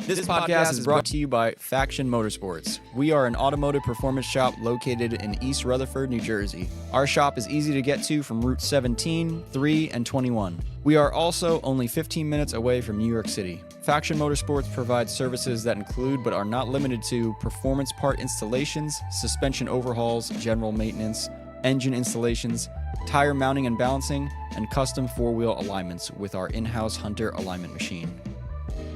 This podcast is brought to you by Faction Motorsports. We are an automotive performance shop located in East Rutherford, New Jersey. Our shop is easy to get to from Route 17, 3, and 21. We are also only 15 minutes away from New York City. Faction Motorsports provides services that include but are not limited to performance part installations, suspension overhauls, general maintenance, engine installations, tire mounting and balancing, and custom four-wheel alignments with our in-house Hunter alignment machine.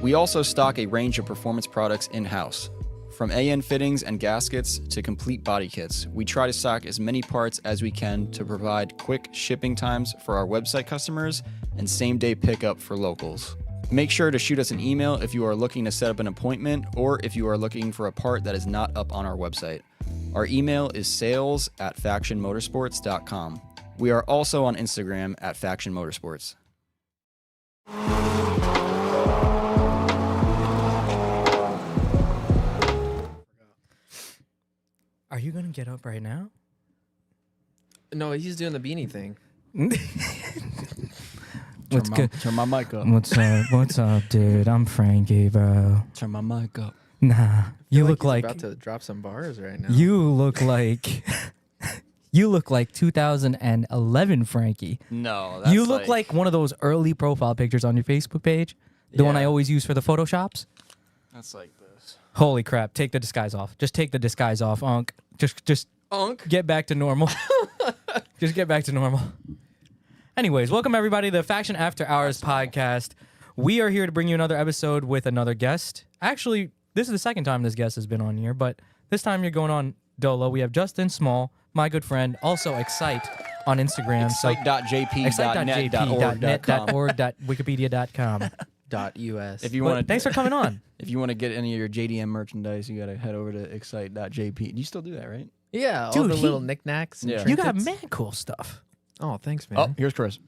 We also stock a range of performance products in-house. From AN fittings and gaskets to complete body kits, we try to stock as many parts as we can to provide quick shipping times for our website customers and same-day pickup for locals. Make sure to shoot us an email if you are looking to set up an appointment or if you are looking for a part that is not up on our website. Our email is sales@factionmotorsports.com. We are also on Instagram at Faction Motorsports. Are you going to get up right now? No, he's doing the beanie thing. What's good? Turn my mic up. What's up, dude? I'm Frankie, bro. Turn my mic up. Nah, you look like about to drop some bars right now. you look like 2011 Frankie. No, that's You look like one of those early profile pictures on your Facebook page, the one I always use for the photoshops. That's like this. Holy crap! Take the disguise off. Just take the disguise off, Unc. Just Unc. get back to normal. Just get back to normal. Anyways, welcome everybody to the Faction After Hours podcast. We are here to bring you another episode with another guest. Actually, this is the second time this guest has been on here, but this time you're going on Dolo. We have Justin Small, my good friend, also Excite on Instagram. Excite.jp, Excite.jp.net.org, Wikipedia.com. .us. If you want to, Thanks for coming on. If you want to get any of your JDM merchandise, you got to head over to Excite.jp. Do you still do that, right? Yeah, all Dude, the little knickknacks and Yeah. You got trinkets. man cool stuff. Oh, thanks, man. Oh, here's Chris.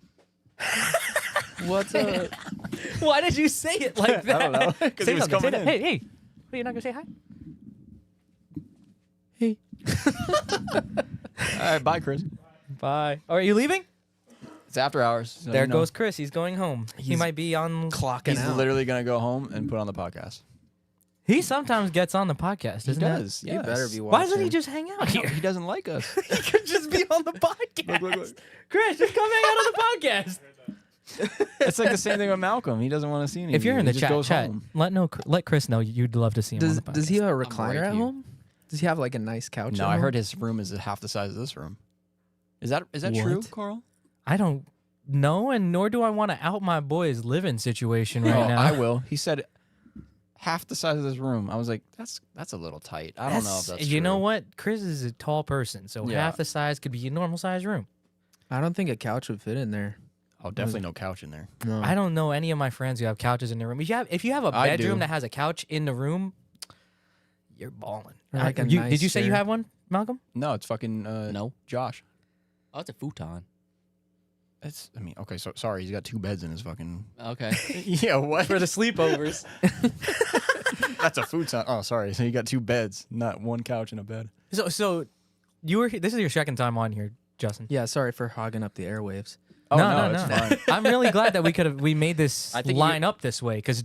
What's up? Why did you say it like that? I don't know. Because Say he was something. coming in. Hey, hey. What, you're not going to say hi? All right, bye, Chris. Bye. Are you leaving? It's after hours. So There you know. goes Chris. He's going home. He He's might be on. Clocking He's out. literally gonna go home and put on the podcast. He sometimes gets on the podcast, doesn't He does. He Yes. better be watching. Why doesn't he just hang out No, here? he doesn't like us. He could just be on the podcast. Look. Chris, just come hang out on the podcast. It's like the same thing with Malcolm. He doesn't want to see anything. If you're in the He just chat, goes home. let Chris know you'd love to see him on Does the podcast. Does he have a right recliner at here. home? Does he have like a nice couch? No, at I home? heard his room is half the size of this room. Is that true, What? Carl? I don't know, and nor do I want to out my boy's living situation right now. I will. He said half the size of this room. I was like, that's a little tight. I don't know if that's You know true. what? Chris is a tall person, so Yeah. half the size could be a normal size room. I don't think a couch would fit in there. Oh, definitely no couch in there. No. I don't know any of my friends who have couches in their room. If you have a I bedroom do. that has a couch in the room, you're balling. Or like a Did nice you say you chair. have one, Malcolm? No, it's fucking No. Josh. Oh, it's a futon. Okay, so sorry, he's got 2 beds in his fucking. Okay. Yeah, what? For the sleepovers. That's a futon. Oh, sorry. So you got 2 beds, not 1 couch and a bed. So you were. This is your second time on here, Justin. Yeah, sorry for hogging up the airwaves. Oh no, it's fine. I'm really glad that we made this I think line up this way because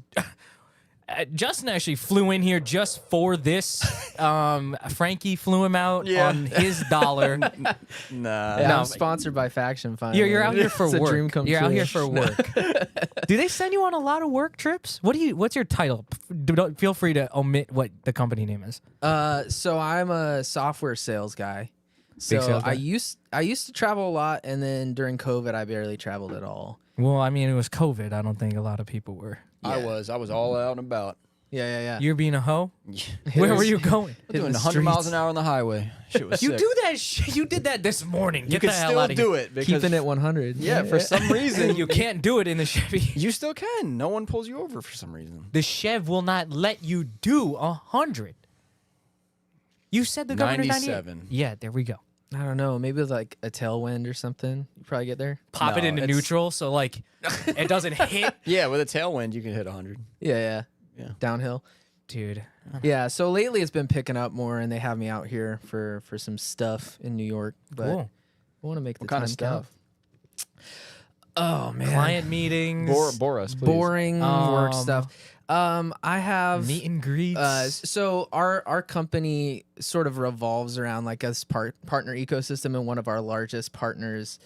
Justin actually flew in here just for this. Frankie flew him out Yeah. on his dollar. Nah. Yeah, No, I'm sponsored by Faction. Finally, You're out here for it's work. A dream come You're true. out here for work. Do they send you on a lot of work trips? What's your title? Don't feel free to omit what the company name is. So I'm a software sales guy. So sales guy? I used to travel a lot, and then during COVID, I barely traveled at all. Well, I mean, it was COVID. I don't think a lot of people were. I Yeah. was all out and about. Yeah. You're being a hoe? Hit Where the- were you going? hit Doing the 100 miles streets. an hour on the highway. Shit was You sick. do that shit. You did that this morning. You Get can the hell still out of do here. it because Keeping it 100. yeah, for some reason You can't do it in the Chevy. you still can. No one pulls you over for some reason. The Chev will not let you do 100. You said the governor's 97. Yeah, there we go. I don't know. Maybe with like a tailwind or something. You probably get there. Pop it No, into it's- neutral so like it doesn't hit. Yeah, with a tailwind you can hit 100. Yeah. Yeah. Downhill. Dude. Yeah. So lately it's been picking up more, and they have me out here for some stuff in New York. But Cool. I want to make the What kind time of stuff? count. Oh man, Client meetings. Bore us, please. boring work Um, stuff. I have Meet and greets. so our company sort of revolves around like a partner ecosystem, and one of our largest partners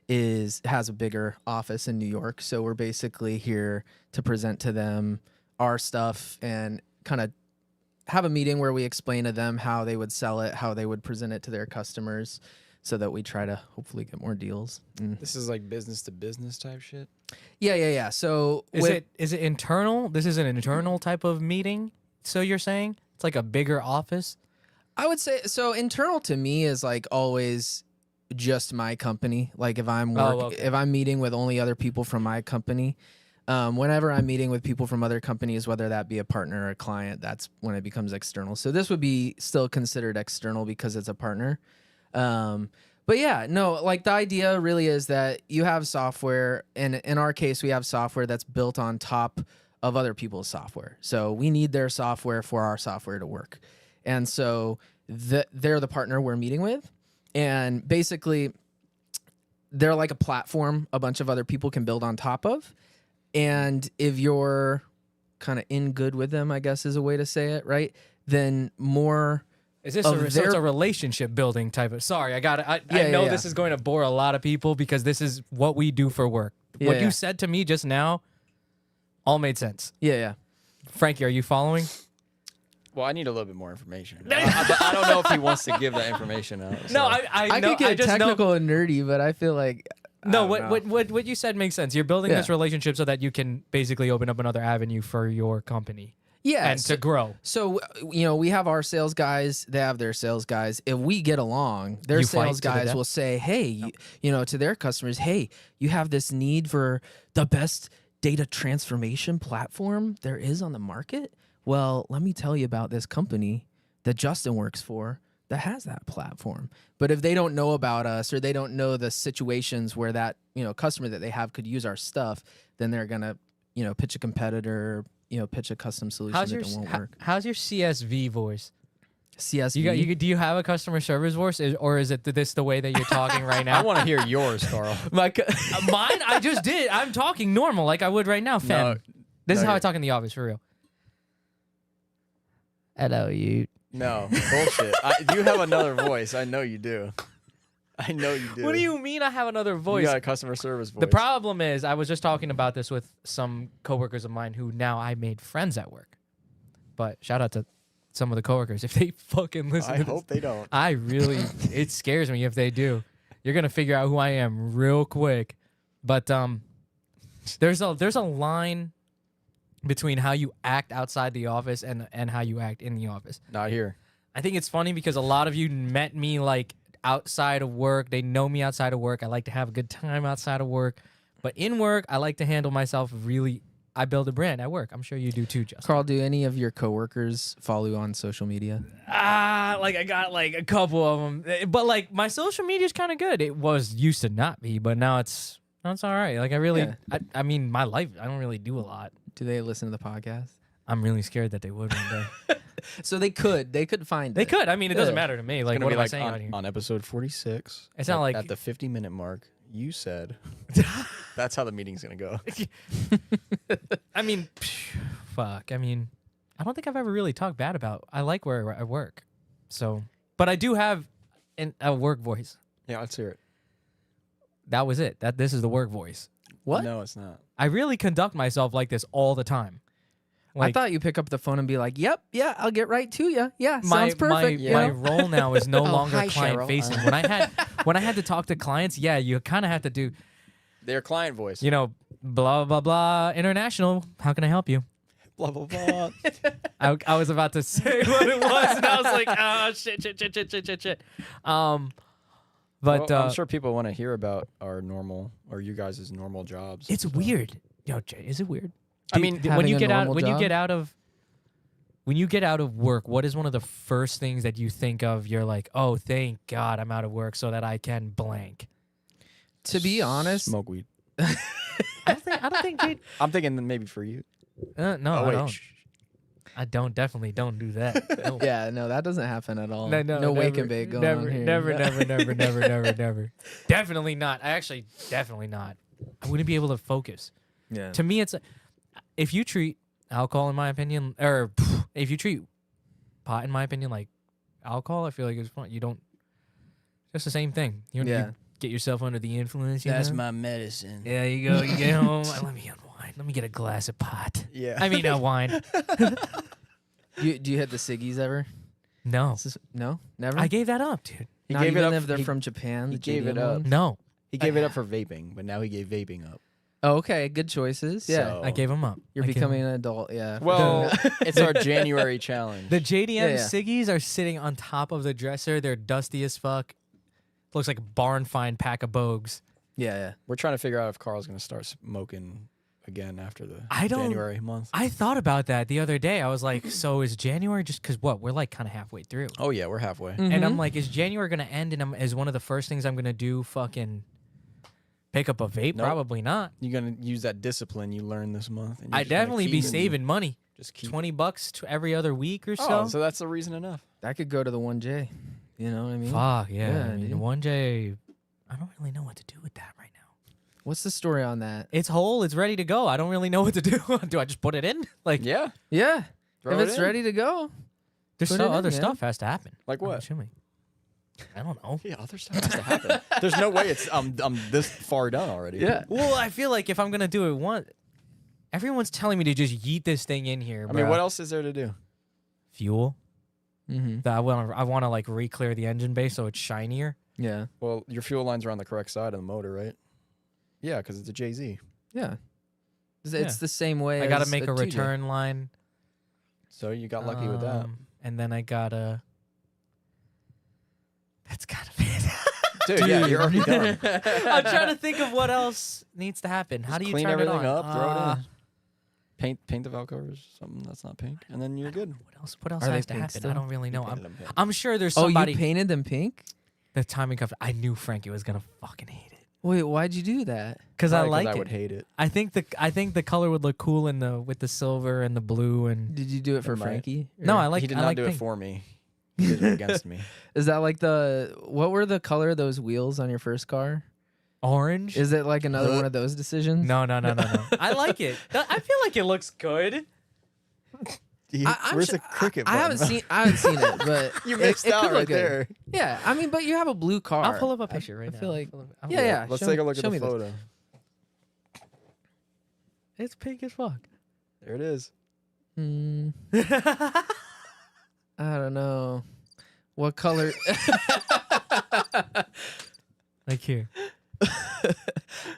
has a bigger office in New York. So we're basically here to present to them our stuff and kind of have a meeting where we explain to them how they would sell it, how they would present it to their customers, so that we try to hopefully get more deals. This is like business to business type shit. Yeah. So is it internal? This is an internal type of meeting? So you're saying? It's like a bigger office? I would say so. Internal to me is like always just my company. Like if I'm if I'm meeting with only other people from my company, whenever I'm meeting with people from other companies, whether that be a partner or a client, that's when it becomes external. So this would be still considered external because it's a partner. But yeah, no, like the idea really is that you have software, and in our case, we have software that's built on top of other people's software. So we need their software for our software to work. And so they're the partner we're meeting with. And basically, they're like a platform a bunch of other people can build on top of. And if you're kind of in good with them, I guess is a way to say it, right? Then more... Is this of so it's their- a relationship building type of? Sorry, I got it. I Yeah, know yeah, this yeah. is going to bore a lot of people because this is what we do for work. Yeah, What yeah. you said to me just now all made sense. Yeah. Frankie, are you following? Well, I need a little bit more information. I don't know if he wants to give that information out. No, so. I know. could get I just technical and nerdy, but I feel like... know. No, I don't know. what you said makes sense. You're building this Yeah. relationship so that you can basically open up another avenue for your company Yeah, and to grow. So, we have our sales guys, they have their sales guys. If we get along, their You fight sales to the guys death? will say, hey, to their customers, hey, you have this need for the best data transformation platform there is on the market. Well, let me tell you about this company that Justin works for that has that platform. But if they don't know about us, or they don't know the situations where that, customer that they have could use our stuff, then they're going to, pitch a competitor, pitch a custom solution How's that your it won't work. how's your CSV voice? CSV. Do you have a customer service voice, or is it this the way that you're talking right now? I want to hear yours, Carl. Mine, I just did. I'm talking normal like I would right now, fam. No, this is how you're- I talk in the office, for real. Hello, you. No, bullshit. You have another voice. I know you do. I know you do. What do you mean I have another voice? You got a customer service voice. The problem is, I was just talking about this with some coworkers of mine who now I made friends at work. But shout out to some of the coworkers if they fucking listen. I to hope this. they don't. I really, it scares me if they do. You're gonna figure out who I am real quick. But there's a line between how you act outside the office and how you act in the office. Not here. I think it's funny because a lot of you met me like outside of work. They know me outside of work. I like to have a good time outside of work. But in work, I like to handle myself really. I build a brand at work. I'm sure you do too, Justin. Carl, do any of your coworkers follow you on social media? Like I got like a couple of them. But like my social media is kind of good. It was used to not be, but now it's all right. Like I really, Yeah. I mean, my life, I don't really do a lot. Do they listen to the podcast? I'm really scared that they would one day. So they could find They it. could. I mean, it doesn't Yeah. matter to me. Like, Gonna what be am I like saying out here? on episode 46. It's not like- at the 50-minute mark. You said that's how the meeting's gonna go. I mean, fuck. I mean, I don't think I've ever really talked bad about. I like where I work, so. But I do have a work voice. Yeah, let's hear it. That was it. This is the work voice. What? No, it's not. I really conduct myself like this all the time. I thought you pick up the phone and be like, "Yep, yeah, I'll get right to you. Yeah, my sounds perfect." my role now is no longer hi, client Cheryl. facing. When I had to talk to clients, yeah, you kind of have to do, Their client voice. you know, blah blah blah international. How can I help you? Blah blah blah. I was about to say what it was, and I was like, oh shit. But Well, I'm sure people want to hear about our normal or you guys' normal jobs. it's weird. Yo, Jay, is it weird? I mean, when having you a get out, normal when you job? get out of, when you get out of work, what is one of the first things that you think of? You're like, oh, thank God I'm out of work so that I can blank. To be honest, smoke weed. I don't think Jay. I'm thinking that maybe for you. No, Oh, I wait. don't. Shh. I definitely don't do that. No. yeah, no, that doesn't happen at all. No, wake never, and bake going never, on here. never. Definitely not. Definitely not. I wouldn't be able to focus. Yeah. To me, it's if you treat alcohol, in my opinion, or if you treat pot, in my opinion, like alcohol, I feel like it's fun. You don't. It's the same thing. You get yourself under the influence. You know? my medicine. Yeah, you go. You get home. Let me unwind. Let me get a glass of pot. Yeah. I mean, wine. Do you hit the ciggies ever? No, No, never. I gave that up, dude. He Not gave even it up. if they're he, from Japan. he the gave it JDM up. ones? No, he gave it up for vaping, but now he gave vaping up. Oh, okay, good choices. Yeah, So- I gave them up. you're I gave becoming 'em an adult. Yeah. Well, it's our January challenge. The JDM Yeah, yeah. ciggies are sitting on top of the dresser. They're dusty as fuck. Looks like a barn find pack of bogues. yeah. We're trying to figure out if Carl's going to start smoking again after the I don't- January month. I thought about that the other day. I was like, so is January just because what? We're like kind of halfway through. Oh, yeah, we're halfway. And I'm Mhm. like, is January going to end? And is one of the first things I'm going to do fucking pick up a vape? Nope. Probably not. You're going to use that discipline you learned this month. And you're I'd just gonna definitely be keep- saving money. Just keep. $20 to every other week or Oh, so. so that's the reason enough. That could go to the 1J. You know what I mean? Fuck, yeah. Yeah, I mean, dude. 1J, I don't really know what to do with that right now. What's the story on that? It's whole. It's ready to go. I don't really know what to do. Do I just put it in? Like, Yeah. Yeah. Throw if it it's in. ready to go. there's put so it in, other man. stuff has to happen. Like I'm what? assuming. I don't know. Yeah, other stuff has to happen. There's no way it's I'm this far done already. Well, I feel like if I'm gonna do it once, everyone's telling me to just yeet this thing in here. I mean, bruh. what else is there to do? Fuel? Mm-hmm. That I want to like re-clear the engine bay so it's shinier. Yeah. Well, your fuel lines are on the correct side of the motor, right? Yeah, because it's a JZ. Yeah. It's Yeah. the same way. I gotta as make a 2J. return line. So you got lucky with that. And then I gotta. That's kind of it. Dude, yeah, you're already done. I'm trying to think of what else needs to happen. How Just do you clean turn everything it on? up, throw it in. Paint the valve covers, something that's not pink, and then you're good. What else Are they has to pink happen? still? I don't really know. Painted them pink. I'm sure there's Oh, somebody. you painted them pink? The timing cover. I knew Frankie was gonna fucking hate it Wait, why'd you do that? because I Probably 'cause like I it. would hate it. I think the color would look cool with the silver and the blue and Did you do it for It might. Frankie? no, Or- I like he did I not like do pink. it for me. You guys are against me. Is that like what were the color of those wheels on your first car? Orange? Is it like another one of those decisions? No. I like it. I feel like it looks good. Where's the cricket I button? haven't seen it, but You mixed it out could right look good. there. Yeah, I mean, but you have a blue car. I'll pull up a picture right now. I feel like I'll- yeah. Let's show- take a look at show the me this. photo. It's pink as fuck. There it is. I don't know. What color? Like here.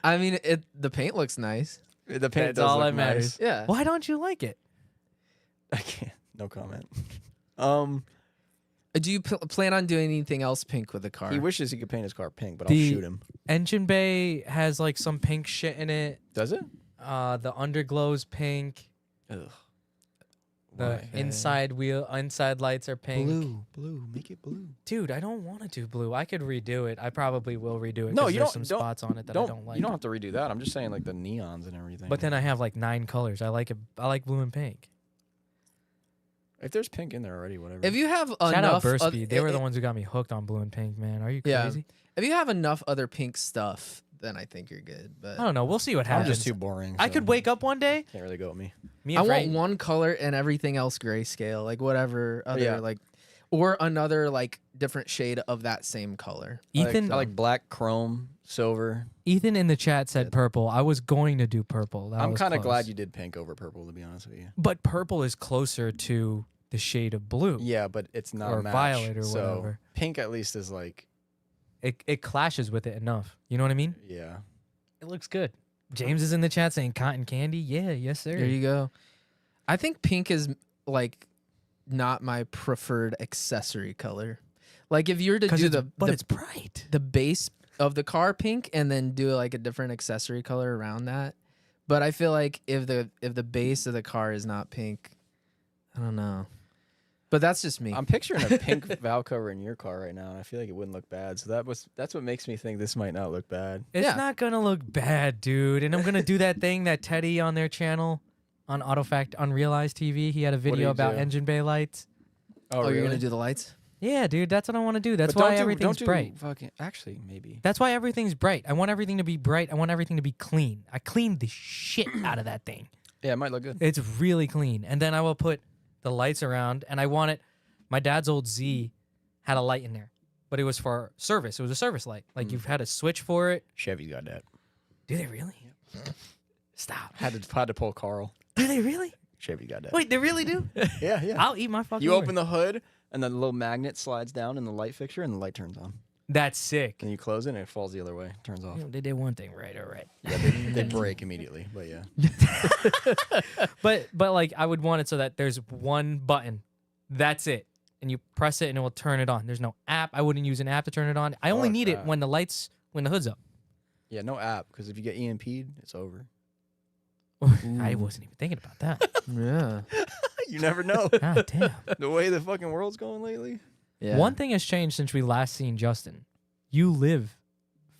I mean, the paint looks nice. The paint That's does all look that matters. nice. Yeah. Why don't you like it? I can't. No comment. Do you plan on doing anything else pink with the car? He wishes he could paint his car pink, but The- I'll shoot him. Engine bay has like some pink shit in it. Does it? The underglow's pink. Ugh. The Why? inside lights are pink. Blue, make it blue. Dude, I don't want to do blue. I could redo it. I probably will redo it. No, 'cause you there's don't- some don't- spots on it that I don't like. You don't have to redo that. I'm just saying like the neons and everything. But then I have like 9 colors. I like it. I like blue and pink. if there's pink in there already, whatever. If you have Shout out enough, Burst Speed. They were the ones who got me hooked on blue and pink, man. Are you crazy? If you have enough other pink stuff, then I think you're good. But I don't know. We'll see what I'm happens. just too boring. I so could wake up one day. Can't really go with me. Me I and want Frank, one color and everything else grayscale, like whatever other Yeah. like, or another like different shade of that same color. Ethan, I like black, chrome, silver. Ethan in the chat said purple. I was going to do purple. That I'm was kind of close. glad you did pink over purple, to be honest with you. But purple is closer to the shade of blue. Yeah, but it's not Or a match, violet or so whatever. Pink at least is like, It clashes with it enough. You know what I mean? yeah. It looks good. James is in the chat saying cotton candy. Yeah, yes sir. There you go. I think pink is like not my preferred accessory color. Like if you were to do it's bright. the base of the car pink and then do like a different accessory color around that. But I feel like if the base of the car is not pink, I don't know. But that's just me. I'm picturing a pink valve cover in your car right now, and I feel like it wouldn't look bad. So that's what makes me think this might not look bad. It's Yeah. not gonna look bad, dude. And I'm gonna do that thing that Teddy on their channel on AutoFact Unrealized TV. He had a do video you about do? engine bay lights. oh, you're gonna do the lights? Yeah, dude, that's what I want to do. That's But why don't everything's do bright. Fucking, actually, maybe. That's why everything's bright. I want everything to be bright. I want everything to be clean. I cleaned the shit out of that thing. Yeah, it might look good. It's really clean. And then I will put the lights around, and I want it. My dad's old Z had a light in there, but it was for service. It was a service light. Like you've had a switch for it. Chevy's got that. Do they really? Stop. Had to pull Carl. Do they really? Chevy got that. Wait, they really do? Yeah. I'll eat my fucking You word. open the hood, and then the little magnet slides down in the light fixture, and the light turns on. That's sick. Then you close it, and it falls the other way, turns off. You know, they did one thing right, all right. Yeah, they break immediately, but yeah. But like I would want it so that there's one button. That's it. And you press it and it will turn it on. There's no app. I wouldn't use an app to turn it on. I only like need it that. when the hood's up. Yeah, no app, because if you get EMP'd, it's over. I wasn't even thinking about that. Yeah. You never know. God damn. The way the fucking world's going lately. Yeah. One thing has changed since we last seen Justin. You live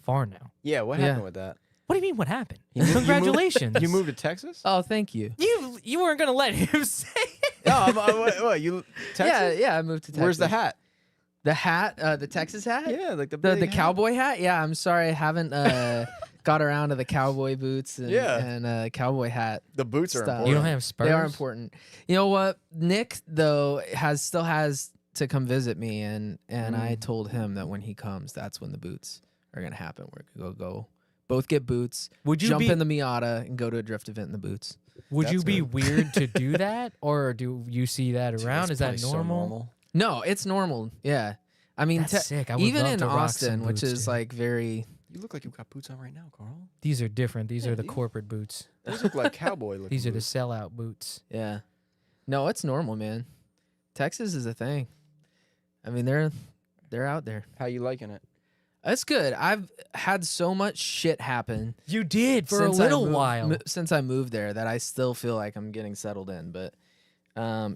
far now. Yeah, what Yeah. happened with that? What do you mean what happened? You moved- Congratulations. You moved to Texas? Oh, thank you. You weren't gonna let him say it. No, what, you Texas? Yeah, I moved to Texas. Where's the hat? The hat, the Texas hat? Yeah, like The big hat. cowboy hat? Yeah, I'm sorry I haven't got around to the cowboy boots and cowboy hat. The boots are Style. important. You don't have Spurs. They are important. You know what? Nick though still has to come visit me, and I told him that when he comes, that's when the boots are gonna happen. We're gonna go both get boots. Would you jump be in the Miata and go to a drift event in the boots? Would you That's be good. weird to do that, or do you see that around? Is that It's probably so normal? No, it's normal. Yeah, I mean, That's sick. I would even love in to rock some Austin, which boots, is dude. like very. You look like you got boots on right now, Carl. These are different. These Yeah, are the these- corporate boots. Those look like cowboy looking These are the boots. sellout boots. Yeah. No, it's normal, man. Texas is a thing. I mean, they're out there. How you liking it? It's good. I've had so much shit happen You did for since a I little moved- while. since I moved there that I still feel like I'm getting settled in, but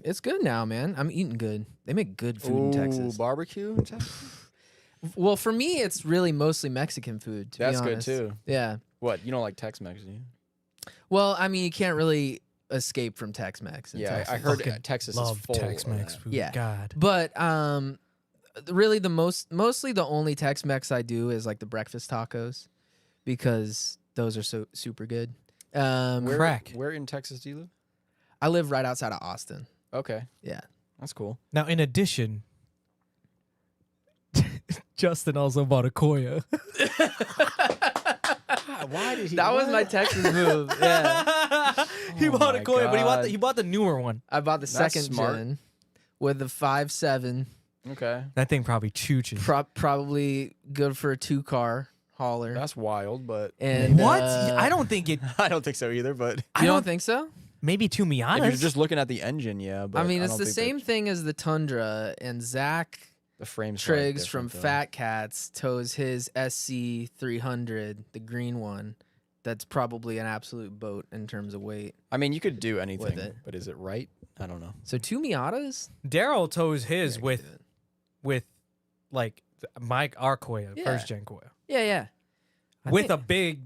it's good now, man. I'm eating good. They make good food in Texas. Barbecue in Texas? Well, for me, it's really mostly Mexican food. To That's be good honest. too. Yeah. What? You don't like Tex-Mex, do you? Well, I mean, you can't really escape from Tex-Mex. in Yeah, Texas. I heard Fucking Texas is love full Tex-Mex of that. food. Yeah. God. But really mostly the only Tex-Mex I do is like the breakfast tacos because those are so super good. Crack. Where in Texas do you live? I live right outside of Austin. Okay, Yeah. that's cool. Now, in addition, Justin also bought a Koya. Why did he? That was my Texas move. Yeah. He bought a my Koya, but God. he bought the newer one. I bought the That's second smart. gen with the 5.7. Okay, That thing probably chooches. Probably good for a 2-car hauler. that's wild, but And What? I don't think it. I don't think so either. But You don't think so? Maybe two if you're Miatas. just looking at the engine, yeah. But I mean, it's don't the think same thing as the Tundra, and Zach The frame's Triggs from different, though. Fat Cats tows his SC 300, the green one. That's probably an absolute boat in terms of weight. I mean, you could do anything, it. but is it right? I don't know. So 2 Miatas? Daryl tows his Yeah, I could do it. with like our Koya, Yeah. first gen Koya, Yeah, yeah. I with think- a big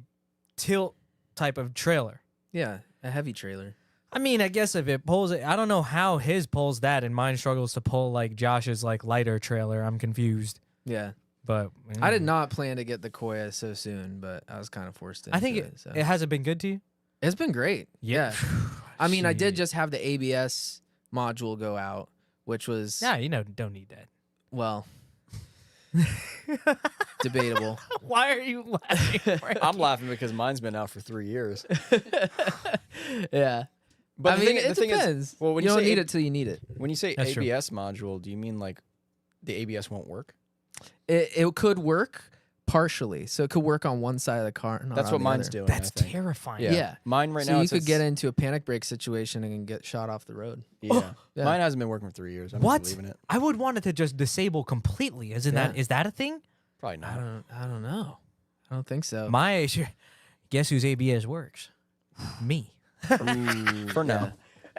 tilt type of trailer. Yeah, a heavy trailer. I mean, I guess if it pulls it, I don't know how his pulls that, and mine struggles to pull like Josh's like lighter trailer. I'm confused, Yeah. but I did not plan to get the Koya so soon, but I was kind of forced into I think it. So. it hasn't been good to you. It's been great. Yeah. I mean, I did Shit. just have the ABS module go out, which was, Nah, you know, don't need that. well, debatable. Why are you laughing? I'm laughing because mine's been out for 3 years. Yeah. But I the mean, thing, it the thing depends. is, well, when you you don't say need it till you need it. when you say That's true. ABS module, do you mean like the ABS won't work? It could work partially, so it could work on one side of the car. Not That's on what the mine's other. doing. That's I think. terrifying. Yeah. Mine right So now. you it could says- get into a panic brake situation and get shot off the road. Yeah. Yeah. Mine hasn't been working for 3 years. I'm What? just leaving it. I would want it to just disable completely. Isn't Yeah. that is that a thing? Probably not. I don't know. I don't think so. My guess whose ABS works? Me. For now.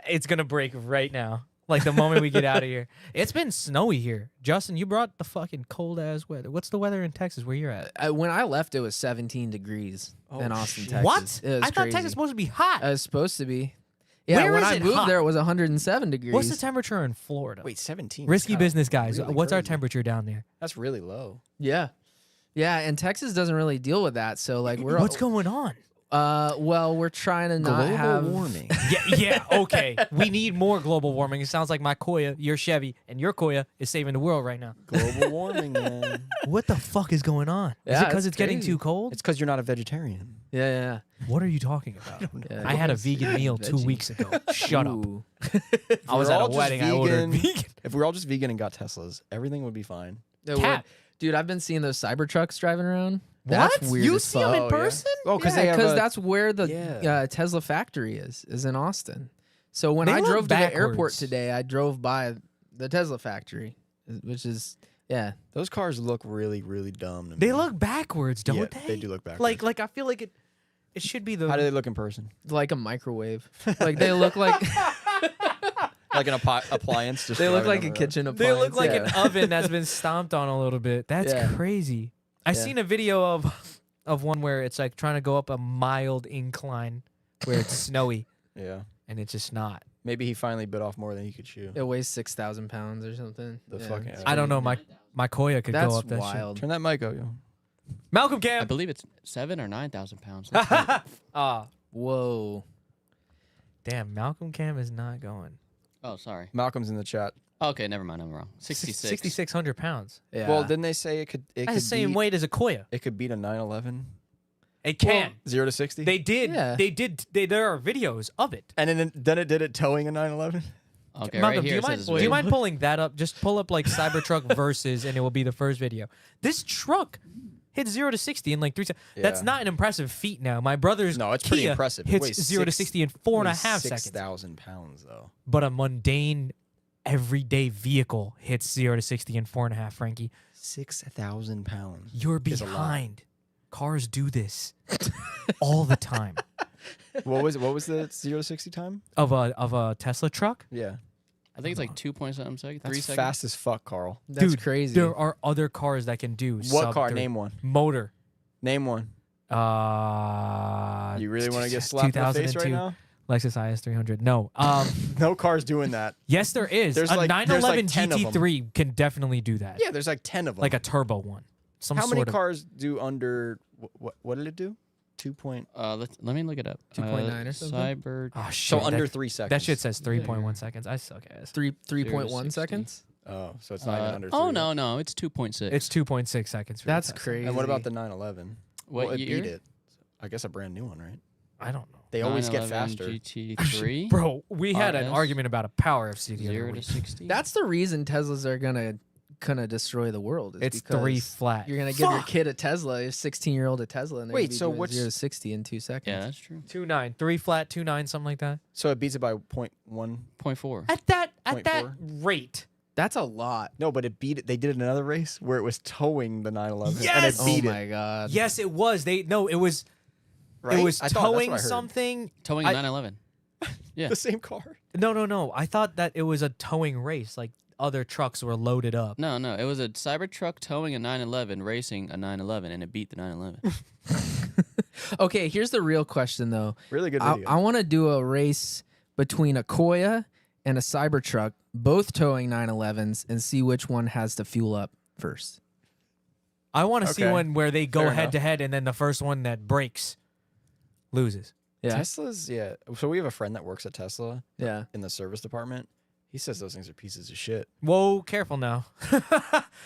It's gonna break right now. Like the moment we get out of here. It's been snowy here. Justin, you brought the fucking cold ass weather. What's the weather in Texas where you're at? When I left, it was 17 degrees in Oh, Austin, shit. Texas. What? It was I thought crazy. Texas was supposed to be hot. It was supposed to be. Yeah, Where when is I it moved hot? there, it was 107 degrees. What's the temperature in Florida? Wait, 17. Risky Wow. business guys. Really What's our crazy. temperature down there? That's really low. Yeah. Yeah, and Texas doesn't really deal with that. So, like, we're What's going on? well, we're trying to not Global have warming. Yeah, okay. We need more global warming. It sounds like my Koya, your Chevy, and your Koya is saving the world right now. Global warming, man. What the fuck is going on? Is Yeah, it because it's it's getting crazy. too cold? It's because you're not a vegetarian. Yeah. What are you talking about? Yeah, I had a vegan meal 2 veggie. weeks ago. Shut up. Ooh. I was we're at a all just wedding. I ordered vegan- vegan. If we were all just vegan and got Teslas, everything would be fine. It would. Cat. Dude, I've been seeing those Cybertrucks driving around. What? That's weird You as see 'em fuck. in yeah. person? Oh, because Yeah, they have because a- that's where the Yeah. Tesla factory is in Austin. So when They I look drove to the airport backwards. today, I drove by the Tesla factory, which is those cars look really, really dumb to me. They look backwards, don't Yeah, they? they do look backwards. Like I feel like it should be the. How do they look in person? like a microwave. Like they look like Like an appliance? Just they look driving like down a the road? kitchen They appliance. look like yeah. an oven that's been stomped on a little bit. That's Yeah. crazy. I Yeah. seen a video of one where it's like trying to go up a mild incline where it's snowy Yeah. and it's just not. Maybe he finally bit off more than he could chew. It weighs 6,000 pounds or something. The Yeah, fucking- it's I don't know. crazy. My Koya could That's go up that wild. Turn that mic out, yo. shit. Malcolm I Cam. believe it's 7,000 or 9,000 pounds. Ah, Whoa. damn. Malcolm Cam is not going. Oh, sorry. Malcolm's in the chat. Okay, never mind. I'm wrong. 66. 6,600 pounds. Yeah. Well, didn't they say it could? It That's could the same beat, weight as a Koya. It could beat a 911. It can. 0 to 60. They did. Yeah. They did. There are videos of it. and then it did it towing a 911. Okay, Malcolm, right here it do says it's you weight. mind pulling that up? Just pull up like Cybertruck versus, and it will be the first video. This truck hits 0 to 60 in like 3 seconds. That's Yeah. not an impressive feat now. My brother's No, it's pretty Kia impressive. It hits weighs 0 to 6 60 in 4.5 seconds. 6,000 pounds though. But a mundane, everyday vehicle hits 0 to 60 in 4.5. Frankie, 6,000 pounds. you're Is a lot. behind. Cars do this all the time. What was the 0 to 60 time? Of a Tesla truck. Yeah. I think it's like 2 point something seconds. That's 3 seconds. fast as fuck, Carl. That's Dude, crazy. There are other cars that can do What sub car? 3. Name one. Motor. Name one. You really want to get slapped in the face right 2002. now? Lexus IS 300. No. No car's doing that. Yes, there is. There's A like- 911 10 of 'em. GT3 can definitely do that. Yeah, there's like 10 of them. Like a turbo one. Some How sort many of cars do under what did it do? 2 point. Let me look it up. 2.9 or something? Cyber. Oh shit. So under that, 3 seconds. that shit says 3.1 seconds. I suck ass. 3.1 60. seconds. Oh, so it's not even under 3. Oh no, it's 2.6. It's 2.6 seconds. For That's the Tesla. crazy. And what about the 911? What Well, it year? beat it. I guess a brand new one, right? I don't know. They always get 911 faster. GT3. Bro, we had an RS. argument about a power FC the other 0 to week. 60. That's the reason Teslas are gonna destroy the world. Is It's because 3 flat. You're gonna give your kid a Tesla, a 16-year-old a Tesla, and they're Wait, gonna be so doing what's- 0 to 60 in 2 seconds? Yeah, that's true. 2.9. 3 flat, 2.9, something like that. So it beats it by 0.1. 0.4. At that 0.4? rate. That's a lot. No, but it beat it. They did another race where it was towing the 911, and Yes! it beat oh it. my god. Yes, it was. It was Right? it was I thought- that's what towing I heard. something. Towing I- a 911. Yeah. The same car. No. I thought that it was a towing race. Like other trucks were loaded up. No, it was a Cybertruck towing a 911, racing a 911, and it beat the 911. Okay, here's the real question though. Really good I, video. I want to do a race between a Koya and a Cybertruck, both towing 911s, and see which one has to fuel up first. I want to see Okay. one where they go Fair head enough. to head, and then the first one that breaks loses. Yeah. Tesla's, yeah. So we have a friend that works at Tesla Yeah. in the service department. He says those things are pieces of shit. Whoa, careful now.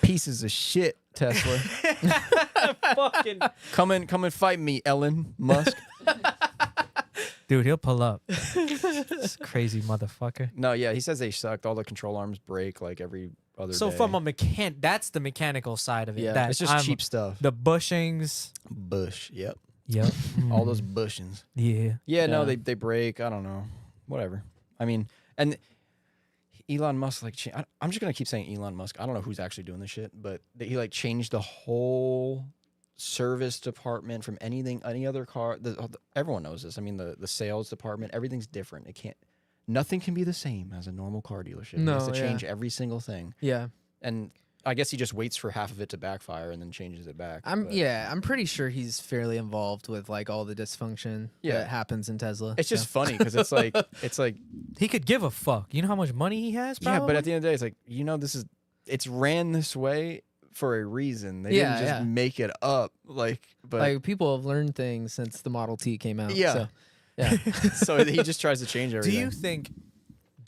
Pieces of shit, Tesla. Fucking come and fight me, Elon Musk. dude, he'll pull up. This crazy motherfucker. No, yeah, he says they sucked. All the control arms break like every other So day. from a that's the mechanical side of it. Yeah, that it's just I'm- cheap stuff. The bushings. Bush, yep. Yep. All those bushings. Yeah. Yeah, no, Yeah. they break. I don't know. Whatever. I mean, and Elon Musk, like, I'm just going to keep saying Elon Musk. I don't know who's actually doing this shit, but he, like, changed the whole service department from any other car. Everyone knows this. I mean, the sales department, everything's different. Nothing can be the same as a normal car dealership. He has No, to yeah. change every single thing. Yeah. And I guess he just waits for half of it to backfire and then changes it back. but I'm pretty sure he's fairly involved with like all the dysfunction Yeah. that happens in Tesla. It's just so. funny because it's like He could give a fuck. You know how much money he has? yeah, but probably? at the end of the day, it's like, it's ran this way for a reason. They Yeah, didn't just yeah. make it up. But like people have learned things since the Model T came out. Yeah. So, yeah. so he just tries to change Do everything.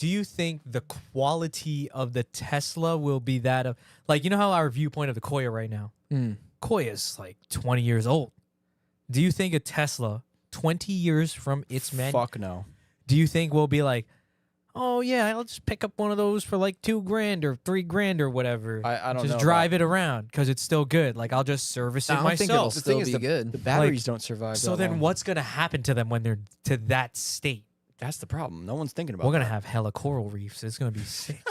you think the quality of the Tesla will be that of, like, you know how our viewpoint of the Koya right now? Mm. Koya's like 20 years old. Do you think a Tesla 20 years from its Fuck no. do you think we'll be like, oh yeah, I'll just pick up one of those for like $2,000 or $3,000 or whatever. I don't just know drive it around because it's still good. Like I'll just service it I don't think it'll myself. The still thing is, be good. the batteries don't survive. So that then long. what's gonna happen to them when they're to that state? That's the problem. No one's thinking about. We're gonna that. have hella coral reefs. It's gonna be sick.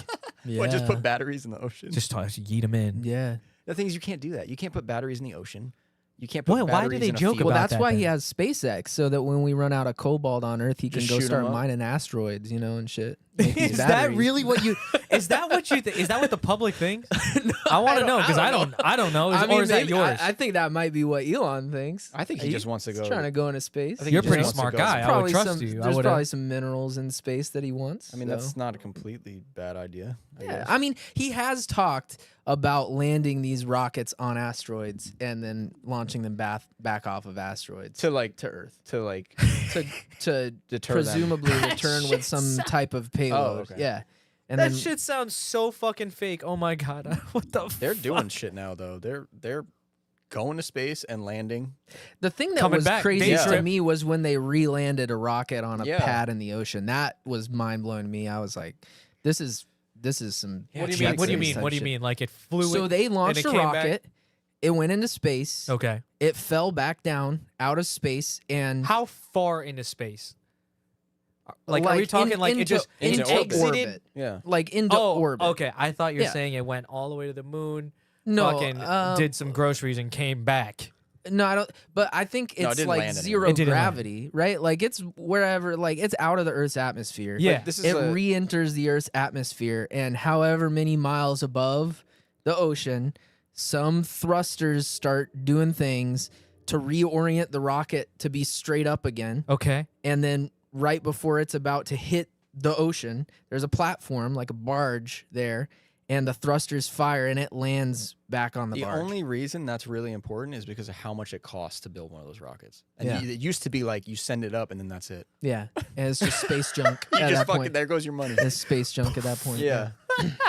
Yeah. What, just put batteries in the ocean. Just yeet them in. Yeah. The thing is, you can't do that. You can't put batteries in the ocean. You can't put Why batteries do they in a joke field. Well, about that's that why he then? has SpaceX, so that when we run out of cobalt on Earth, he can Just go shoot 'em start up? mining asteroids, and shit. Make these Is that batteries. really what you? Is that what you think? Is that what the public thinks? I want to know because I don't know. Or is that maybe- yours? I think that might be what Elon thinks. I think he just wants to He's go. trying to go into space. I think You're a he just pretty wants to smart go. guy. I would trust you. I There's would. probably some minerals in space that he wants. I mean, so. that's not a completely bad idea. I Yeah, guess. I mean, he has talked about landing these rockets on asteroids and then launching them back off of asteroids to like to Earth to deter them. presumably return with some type of payload. okay. Yeah, and That then shit sounds so fucking fake. Oh my god, what the? They're fuck? doing shit now though. They're going to space and landing. the thing that Coming was back, crazy day to trip. me was when they re-landed a rocket on a Yeah. pad in the ocean. That was mind blowing to me. I was like, this is some. Yeah, What do you it's mean? Jack What do you Simmons mean? type What do you shit. mean? Like it flew? So it, they launched a came back? rocket. It went into space. Okay. It fell back down out of space, and How far into space? Like, are Like, we talking in- like it into- just into it orbit. exited? orbit. Yeah. like into Oh, orbit. okay. I thought you were Yeah. saying it went all the way to the moon. No, fucking did some um, groceries and came back. No, I don't. But I think No, it it's didn't like land anywhere. zero It didn't land. gravity, right? Like it's wherever, like it's out of the Earth's atmosphere. Yeah. This is It a, re-enters the Earth's atmosphere, and however many miles above the ocean, some thrusters start doing things to reorient the rocket to be straight up again, Okay. and then right before it's about to hit the ocean, there's a platform like a barge there, and the thrusters fire and it lands back on the barge. The only reason that's really important is because of how much it costs to build one of those rockets. And Yeah. it used to be like you send it up and then that's it. Yeah, and it's just space junk You at just that fucking point. there goes your money. It's space junk at that point. Yeah.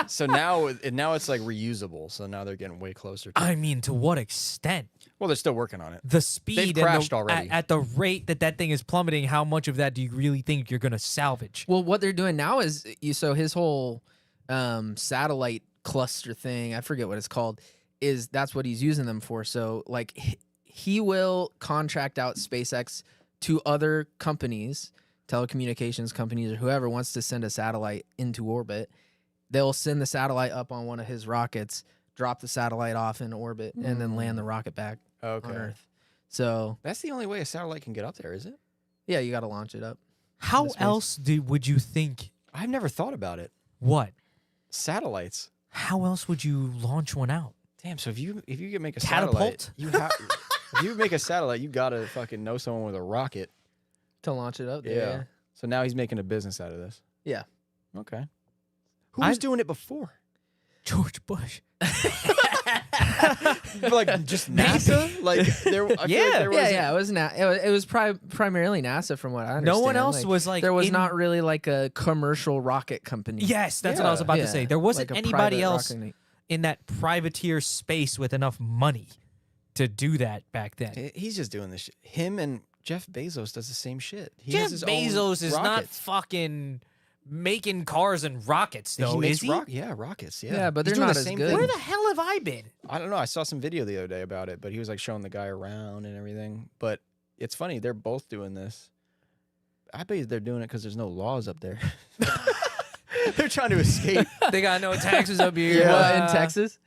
So now it's like reusable. So now they're getting way closer. To I mean, to what extent? Well, they're still working on it. The speed They've and the- crashed already. At the rate that thing is plummeting, how much of that do you really think you're gonna salvage? Well, what they're doing now is so his whole satellite cluster thing, I forget what it's called, is that's what he's using them for. So like he will contract out SpaceX to other companies, telecommunications companies, or whoever wants to send a satellite into orbit. They'll send the satellite up on one of his rockets, drop the satellite off in orbit, and then land the rocket back on Earth. So That's the only way a satellite can get up there, is it? yeah, you got to launch it up. How This else would you think? I've never thought about it. What? Satellites. How else would you launch one out? Damn. So if you can make a Catapult? satellite, you have. If you make a satellite, you gotta fucking know someone with a rocket. To launch it up there. Yeah. So now he's making a business out of this. Yeah. Okay. Who was doing it before? George Bush. Like just NASA? Like there? I feel like there wasn't- Yeah. It was it was primarily NASA, from what I understand. No one else was like. There was in- not really like a commercial rocket company. Yes, that's what I was about to say. There wasn't like a anybody private else rocket- in that privateer space with enough money to do that back then. He's just doing this shit. Him and Jeff Bezos does the same shit. He has Jeff his own Bezos is not rockets. fucking making cars and rockets, He though, makes is he? rockets. Yeah. Yeah, but He's they're doing not the as same good. thing. Where the hell have I been? I don't know. I saw some video the other day about it, but he was like showing the guy around and everything. But it's funny. They're both doing this. I bet they're doing it because there's no laws up there. They're trying to escape. They got no taxes up here. Yeah. What, in Texas?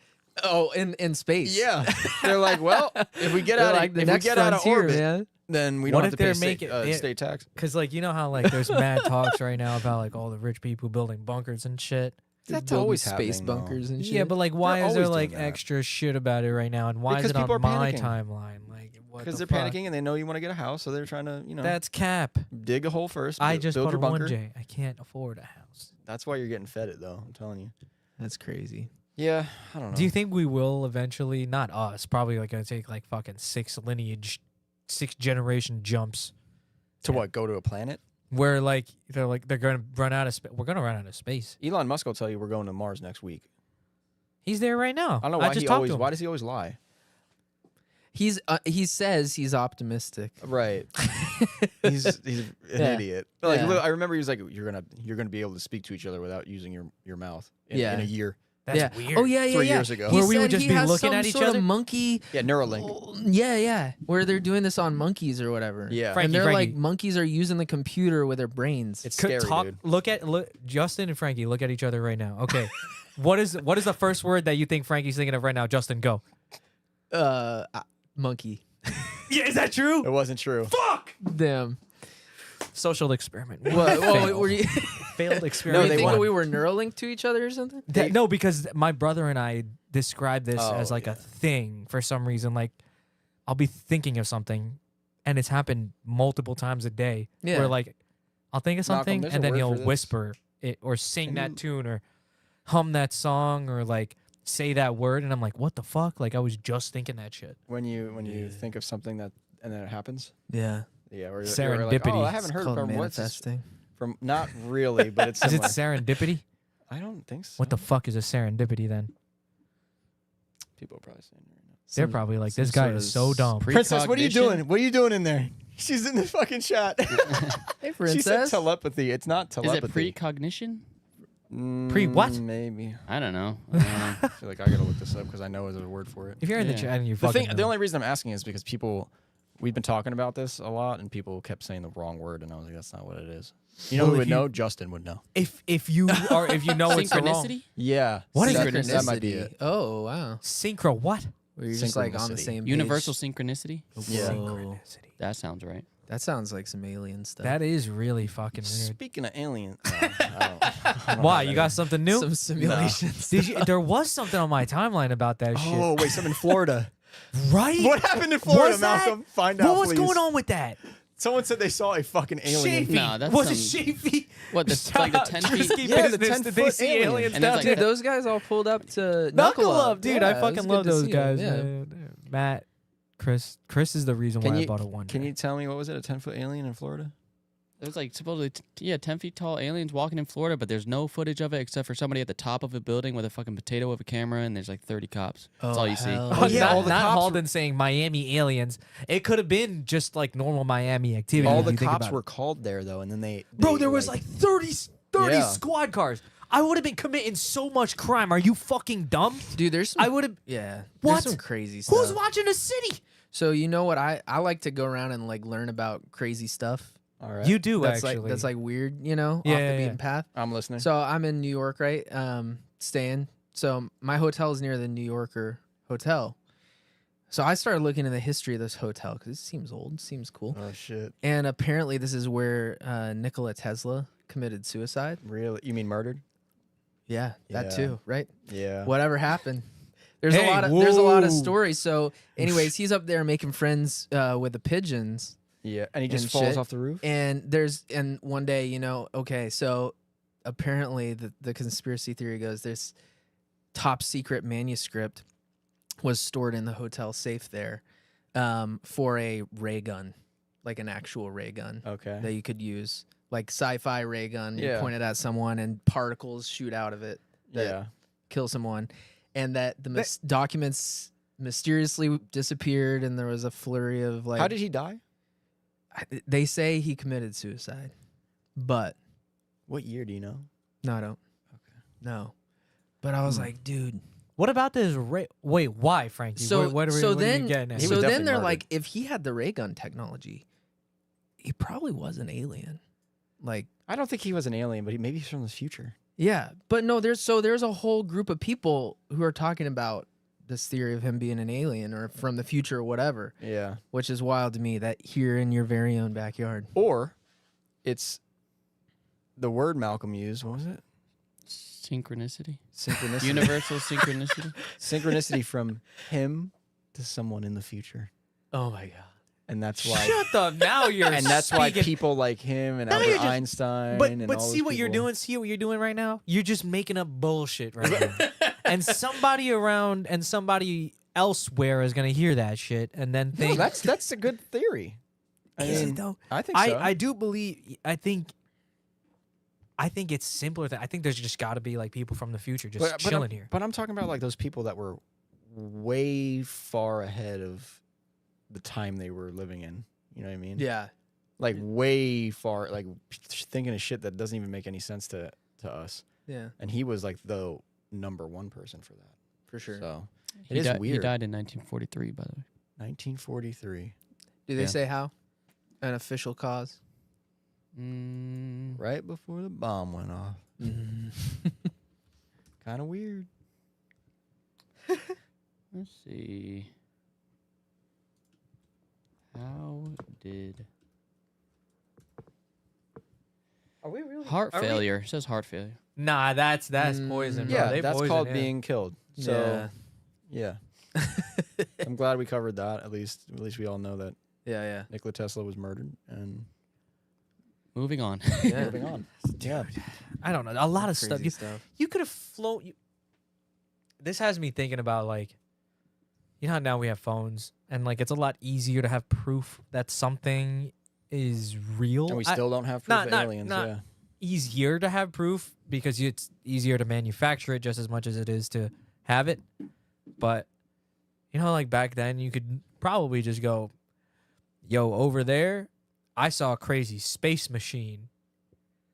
Oh, in space. Yeah. They're like, well, if we get They're out like of the if we next get out of frontier, orbit, man. then we What don't have if to pay they're state, making- state tax. Because, like, you know how, like, there's mad talks right now about, like, all the rich people building bunkers and shit? That's Building always space happening, though. bunkers and shit. Yeah, but, like, why They're is there, always like, doing that. extra shit about it right now? And why Because is it people on are my panicking. timeline? Like, what Because the they're fuck? panicking and they know you want to get a house, so they're trying to, That's cap. dig a hole first. I just build bought a your bunker. 1J. I can't afford a house. That's why you're getting fed it, though. I'm telling you. That's crazy. Yeah, I don't know. Do you think we will eventually? Not us. Probably like gonna take like fucking 6 generation jumps to what? Go to a planet? where they're gonna run out of space. We're gonna run out of space. Elon Musk will tell you we're going to Mars next week. He's there right now. I don't know why just talked to him. Why does he always lie? He says he's optimistic. Right. he's an Yeah. idiot. But like, Yeah. look, I remember he was like, you're gonna be able to speak to each other without using your mouth in Yeah. a year. That's yeah. weird. Oh yeah, yeah, 3 yeah. years ago. He Where we would said just he be has looking some at each sort of other? monkey. Yeah, Neuralink. Yeah. Where they're doing this on monkeys or whatever. Yeah. Frankie, and they're Frankie. like monkeys are using the computer with their brains. It's Could scary, dude. Look, Justin and Frankie. Look at each other right now. Okay, what is the first word that you think Frankie's thinking of right now? Justin, go. Monkey. Yeah, is that true? It wasn't true. Fuck. Damn. Social experiment. What? Failed. Were you? Failed Were experiment. you they thinking won. we were Neuralink to each other or something? No, because my brother and I describe this Oh, as like yeah. a thing for some reason. Like, I'll be thinking of something, and it's happened multiple times a day. Yeah. Where like, I'll think of Malcolm, something, there's and a then word he'll for this. whisper it or sing Can that you- tune or hum that song or like say that word, and I'm like, what the fuck? Like I was just thinking that shit. When you think of something that and then it happens. Yeah. Yeah. Or you're like, Serendipity. oh, I haven't It's heard called from what's this- manifesting. from not really, but it's Is it similar. serendipity? I don't think so. What the fuck is a serendipity then? People are probably saying right now. They're Some- probably like, some this guy sort is of so dumb. Princess, what are you Precognition? doing? What are you doing in there? She's in the fucking chat. Hey, She said princess. telepathy. It's not Is telepathy. it precognition? Pre what? Maybe. I don't know. I feel like I gotta look this up because I know there's a word for it. If you're in the Yeah. chat and you The fucking thing, the know. only reason I'm asking is because we've been talking about this a lot, and people kept saying the wrong word, and I was like, that's not what it is. You know Well, who if would you- know? Justin would know. if you know it's the wrong Synchronicity? Yeah. What is that? That might be it. Oh wow. synchro what? Where you're just like on the Synchronicity. same. Universal page. synchronicity? Yeah. Synchronicity. That sounds right. That sounds like some alien stuff. That is really fucking weird. Speaking of aliens, I don't Why? know You that. got something new? some simulations. Did you? There was something on my timeline about that Oh wait, some in Florida. shit. Right? What happened in Florida, Was that? Malcolm? Find out. What was please. going on with that? Someone said they saw a fucking alien. Chafee. No, that's was it some- Chafee? What, the, Shout like the out 10 Trisky feet? Yeah, the Business. 10 Did they foot see alien. aliens And down there's there? Dude, those guys all pulled up to Knuckle up, dude. Yeah, I it fucking was love good to those see 'em, guys, yeah. man. Matt, Chris is the reason why I bought a one. Can you tell me what was it? A 10-foot alien in Florida? There's like supposedly 10 feet tall aliens walking in Florida, but there's no footage of it except for somebody at the top of a building with a fucking potato of a camera, and there's like 30 cops. That's all you see. Oh, yeah, all the not cops Halden saying Miami aliens. It could have been just like normal Miami activity. All if the you think cops about were it. called there though, and then they Bro, there was like 30 Yeah. squad cars. I would have been committing so much crime. Are you fucking dumb? Dude, there's some, I would have. yeah. What? There's some crazy stuff. Who's watching a city? So you know what I like to go around and like learn about crazy stuff. All right. You do That's actually. like that's like weird, you know, Yeah, off yeah, the yeah. beaten path. I'm listening. So I'm in New York, right? Staying. So my hotel is near the New Yorker hotel. So I started looking into the history of this hotel because it seems old, seems cool. Oh shit! And apparently this is where Nikola Tesla committed suicide. Really? You mean murdered? Yeah, that Yeah. too, right? Yeah. Whatever happened. There's Hey, there's a lot of whoa. stories. So anyways, he's up there making friends with the pigeons. Yeah, and he just And falls shit. off the roof. And one day, you know, okay, so apparently the conspiracy theory goes this top secret manuscript was stored in the hotel safe there for a ray gun, like an actual ray gun Okay. that you could use, like sci-fi ray gun. You Yeah. point it at someone and particles shoot out of it that Yeah. kill someone, and that the documents mysteriously disappeared, and there was a flurry of like. How did he die? They say he committed suicide, but What year do you know? no, I don't. Okay. No, but I was like, dude. What about this? Wait, why, Frankie? So what are so you then getting at? He so was then definitely they're murdered. like, if he had the ray gun technology, he probably was an alien. Like, I don't think he was an alien, but maybe he's from the future. yeah, but no, there's a whole group of people who are talking about this theory of him being an alien or from the future or whatever, Yeah. which is wild to me. That here in your very own backyard. Or it's the word Malcolm used. What was it? Synchronicity. Synchronicity. Universal synchronicity. Synchronicity from him to someone in the future. Oh my god. And that's why Shut up! Now you're and that's why speaking- people like him and Now Albert you're just- Einstein But and but all see those what you're people. doing. See what you're doing right now. You're just making up bullshit right now. And somebody around and somebody elsewhere is gonna hear that shit and then No, think. that's a good theory. I Is it mean, though? I think so. I do believe. I think it's simpler than I think. There's just got to be like people from the future just chilling here. But I'm talking about like those people that were way far ahead of the time they were living in. You know what I mean? Yeah. Like way far, like thinking of shit that doesn't even make any sense to us. Yeah. And he was like the number one person for that. For sure. So He it is di- weird. He died in 1943, by the way. 1943, Do they Yeah. say how? An official cause? right before the bomb went off. Kind of weird. Let's see. How did Are we really heart failure? It says heart failure. Nah, that's poison. Bro. Yeah, They that's poison called him. being killed. So yeah. I'm glad we covered that. At least we all know that Yeah. Nikola Tesla was murdered. And Moving on. Yeah. moving on. Yeah. I don't know. A lot of stuff. Crazy stuff. You could have flown. This has me thinking about like, you know how now we have phones and like it's a lot easier to have proof that something is real. And we I- still don't have proof not- of not- aliens. not- Yeah. easier to have proof because it's easier to manufacture it just as much as it is to have it. But you know, like back then, you could probably just go, "Yo, over there, I saw a crazy space machine,"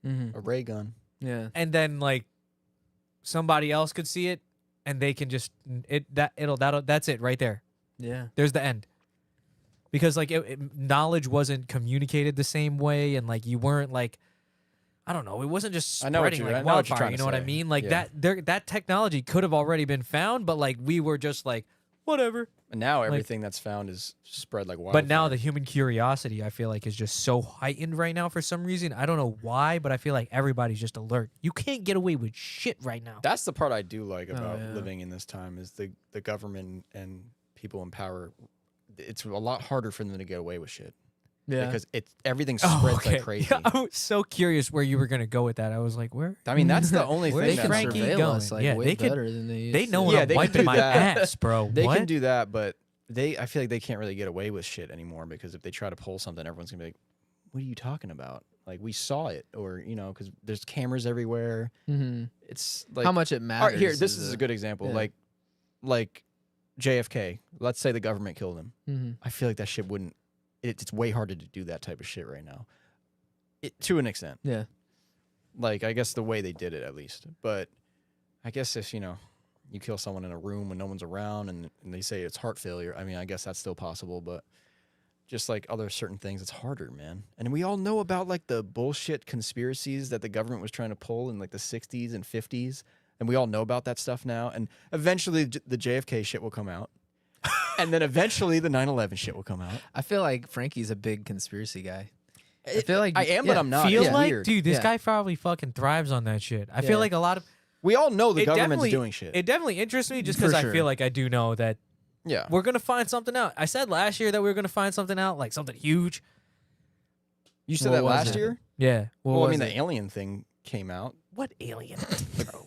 Mm-hmm. A ray gun. Yeah. and then like somebody else could see it, and they can just that's it right there. Yeah. There's the end. Because like knowledge wasn't communicated the same way, and like you weren't like, I don't know, it wasn't just I know what spreading you're- like I know what you're wildfire. trying You to know what I say. mean? Like Yeah. that technology could have already been found, but like we were just like whatever. And now everything that's found is spread like wildfire. But now the human curiosity, I feel like, is just so heightened right now for some reason. I don't know why, but I feel like everybody's just alert. You can't get away with shit right now. That's the part I do like about yeah. living in this time is the government and people in power. It's a lot harder for them to get away with shit. Yeah. because everything spreads like crazy. Yeah, I was so curious where you were gonna go with that. I was like, where? I mean, that's the only Where thing They is can that's Frankie surveil going? us like Yeah, way they could- better than they used They to. know when Yeah, I'm they can wiping do my that. ass, bro. They what? can do that, but I feel like they can't really get away with shit anymore because if they try to pull something, everyone's gonna be like, "What are you talking about? Like we saw it," or because there's cameras everywhere. Mm-hmm. It's like How much it All matters. right, here, this is a good example. yeah. Like JFK. Let's say the government killed him. Mm-hmm. I feel like that shit wouldn't. It's way harder to do that type of shit right now, to an extent. Yeah. Like I guess the way they did it, at least. But I guess if you kill someone in a room when no one's around, and they say it's heart failure. I mean, I guess that's still possible, but just like other certain things, it's harder, man. And we all know about like the bullshit conspiracies that the government was trying to pull in like the 60s and 50s. And we all know about that stuff now. And eventually the JFK shit will come out. And then eventually the 9/11 shit will come out. I feel like Frankie's a big conspiracy guy. I feel like I am, but I'm not. Feel It's like, weird. dude, this Yeah. guy probably fucking thrives on that shit. I Yeah. feel like a lot of We all know the it government's definitely- doing shit. It definitely interests me just For because I sure. feel like I do know that Yeah. we're gonna find something out. I said last year that we were gonna find something out, like something huge. You said What that was last it? year? Yeah. What Well, I was mean, it? the alien thing came out. What alien?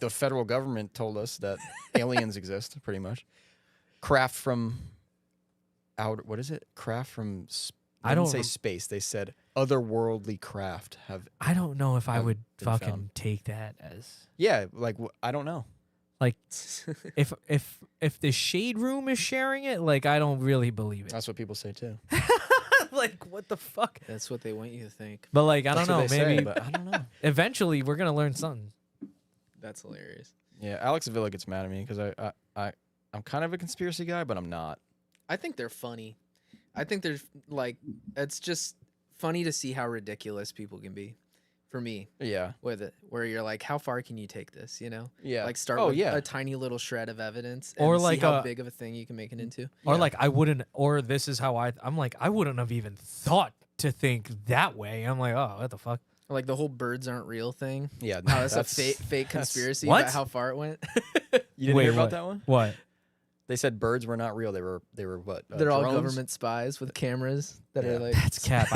The federal government told us that aliens exist, pretty much. Craft from what is it? Craft from I they didn't don't say rem- space. They said otherworldly craft have. I don't know if I Have would been fucking found. take that as Yeah, like I don't know. like if the shade room is sharing it, like I don't really believe it. That's what people say too. Like what the fuck? That's what they want you to think. But like I don't That's what know, they say, maybe but I don't know. eventually we're gonna learn something. That's hilarious. Yeah, Alex Villa gets mad at me because I'm kind of a conspiracy guy, but I'm not. I think they're funny. I think they're like it's just funny to see how ridiculous people can be. For me, Yeah, with it, where you're like, how far can you take this? yeah. Like start Oh, with yeah. a tiny little shred of evidence, Or and like see how a- big of a thing you can make it into. Or Yeah. like I wouldn't, or this is how I'm like I wouldn't have even thought to think that way. I'm like, oh, what the fuck? Like the whole birds aren't real thing. Yeah, How that's, a fake that's- conspiracy What? about how far it went. You didn't Wait, hear about what? that one? What? They said birds were not real. They were what? They're all drones? government spies with cameras that Yeah. are like. That's cap.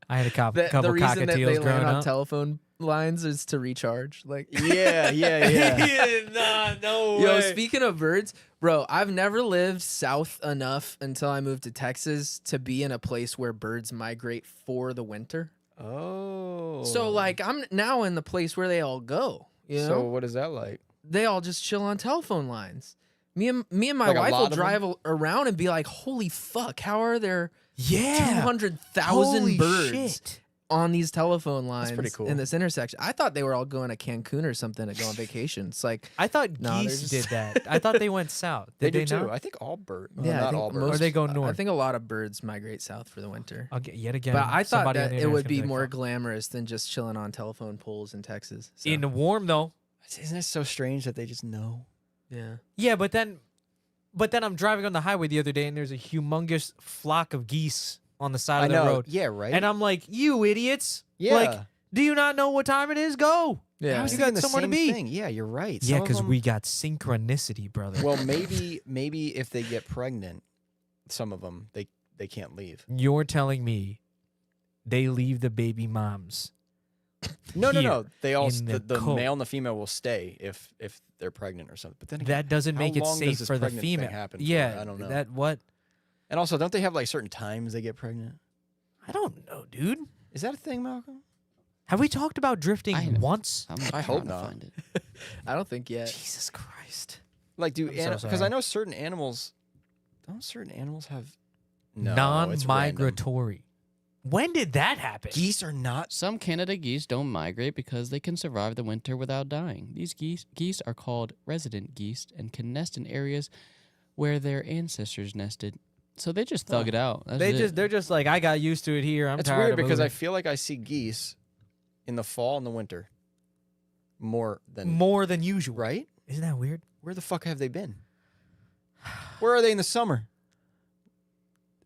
I had a couple The reason that they cockatiels land growing on up. telephone lines is to recharge. Like, Yeah, yeah. no yo, speaking of birds, bro, I've never lived south enough until I moved to Texas to be in a place where birds migrate for the winter. Oh. So like, I'm now in the place where they all go. You know? So what is that like? They all just chill on telephone lines. Me and my Like a wife lot will of them? drive around and be like, "Holy fuck! How are there Yeah. 200,000 Holy birds shit. on these telephone lines pretty cool. in this intersection?" I thought they were all going to Cancun or something to go on vacation. It's like, I thought No, they're geese just- did that. I thought they went south. They Did do they too. not? I think all birds. yeah, I not think all birds. Or they go I north. think a lot of birds migrate south for the winter. I'll get yet again. But I thought somebody on that the it internet's would gonna be like, more "Fuck." glamorous than just chilling on telephone poles in Texas. So, in the warm though. Isn't it so strange that they just know? yeah. Yeah, but then I'm driving on the highway the other day and there's a humongous flock of geese on the side I of the know. road. Yeah, right. And I'm like, you idiots. yeah. Like, do you not know what time it is? Go. Yeah. I was You thinking got the somewhere to same be. thing. Yeah, you're right. Yeah, Some of because them- we got synchronicity, brother. Well, maybe if they get pregnant, some of them they can't leave. You're telling me they leave the baby moms. No. Here They all in the the cold. male and the female will stay if they're pregnant or something. But then again, That doesn't how make it long does safe this for the pregnant thing female. happen for? Yeah, I don't know. That what? and also, don't they have like certain times they get pregnant? I don't know, dude. Is that a thing, Malcolm? Have we talked about drifting I know. once? I'm I trying hope to not. Find it. I don't think yet. Jesus Christ. Like, do I'm so because I sorry. know certain animals. Don't certain animals have no, it's random. Non-migratory. When did that happen? Geese are not. Some Canada geese don't migrate because they can survive the winter without dying. These geese are called resident geese and can nest in areas where their ancestors nested. So they just thug it out. That's it. They're just like, I got used to it here. I'm It's tired weird of because I moving. feel like I see geese in the fall and the winter more than more than usual. right. Isn't that weird? Where the fuck have they been? Where are they in the summer?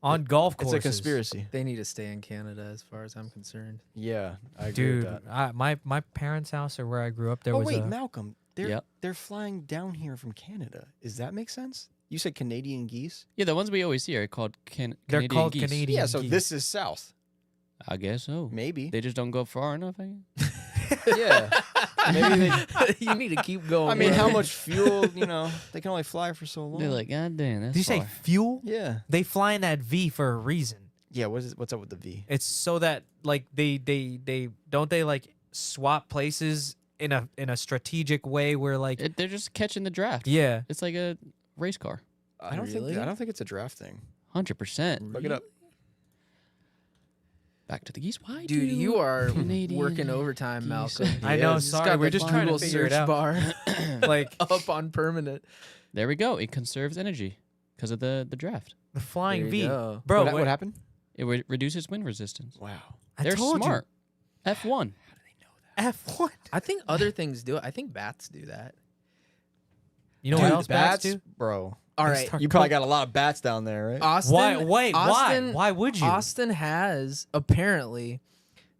On golf It's courses. a conspiracy. They need to stay in Canada, as far as I'm concerned. Yeah, I agree Dude, with that. my parents' house or where I grew up, there Oh was wait, a... Malcolm, they're Yep. they're flying down here from Canada. Does that make sense? You said Canadian geese? Yeah, the ones we always see are called They're Canadian called geese. Canadian Yeah, so geese. this is south. I guess so. Maybe. They just don't go far enough, I guess. Yeah. Maybe they... You need to keep going. I mean, bro. how much fuel, they can only fly for so long. They're like, God damn, that's Did you say far. fuel? Yeah. They fly in that V for a reason. Yeah, what's up with the V? It's so that like they don't they like swap places in a strategic way where like They're just catching the draft. yeah. It's like a race car. I don't think it's a draft thing. 100%. Look it up. Back to the geese. Why Dude, do you are Canadian working overtime, geese- Malcolm. I know, Just sorry, got we're the just trying to Google figure it search out. bar Like up on permanent. There we go. It conserves energy because of the draft. the flying There V. you go. Bro, what happened? It reduces wind resistance. Wow. I They're told smart. F1. you. F1. I think other things do it. I think bats do that. You know Dude, what else bats do? Bro. All They right, start You probably got a lot of bats down there, right? Austin. Why? Wait, Austin, why? Why would you? Austin has apparently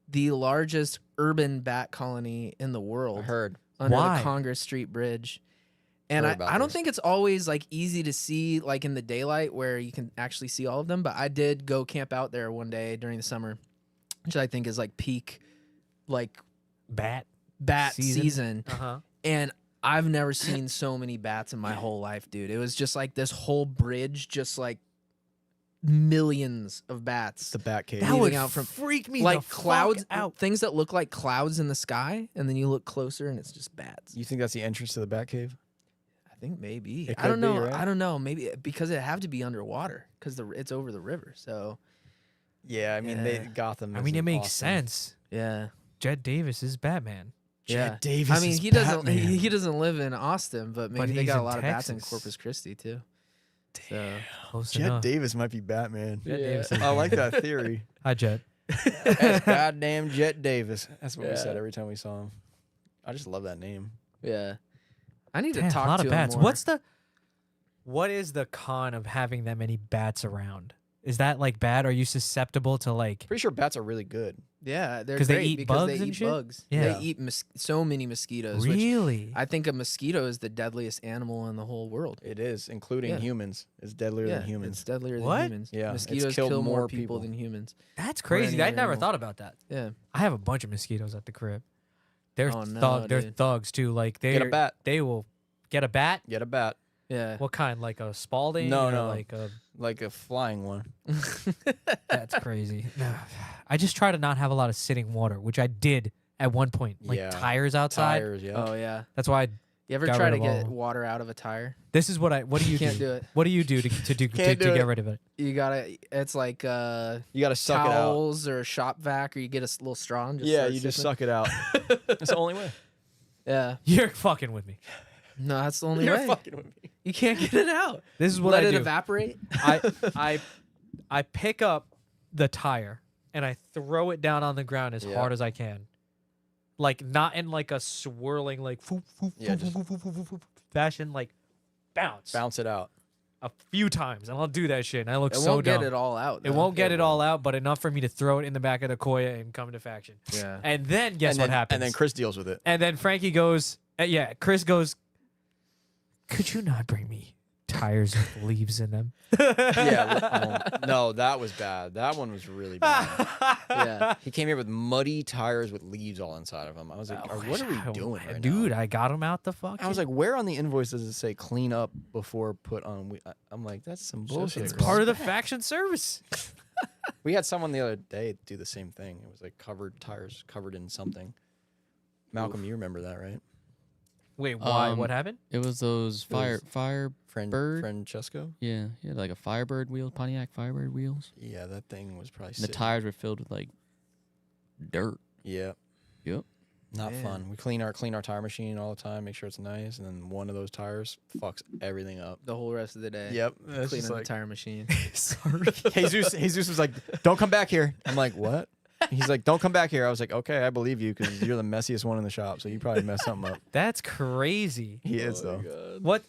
the largest urban bat colony in the I world heard. under Why? the Congress Street Bridge. And Heard I about don't this. think it's always like easy to see like in the daylight where you can actually see all of them, but I did go camp out there one day during the summer, which I think is like peak like bat. bat Season? season. Uh-huh. And I've never seen so many bats in my whole life, dude. It was just like this whole bridge, just like millions of bats. The bat cave. That Leaving would out from- freak me Like the fuck clouds, out. things that look like clouds in the sky, and then you look closer and it's just bats. You think that's the entrance to the bat cave? I think maybe. It I don't could be, know. right? I don't know. Maybe because it have to be underwater because it's over the river. So Yeah, I mean, Yeah. Gotham. I mean, it isn't makes awesome. sense. yeah, Jed Davis is Batman. yeah. Jet Davis. I mean, is he doesn't. Batman. He doesn't live in Austin, but maybe they he's got a in lot of bats in Texas. Corpus Christi too. So Close Jet enough. Davis might be Batman. Jet Yeah. Davis is I like that theory. Hi, Jet. That's goddamn Jet Davis. That's what we Yeah. said every time we saw him. I just love that name. yeah, I need Damn, to talk a lot to of him bats. more. What is the con of having that many bats around? Is that like bad? Are you susceptible to like? Pretty sure bats are really good. Yeah, they're 'Cause they great eat because bugs they and eat shit? bugs. Yeah. They eat so many mosquitoes. Which Really? I think a mosquito is the deadliest animal in the whole world. It is, including Yeah. humans. It's deadlier yeah, than humans. it's deadlier What? than humans. Yeah, it's mosquitoes killed kill more more people people. than humans. That's Or crazy. any I other never animal. thought about that. Yeah. I have a bunch of mosquitoes at the crib. They're Oh, no, they're dude. thugs too. Like they Get a bat. They will get a bat. Get a bat. Yeah. What kind? Like a Spalding? No, or no. Like a. Like a flying one. That's crazy. I just try to not have a lot of sitting water, which I did at one point. Like Yeah. tires outside. Tires, yeah. Oh yeah. That's why. You ever Got try rid to of all of get them. water out of a tire? This is what I. What do you Can't do? do it. What do you do to Can't to do get it. rid of it? You gotta. It's like You got to suck it out. towels or a shop vac, or you get a little straw and just Yeah, start you just sipping. suck it out. That's the only way. Yeah. You're fucking with me. No, that's the only You're way. fucking with me. You can't get it out. This is what Let I it do. evaporate. I pick up the tire and I throw it down on the ground as Yeah. hard as I can. Like not in like a swirling like foop, foop, Yeah, foop, just- foop, foop, foop, foop, foop, fashion, like bounce Bounce it out. a few times, and I'll do that shit. And I look It so won't dumb. get it all out. It though. won't get it all out, but enough for me to throw it in the back of the Koya and come to faction. Yeah. And then guess and what then, happens? And then Chris deals with it. And then Frankie goes, yeah, Chris goes, could you not bring me tires with leaves in them? Yeah. No, that was bad. That one was really bad. Yeah. He came here with muddy tires with leaves all inside of them. I was like, what are we doing right Dude, now? I got him out the fuck. I was like, where on the invoice does it say clean up before put on? I'm like, that's some bullshit. it's bro. part of the faction service. We had someone the other day do the same thing. It was like tires covered in something. Malcolm, you remember that, right? Wait, why? Um, What happened? It was those was- fire. Bird? Francesco? Yeah, yeah, like a Firebird wheel, Pontiac Firebird wheels. Yeah, that thing was probably And the sitting- tires were filled with like dirt. Yeah. Yep. Not Man. fun. We clean our tire machine all the time, make sure it's nice, and then one of those tires fucks everything up. The whole rest of the day. Yep. It's Cleaning just the like, tire machine. Sorry. Jesus was like, "Don't come back here." I'm like, "What?" He's like, "Don't come back here." I was like, "Okay, I believe you because you're the messiest one in the shop, so you probably messed something up." That's crazy. He is though. What?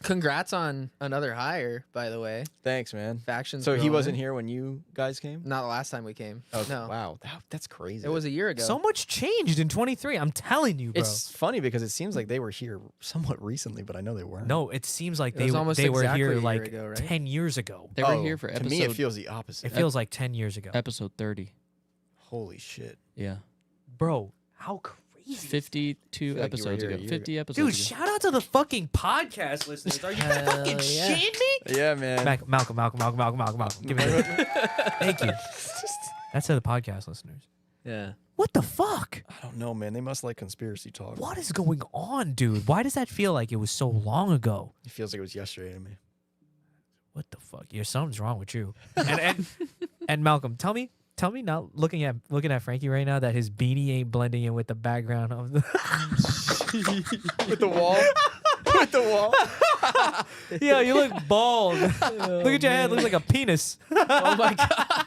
Congrats on another hire, by the way. Thanks, man. Factions. So he growing. wasn't here when you guys came? Not the last time we came. Oh, no. Wow, that's crazy. It was a year ago. So much changed in 23. I'm telling you, bro. It's funny because it seems like they were here somewhat recently, but I know they weren't. No, it seems like It was almost they were exactly a here year like ago, right? 10 years ago. They were here for To episode. me, it feels the opposite. It feels like 10 years ago. episode 30. Holy shit. Yeah, Bro, how crazy. 52 feel like you were episodes here a ago. year 50 episodes Dude, ago. shout out to the fucking podcast listeners. Are you Hell fucking yeah. shitting me? Yeah, man. Malcolm. Give me that. Thank you. That's to the podcast listeners. Yeah. What the fuck? I don't know, man. They must like conspiracy talk. What is going on, dude? Why does that feel like it was so long ago? It feels like it was yesterday to me. What the fuck? Yeah, something's wrong with you. And Malcolm, tell me not looking at Frankie right now that his beanie ain't blending in with the background of the With the wall? With the wall? Yeah, you look bald. Look at your head, looks like a penis. Oh my god.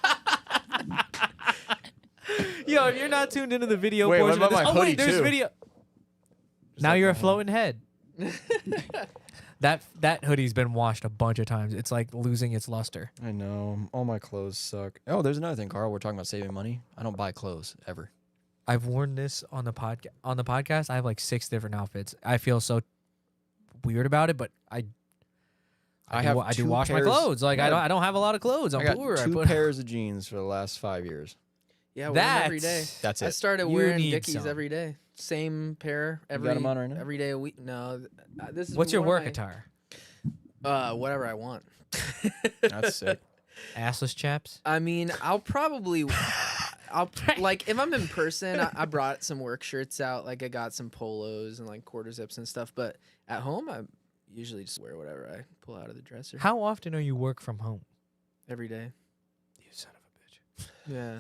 Yo, if you're not tuned into the video Wait, what portion of about this, my wait, hoodie, there's too? video. Now like you're a my floating head. That hoodie's been washed a bunch of times. It's like losing its luster. I know. All my clothes suck. Oh, there's another thing, Carl. We're talking about saving money. I don't buy clothes ever. I've worn this on the podcast. On the podcast, I have like 6 different outfits. I feel so weird about it, but I do 2 wash my pairs- clothes. Like Yeah. I don't have a lot of clothes. I'm I got poor. 2 pairs of jeans for the last 5 years. Yeah, wear them every day. That's I it. started You wearing need Dickies some. every day. Same pair every got 'em on right now? every day a week. No, this is What's your one work of my- attire? Whatever I want. That's sick. Assless chaps. I mean, I'll like if I'm in person, I brought some work shirts out. Like I got some polos and like quarter zips and stuff. But at home, I usually just wear whatever I pull out of the dresser. How often are you work from home? Every day. You son of a bitch. Yeah.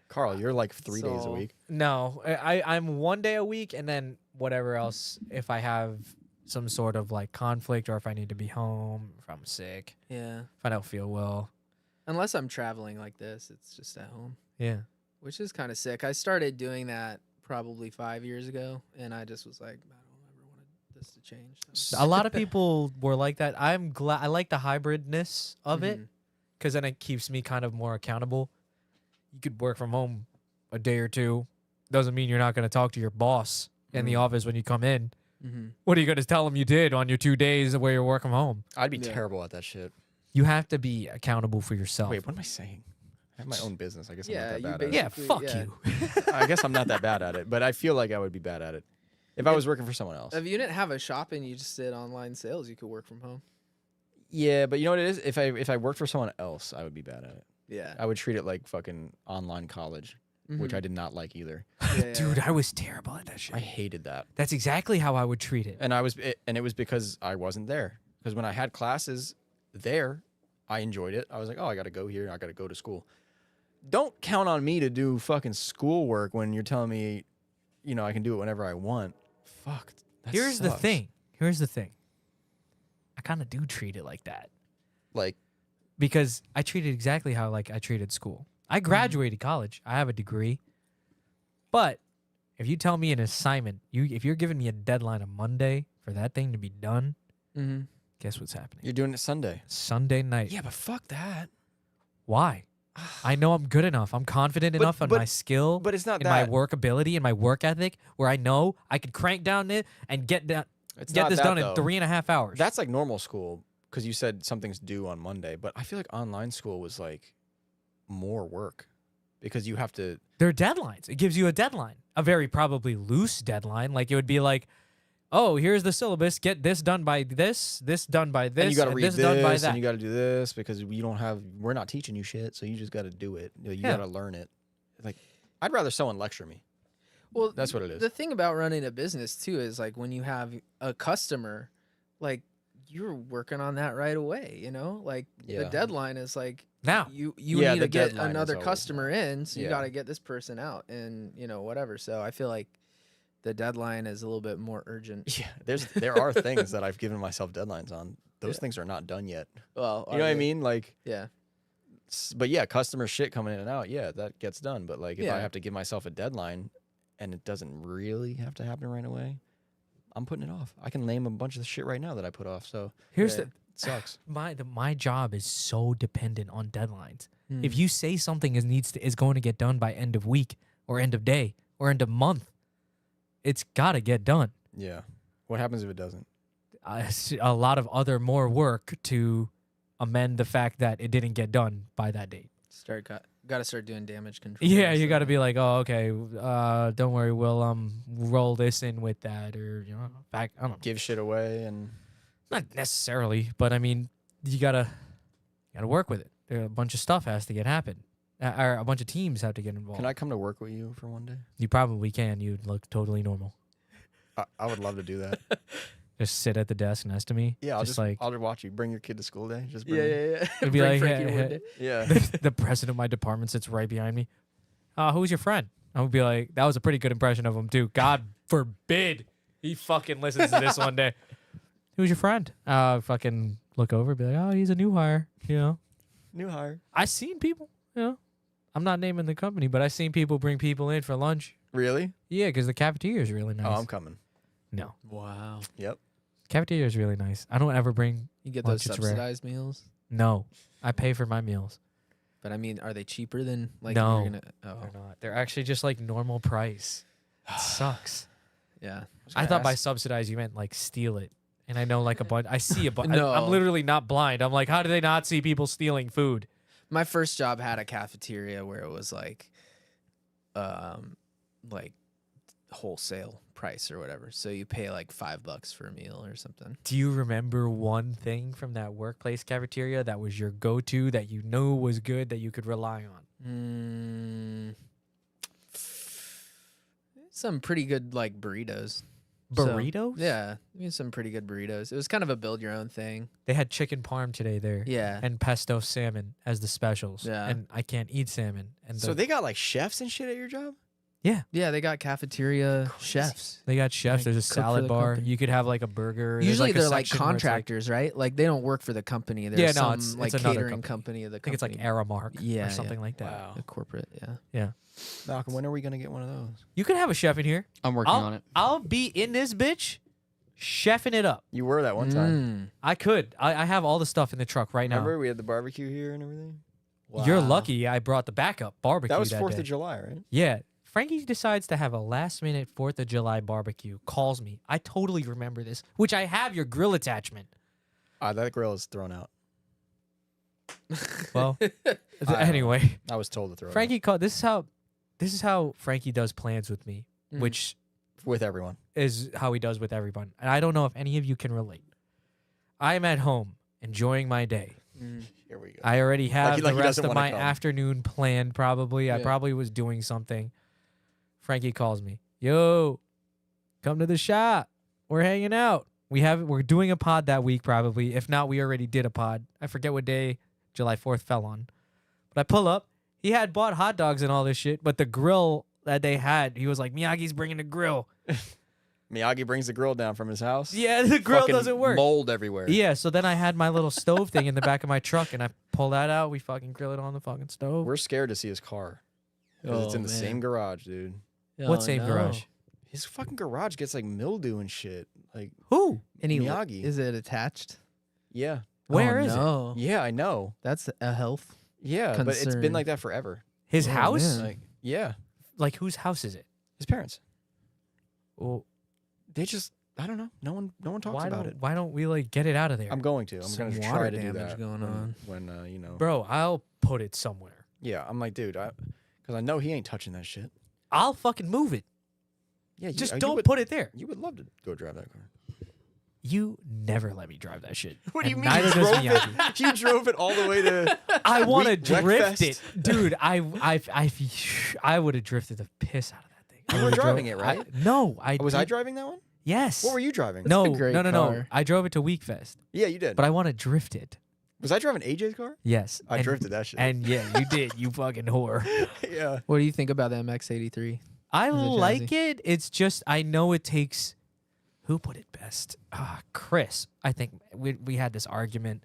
Carl, you're like 3 days a So- week. No, I'm 1 day a week, and then whatever else if I have some sort of like conflict or if I need to be home, if I'm sick, Yeah. if I don't feel well. Unless I'm traveling like this, it's just at home, Yeah. which is kind of sick. I started doing that probably 5 years ago, and I just was like, I don't ever want this to change. A lot of people were like that. I'm glad. I like the hybridness of it Mhm. because then it keeps me kind of more accountable. You could work from home a day or two. Doesn't mean you're not going to talk to your boss in the office when you come in. Mm-hmm. What are you going to tell them you did on your 2 days where you're working from home? I'd be Yeah. terrible at that shit. You have to be accountable for yourself. Wait, what am I saying? I have my own business. I guess Yeah, I'm you not that bad at Yeah, basically- fuck yeah. you. it. I guess I'm not that bad at it, but I feel like I would be bad at it if I was working for someone else. If you didn't have a shop and you just did online sales, you could work from home. Yeah, but you know what it is? If I worked for someone else, I would be bad at it. Yeah. I would treat it like fucking online college, which Mhm. I did not like either. Yeah, Dude, yeah. I was terrible at that shit. I hated that. That's exactly how I would treat it. And it was because I wasn't there. Because when I had classes there, I enjoyed it. I was like, oh, I got to go here. I got to go to school. Don't count on me to do fucking schoolwork when you're telling me, you know, I can do it whenever I want. Fuck. That Here's the sucks. thing. I kind of do treat it like that Like, because I treat it exactly how like I treated school. I graduated college. I have a degree. But if you tell me an assignment, if you're giving me a deadline on Monday for that thing to be done, Mhm. guess what's happening? you're doing it Sunday. Sunday night. Yeah, but fuck that. Why? I know I'm good enough. I'm confident enough in my skill, But it's not in my that. work ability, and my work ethic, where I know I could crank down it and get It's this not that, done though. in 3.5 hours. That's like normal school because you said something's due on Monday. But I feel like online school was like more work because you have to. They're deadlines. It gives you a deadline, a very probably loose deadline. Like it would be like, oh, here's the syllabus. Get this done by this done by this, And you got to read this done by this, that. and you got to do this because we're not teaching you shit, so you just got to do it. You Yeah. got to learn it. Like, I'd rather someone lecture me. Well, That's what it is. The thing about running a business too is like when you have a customer, like you're working on that right away. You know, like the Yeah. deadline is like now, you Yeah, need the to get deadline is another always customer in, so you Yeah. got to get this person out, and you know whatever. So I feel like the deadline is a little bit more urgent. Yeah, there are things that I've given myself deadlines on. Those Yeah. things are not done yet. Well, You know what I mean? Like, Yeah. but yeah, customer shit coming in and out. Yeah, that gets done. But like, if I Yeah. have to give myself a deadline, and it doesn't really have to happen right away, I'm putting it off. I can name a bunch of the shit right now that I put off. So Here's it sucks. my job is so dependent on deadlines. Mm. If you say something is going to get done by end of week or end of day or end of month, it's got to get done. Yeah. What happens if it doesn't? A lot of other more work to amend the fact that it didn't get done by that date. Got to start doing damage control. Yeah, you got to be like, oh, okay, don't worry, we'll roll this in with that, or I don't know. Give shit away and Not necessarily, but I mean, you gotta work with it. There a bunch of stuff has to happen, or a bunch of teams have to get involved. Can I come to work with you for one day? You probably can. You look totally normal. I would love to do that. Just sit at the desk next to me. Yeah, I'll just watch you. Bring your kid to school day. Just bring Yeah. It'd be Bring like, Frankie hey, one day. Yeah. the president of my department sits right behind me. Who's your friend? I would be like, that was a pretty good impression of him too. God forbid he fucking listens to this one day. Who's your friend? Fucking look over, be like, oh, he's a new hire. New hire. I seen people. I'm not naming the company, but I seen people bring people in for lunch. Really? Yeah, because the cafeteria is really nice. Oh, I'm coming. No, Wow. Yep. cafeteria is really nice. I don't ever bring. You get Lunch, those it's rare. subsidized meals? No, I pay for my meals. But I mean, are they cheaper than like? No. You're gonna, oh, They're not. They're actually just like normal price. It sucks. yeah. I thought by subsidize you meant like steal it. And I know like a bunch. I see a bunch. No. I'm literally not blind. I'm like, how do they not see people stealing food? My first job had a cafeteria where it was like wholesale price or whatever. So you pay like $5 for a meal or something. Do you remember one thing from that workplace cafeteria that was your go-to that you knew was good that you could rely on? Some pretty good like burritos. Burritos? Yeah, some pretty good burritos. It was kind of a build your own thing. They had chicken parm today there. Yeah. And pesto salmon as the specials. Yeah. And I can't eat salmon. And So they got like chefs and shit at your job? Yeah, they got cafeteria chefs. they got chefs. Like, There's a cook for salad the bar. company. You could have like a burger. There's, Usually like, a they're like section where it's, contractors, right? Like they don't work for the company. They're Yeah, no, some it's like another catering company. company of the I think it's like company. Aramark Yeah, or something like that. Wow. A corporate, yeah. Yeah. Malcolm, when are we going to get one of those? You could have a chef in here. I'm working on it. I'll be in this bitch chefing it up. You were that one time. I could. I have all the stuff in the truck right Remember we had the barbecue here and everything? now. You're Wow. lucky I brought the backup barbecue That was that 4th day. of July, right? Yeah. Frankie decides to have a last-minute 4th of July barbecue, calls me. I totally remember this, which I have your grill attachment. That grill is thrown out. Well, know. anyway, I was told to throw Frankie called. This is how Frankie does plans with me, which it out. With everyone. is how he does with everyone. And I don't know if any of you can relate. I am at home enjoying my day. Here we go. I already have like the he rest doesn't of wanna my come. afternoon planned probably. I Yeah. probably was doing something. Frankie calls me. Yo, come to the shop. We're hanging out. We're doing a pod that week probably. If not, we already did a pod. I forget what day July 4th fell on. But I pull up. He had bought hot dogs and all this shit, but the grill that they had, he was like, Miyagi's bringing the grill. Miyagi brings the grill down from his house. Yeah, the grill Fucking doesn't work. Mold everywhere. Yeah, so then I had my little stove thing in the back of my truck, and I pull that out. We fucking grill it on the fucking stove. We're scared to see his car. Because it's in the same garage, dude. What same garage? His fucking garage gets like mildew and shit. Like, Who? Miyagi. Is it attached? yeah. Where is it? no. Yeah, I know. That's a health. Yeah, but it's been Concern. like that forever. His Oh, house? man. Like, yeah. Like, whose house is it? His parents. Well, They just, I don't know. No one talks about it. why don't we, like, get it out of there? I'm going to. I'm Some going to water try to do damage that. going when- on. When, you know. Bro, I'll put it somewhere. Yeah, I'm like, dude, because I know he ain't touching that shit. I'll fucking move it. Yeah, Just you don't would, put it there. You would love to go drive that car. You never let me drive that shit. What do you And mean? Neither You does drove Miyagi. it? You drove it all the way to. I want to drift Wreckfest? it, dude. I would have drifted the piss out of that thing. I You were would've driving it, right? No, Was I did- driving that one? Yes. What were you driving? No, a great no. car. I drove it to Weekfest, Yeah, you did. but I want to drift it. Was I driving AJ's car? Yes. I and, drifted that shit. And yeah, you did. You fucking whore. yeah. What do you think about the MX-83? I Is it like jazzy? it. It's just I know it takes. Who put it best? Chris. I think we had this argument,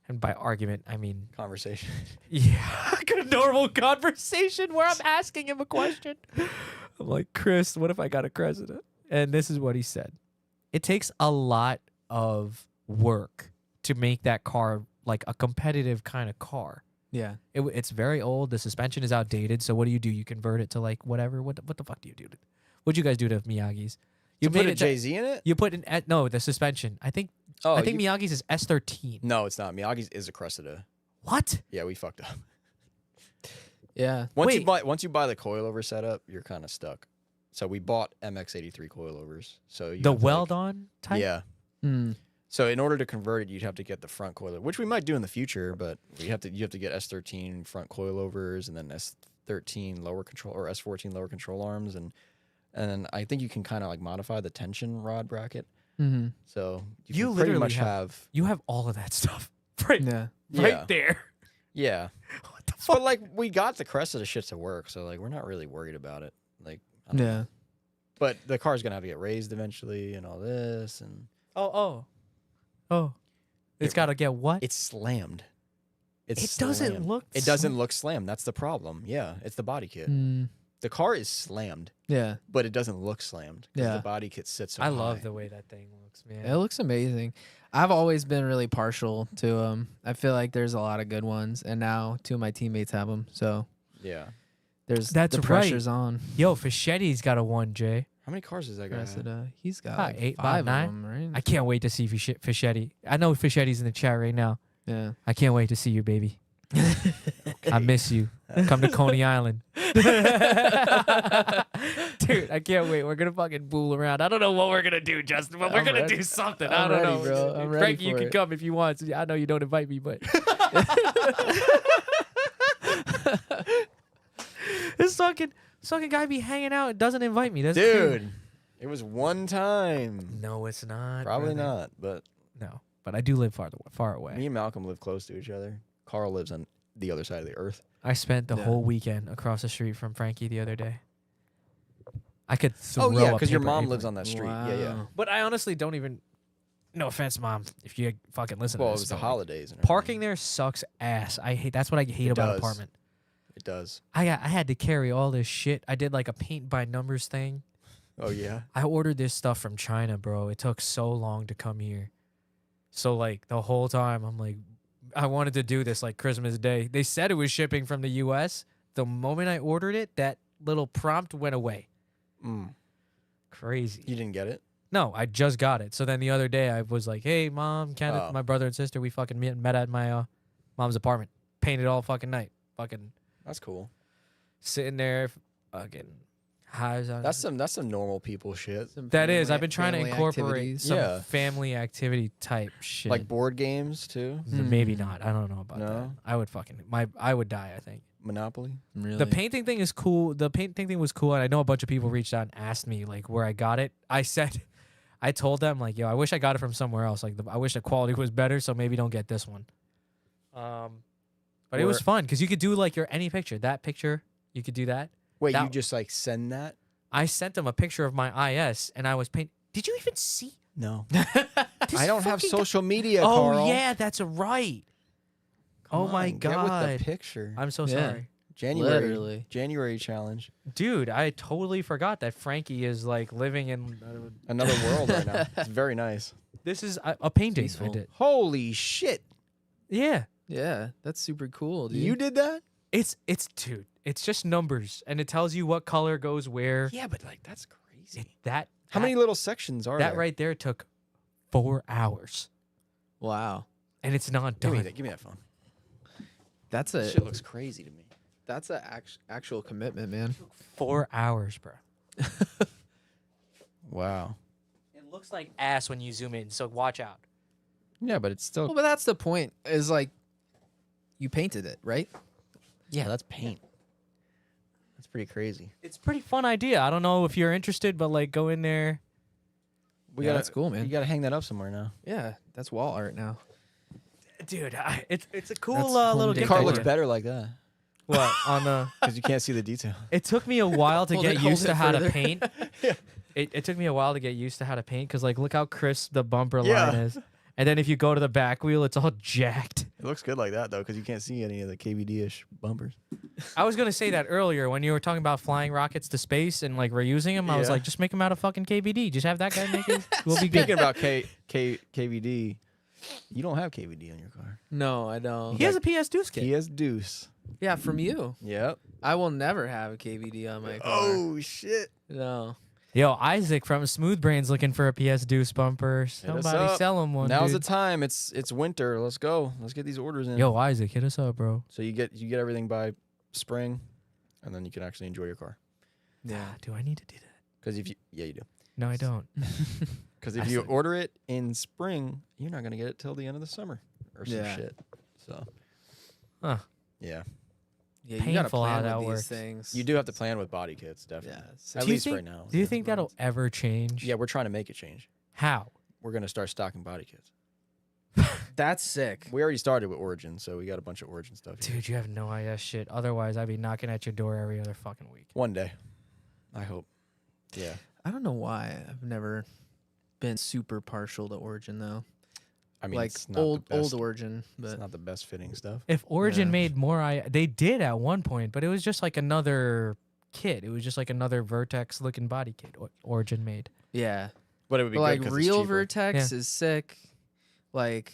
and by argument I mean Conversation. yeah, a normal conversation where I'm asking him a question. I'm like, Chris, what if I got a Cressida? And this is what he said. it takes a lot of work to make that car like a competitive kind of car. Yeah. It's very old. The suspension is outdated. So what do? You convert it to like whatever? What the fuck do you do? What'd you guys do to Miyagi's? You put a Jay-Z in it? You put no, the suspension. I think Miyagi's is S13. No, it's not. Miyagi's is a Cressida. What? Yeah, we fucked up. Yeah. Once you buy the coilover setup, you're kind of stuck. So we bought MX83 coilovers. So the weld-on type? Yeah. Mm. So in order to convert it, you'd have to get the front coilover, which we might do in the future, but you have to get S13 front coilovers and then S13 lower control or S14 lower control arms, and then I think you can kind of like modify the tension rod bracket. Mm-hmm. So you can literally pretty much have you have all of that stuff right Yeah. there. Yeah. What the fuck? But like we got the Cressida shit to work, so like we're not really worried about it. Like I don't know. But the car's gonna have to get raised eventually and all this and it's got to get what? it's slammed. It doesn't slammed. look It doesn't look slammed. That's the problem. Yeah, it's the body kit. Mm. The car is slammed, Yeah. but it doesn't look slammed. 'Cause Yeah. the body kit sits so I high. love the way that thing looks, man. It looks amazing. I've always been really partial to them. I feel like there's a lot of good ones, and now two of my teammates have them. So Yeah. there's That's the right. pressure's on. Yo, Fichetti's got a 1J. How many cars is that guy? have? Cressida. He's got About like 8, 5 about 9. of them, right? I can't wait to see Fischetti. I know Fichetti's in the chat right now. Yeah. I can't wait to see you, baby. I miss you. Come to Coney Island. Dude, I can't wait. We're going to fucking fool around. I don't know what we're going to do, Justin, but we're I'm going to ready. do something. I'm I don't ready, know. bro. I'm ready Frankie, you for can it. come if you want. I know you don't invite me, but. This fucking guy be hanging out and doesn't invite me. That's Dude, crazy. it was one time. No, it's not. Probably brother. not, but No, but I do live far away. me and Malcolm live close to each other. Carl lives on the other side of the earth. I spent the Yeah. whole weekend across the street from Frankie the other day. I could throw Oh yeah, a because your paper mom apron. lives on that street. Yeah, yeah. Wow. But I honestly don't even. No offense, Mom. If you fucking listen Well, to it this, was the but, like, holidays. And Parking everything. there sucks ass. I hate. That's what I hate It about does. apartment. It does. I had to carry all this shit. I did like a paint by numbers thing. Oh yeah. I ordered this stuff from China, bro. It took so long to come here. So like the whole time I'm like, I wanted to do this like Christmas Day. They said it was shipping from the US. The moment I ordered it, that little prompt went away. Crazy. You didn't get it? No, I just got it. So then the other day I was like, hey, Mom, Kenneth, Oh. my brother and sister, we fucking met at my mom's apartment. Painted all fucking night. Fucking That's cool. sitting there, fucking highs on. That's some normal people shit. Some That is. family- I've been trying to family incorporate activities. some Yeah. family activity type shit. Like board games too. Maybe not. I don't know about that. No? I would fucking I would die, I think. Monopoly. Really? The painting thing is cool. The painting thing was cool, and I know a bunch of people reached out and asked me like where I got it. I told them like, yo, I wish I got it from somewhere else. Like, I wish the quality was better, so maybe don't get this one. But it was Or- fun because you could do like your any picture. That picture, you could do that. Wait, That- you just like send that? I sent them a picture of my IS, and I was paint. Did you even see? No. This I don't have fucking guy- social media, Oh Carl. yeah, that's right. Come oh my on, get with god, the picture. I'm so Yeah. sorry. Literally. January challenge. Dude, I totally forgot that Frankie is like living in. Another world right now. It's very nice. This is a painting I Peaceful. did. Holy shit. Yeah, Yeah, that's super cool, dude. You did that? it's dude. It's just numbers, and it tells you what color goes where. Yeah, but like that's crazy. That How many little sections are that there? right there took 4 hours, Wow. and it's not Give done. me that phone. That's This a shit looks crazy to me. that's a actual commitment, man. 4 hours, bro. Wow. It looks like ass when you zoom in, so watch out. Yeah, but it's still Well, but that's the point. Is like you painted it, right? yeah, that's paint. That's pretty crazy. It's a pretty fun idea. I don't know if you're interested, but like go in there. We Yeah, gotta, that's cool, man. You gotta hang that up somewhere now. Yeah, that's wall art now. Dude, it's a cool That's little home gift The car decor. looks idea. better like that What on the? because you can't see the detail. It took me a while to Hold get it- hold used it to how to further. paint. It took me a while to get used to how to paint because like look how crisp the bumper Yeah. line is, and then if you go to the back wheel, it's all jacked. It looks good like that though, because you can't see any of the KVD-ish bumpers. I was gonna say that earlier when you were talking about flying rockets to space and like reusing them. I was Yeah. like, just make them out of fucking KVD. Just have that guy make it. We'll be good. Speaking about KVD, you don't have KVD on your car. No, I don't. He has a PS Deuce kit. He has Deuce. Yeah, from you. Yep. I will never have a KVD on my car. Oh shit. No. Yo, Isaac from Smooth Brains looking for a PS Deuce bumper. us Somebody up. sell him one. Now's dude. the time. It's winter. Let's go. Let's get these orders in. Yo, Isaac, hit us up, bro. So you get everything by spring, and then you can actually enjoy your car. Yeah. Do I need to do that? Because if you you do. No, I don't. Because if you order it in spring, you're not gonna get it till the end of the summer or some Yeah. shit. So. Huh. Yeah. Yeah, you gotta Painful how plan that with works. these things. You do have to plan with body kits, definitely. Yeah. At Do you least think- right now. Do you think that'll ever change? Yeah, we're trying to make it change. How? We're gonna start stocking body kits. That's sick. We already started with Origin, so we got a bunch of Origin stuff here. Dude, you have no idea shit. Otherwise, I'd be knocking at your door every other fucking week. One day. I hope. Yeah. I don't know why I've never been super partial to Origin though. I mean, Like it's not old the best, Origin, it's but not the best fitting stuff. If Origin Yeah. made more, they did at one point, but it was just like another kit. It was just like another Vertex looking body kit Origin made. yeah. But it would be But good like 'cause it's real cheaper. Vertex is sick. Like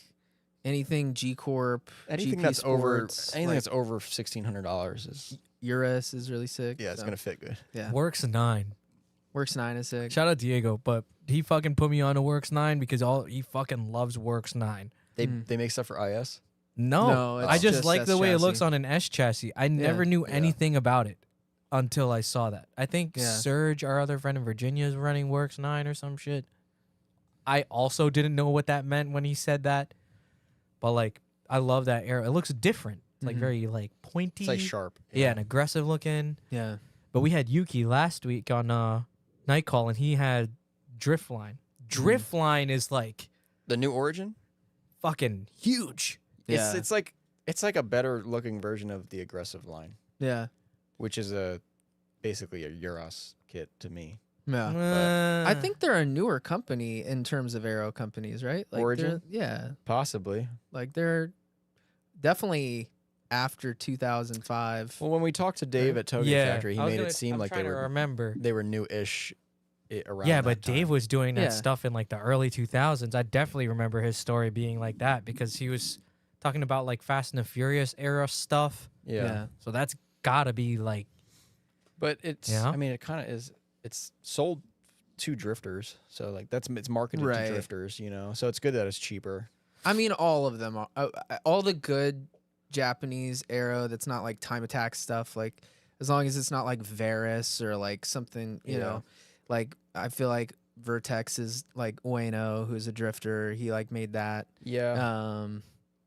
anything G Corp, Anything GP that's over Sports, anything like that's over $1,600 is Urus is really sick. yeah, it's so, gonna fit good. yeah. Works 9. Works 9 is sick. Shout out Diego, but he fucking put me on to Works 9 because he fucking loves Works 9. They make stuff for IS. No, it's I just just like S the way it looks chassis. on an S chassis. I never knew Yeah. anything about it until I saw that. I think Yeah. Serge, our other friend in Virginia, is running Works 9 or some shit. I also didn't know what that meant when he said that, but like I love that arrow. It looks different. It's like Mhm. very like pointy. It's like sharp. Yeah, and aggressive looking. Yeah. But we had Yuki last week on Night Call, and he had Driftline. Driftline is like The new Origin? fucking huge. Yeah. It's like a better looking version of the aggressive line, Yeah. which is basically a Urus kit to me. Yeah. I think they're a newer company in terms of aero companies, right? Like Origin? Yeah. Possibly. Like they're definitely after 2005. Well, when we talked to Dave at Togen Factory, he I was made gonna- it seem I'm like trying to remember. they were new-ish around. Yeah, that but Dave time. was doing that Yeah. stuff in like the early 2000s. I definitely remember his story being like that because he was talking about like Fast and the Furious era stuff. Yeah. So that's gotta be like, But it's Yeah. I mean it kind of is it's sold to drifters. So like it's marketed Right. to drifters, you know. So it's good that it's cheaper. I mean, all of them are all the good Japanese aero that's not like time attack stuff. Like as long as it's not like Varus or like something, you Yeah. know, like I feel like Vertex is like Ueno, who's a drifter. He like made that. Yeah.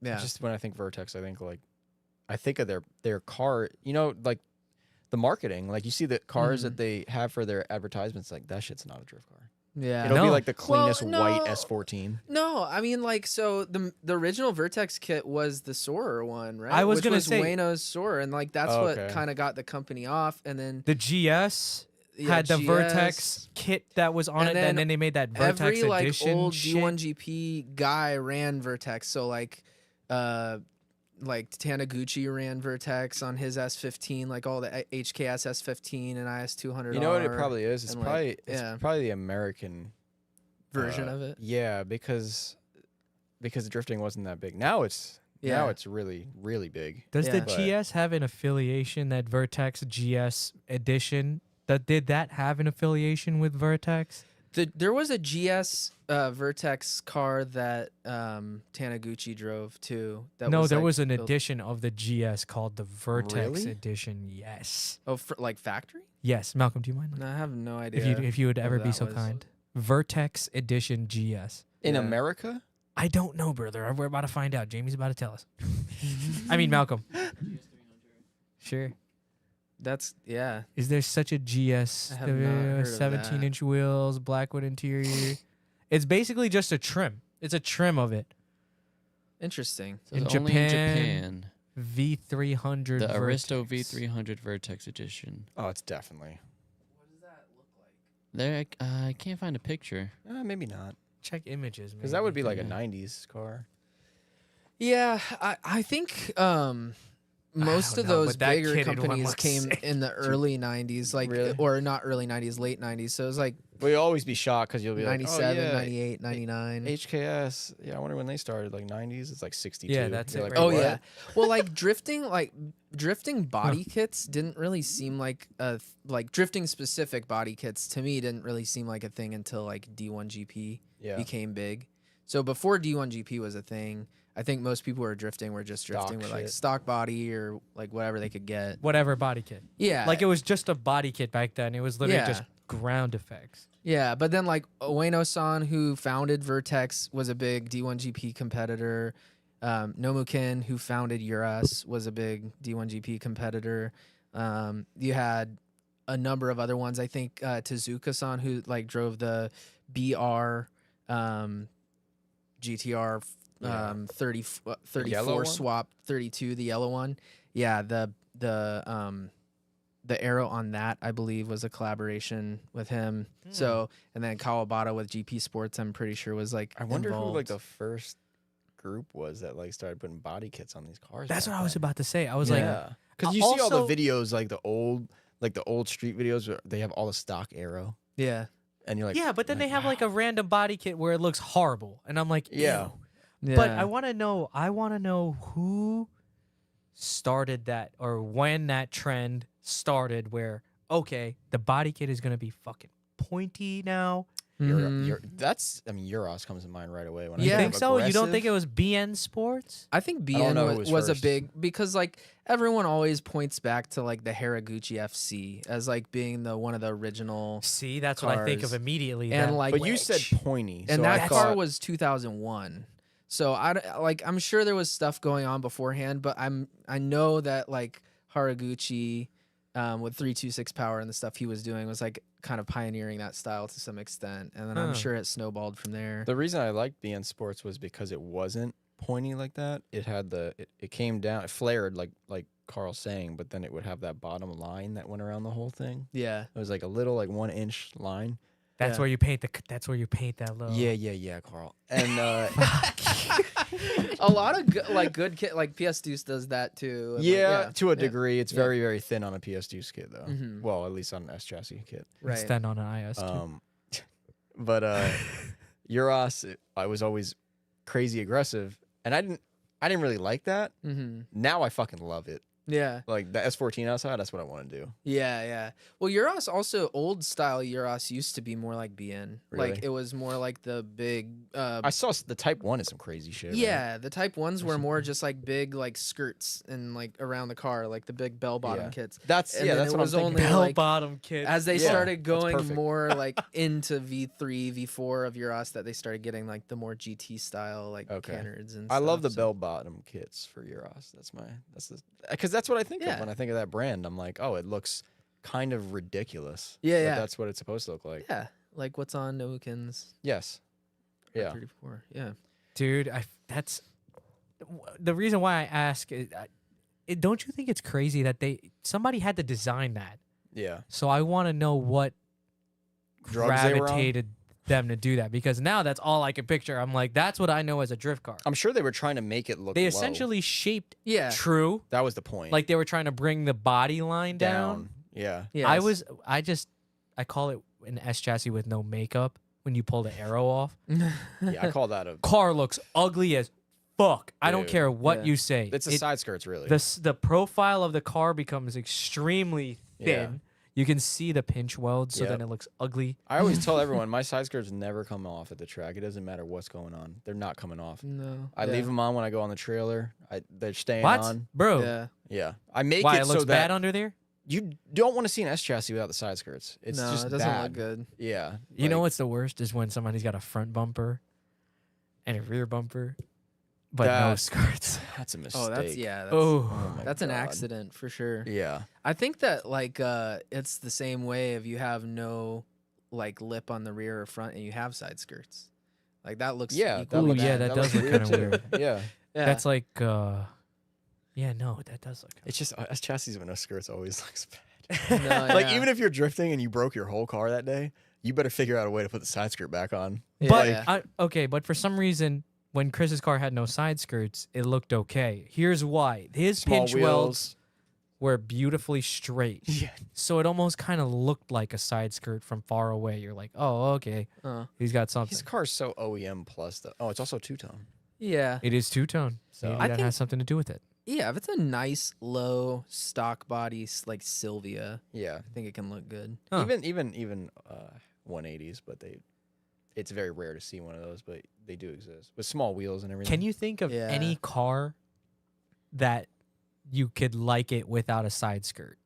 Yeah. Just when I think Vertex, I think of their car, you know, like the marketing. Like you see the cars that they have for their advertisements, like that shit's not a drift car. yeah. It'll be like the cleanest no. white S14. No, I mean like so the original Vertex kit was the Soarer one, right? I was Which gonna was say- Ueno's Soarer, and like that's Oh, what okay. kind of got the company off, and then the GS yeah, had the GS, Vertex kit that was on And it, and then then they made that Vertex every like edition old shit. D1GP guy ran Vertex. So like Taniguchi ran Vertex on his S15, like all the HKS S15 and IS200. You know what it probably is? It's and, probably like, yeah. the American version of it. Yeah, because drifting wasn't that big. Now it's really really big. Does the Yeah. GS have an affiliation? That Vertex GS edition? Did that have an affiliation with Vertex? There was a GS Vertex car that Taniguchi drove too. That No, there like, was an built- edition of the GS called the Vertex Really? edition. Yes. Oh, like factory? Yes, Malcolm, do you mind? No, I have no idea. If you would ever be that so was. kind. Vertex edition GS. In Yeah. America? I don't know, brother. We're about to find out. Jamie's about to tell us. I mean, Malcolm. Sure. That's yeah. Is there such a GS? I have not heard of 17-inch wheels, blackwood interior. It's basically just a trim. It's a trim of it. Interesting. So In it's only in Japan, Japan. V300. The Vertex. Aristo V300 Vertex Edition. Oh, it's definitely. There, I can't find a picture. Maybe not. Check images, man. Because that would be like a 90s car. Yeah, I think most don't of know, those but that bigger kitted one companies looks came sick. in the early 90s, like, Really? or not early 90s, late 90s. So it was like Well, you'll always be shocked because you'll be 97, like, oh, yeah, 98, 99. HKS. Yeah, I wonder when they started, like 90s. It's like 62. Yeah, that's You're it like, right Oh what? yeah. Well, like drifting body kits didn't really seem like like drifting specific body kits to me didn't really seem like a thing until like D1GP Yeah. became big. So before D1GP was a thing, I think most people were just drifting Stock with like shit. stock body or like whatever they could get. Whatever body kit. Yeah. Like it was just a body kit back then. It was literally Yeah. just ground effects. Yeah, but then like Ueno-san, who founded Vertex, was a big D1GP competitor. Nomukin, who founded Urus, was a big D1GP competitor. You had a number of other ones. I think Tezuka-san, who like drove the BR GTR 34 one? swap 32, the yellow one. Yeah, the arrow on that, I believe, was a collaboration with him. So, and then Kawabata with GP Sports, I'm pretty sure was like. I wonder involved. who like the first group was that like started putting body kits on these cars. That's back what I was then. about to say. I was like, Yeah, because you see all also- the videos, like the old street videos, where they have all the stock aero, Yeah. and you're like, yeah, but then they have like a random body kit where it looks horrible, and I'm like, Yeah. ew. Yeah. But I want to know who started that or when that trend started where, okay, the body kit is going to be fucking pointy now. Euros comes to mind right away when Yeah. You I think so? You don't aggressive. think it was BN Sports? I think I don't know BN who was was a first. big, because like everyone always points back to like the Haraguchi FC as like being one of the original, See, that's what I think of Cars. immediately. and then. like, But you said pointy, and so that I car thought, was 2001. So I'm sure there was stuff going on beforehand, but I know that like Haraguchi with 326 power and the stuff he was doing was like kind of pioneering that style to some extent, and then I'm Huh. sure it snowballed from there. the reason I liked BN Sports was because it wasn't pointy like that. It had it came down, it flared like Carl's saying, but then it would have that bottom line that went around the whole thing. Yeah. It was like a little like 1 inch line. that's yeah. where you paint that low. Yeah, Carl. And A lot of good kit, like PS Deuce does that too. and, like, yeah, to a yeah. degree, it's Yeah. very, very thin on a PS2 kit though. Mhm. Well, at least on an S chassis kit. Right. Extend on an IS too. But Euros, I was always crazy aggressive, and I didn't really like that. Mm-hmm. Now I fucking love it. Yeah. Like the S14 outside, that's what I want to do. Yeah. Well, Euros also, old style Euros used to be more like BN. Like Really? it was more like the big. I saw the Type 1 is some crazy shit. man. Yeah, the Type 1s were more just like big like skirts and like around the car, like the big bell bottom Yeah. kits. That's And yeah, then that's it what I'm was thinking. only Bell like- bottom kit. As they Yeah, started that's going perfect. more like into V3, V4 of Euros, that they started getting like the more GT style like Okay. cannards and I love the stuff, so- bell bottom kits for Euros. Because that's what I think Yeah. of when I think of that brand. I'm like, oh, it looks kind of ridiculous. Yeah, but yeah. That's what it's supposed to look like. Yeah, like what's on Nomukin's Yes. Yeah. 34. Yeah. Dude, that's the reason why I ask. Don't you think it's crazy that somebody had to design that? Yeah. So I want to know what Drugs they were on? gravitated them to do that, because now that's all I can picture. I'm like, that's what I know as a drift car. I'm sure they were trying to make it look They low. essentially shaped Yeah. true, That was the point. like they were trying to bring the body line down. Yeah. Yeah. I call it an S chassis with no makeup when you pull the arrow off. Yeah, I call that a Car looks ugly as fuck. I don't Dude. care what Yeah. you say. it's the side skirts really. The profile of the car becomes extremely thin. Yeah. You can see the pinch welds, so Yep. then it looks ugly. I always tell everyone my side skirts never come off at the track. It doesn't matter what's going on. They're not coming off. No. I yeah. leave them on when I go on the trailer. They're staying What, on. bro? Yeah. Yeah. I make Why it it looks so bad that under there? you don't want to see an S chassis without the side skirts. It's no, just it doesn't bad. look good. Yeah. You know like, what's the worst is when somebody's got a front bumper and a rear bumper, but no That's- skirts. That's a mistake. Oh, that's yeah. That's, Oh, my that's an God. accident for sure. Yeah. I think that like it's the same way if you have no like lip on the rear or front and you have side skirts. Like that looks Yeah. equally Ooh, bad. yeah, that does looks look kinda too. weird. Yeah. Yeah. that's like, yeah, no, that does look. It's just S chassis with no skirts always looks bad. No, Like yeah. even if you're drifting and you broke your whole car that day, you better figure out a way to put the side skirt back on. Yeah, But yeah. okay, but for some reason, when Chris's car had no side skirts, it looked okay. Here's why. His Small pinch welds were beautifully straight. Yeah. So it almost kind of looked like a side skirt from far away. You're like, oh, okay. He's got something. His car's so OEM plus though. Oh, it's also two-tone. Yeah. It is two-tone. So maybe that has something to do with it. Yeah, if it's a nice low stock body like Sylvia, Yeah. I think it can look good. Huh. Even 180s, but it's very rare to see one of those, but they do exist with small wheels and everything. Can you think of any car that you could like it without a side skirt?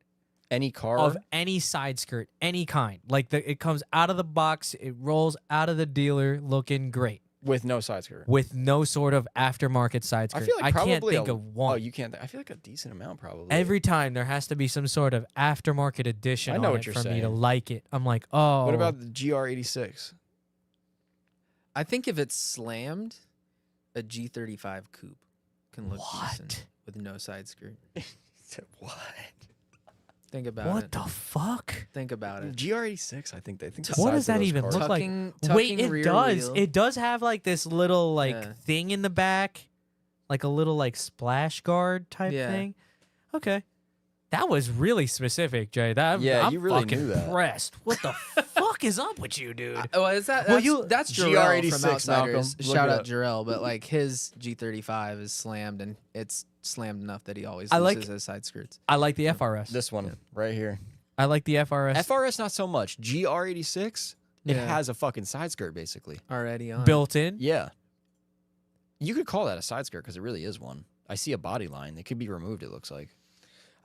Any car Of any side skirt, any kind. Like it comes out of the box, it rolls out of the dealer looking great. with no side skirt? With no sort of aftermarket side skirt. I feel like I can't probably think of one. Oh, you can't. I feel like a decent amount probably. Every time there has to be some sort of aftermarket edition I know on what it you're for me to saying. like it. I'm like, oh. What about the GR86? I think if it's slammed, a G35 coupe can look decent with no side skirt. What? Think about What it. the fuck? Think about it. GR86. I think the What does size of that those even cars- look like? Tucking Wait, it rear does. wheel. It does have like this little Yeah. thing in the back, like a little like splash guard type Yeah. thing. Okay. That was really specific, Jay. I'm you really fucking knew that. impressed. What the fuck is up with you, dude? Well, is that? Well, That's Jarrell GR86, from Outsiders. Malcolm. Look Shout it out up. Jarrell, but like his G35 is slammed, and it's slammed enough that he always I loses like- his side skirts. I like the FRS. This one right here. I like the FRS. FRS not so much. GR86. It Yeah. has a fucking side skirt basically. Already on. built in. Yeah. You could call that a side skirt because it really is one. I see a body line. It could be removed. It looks like.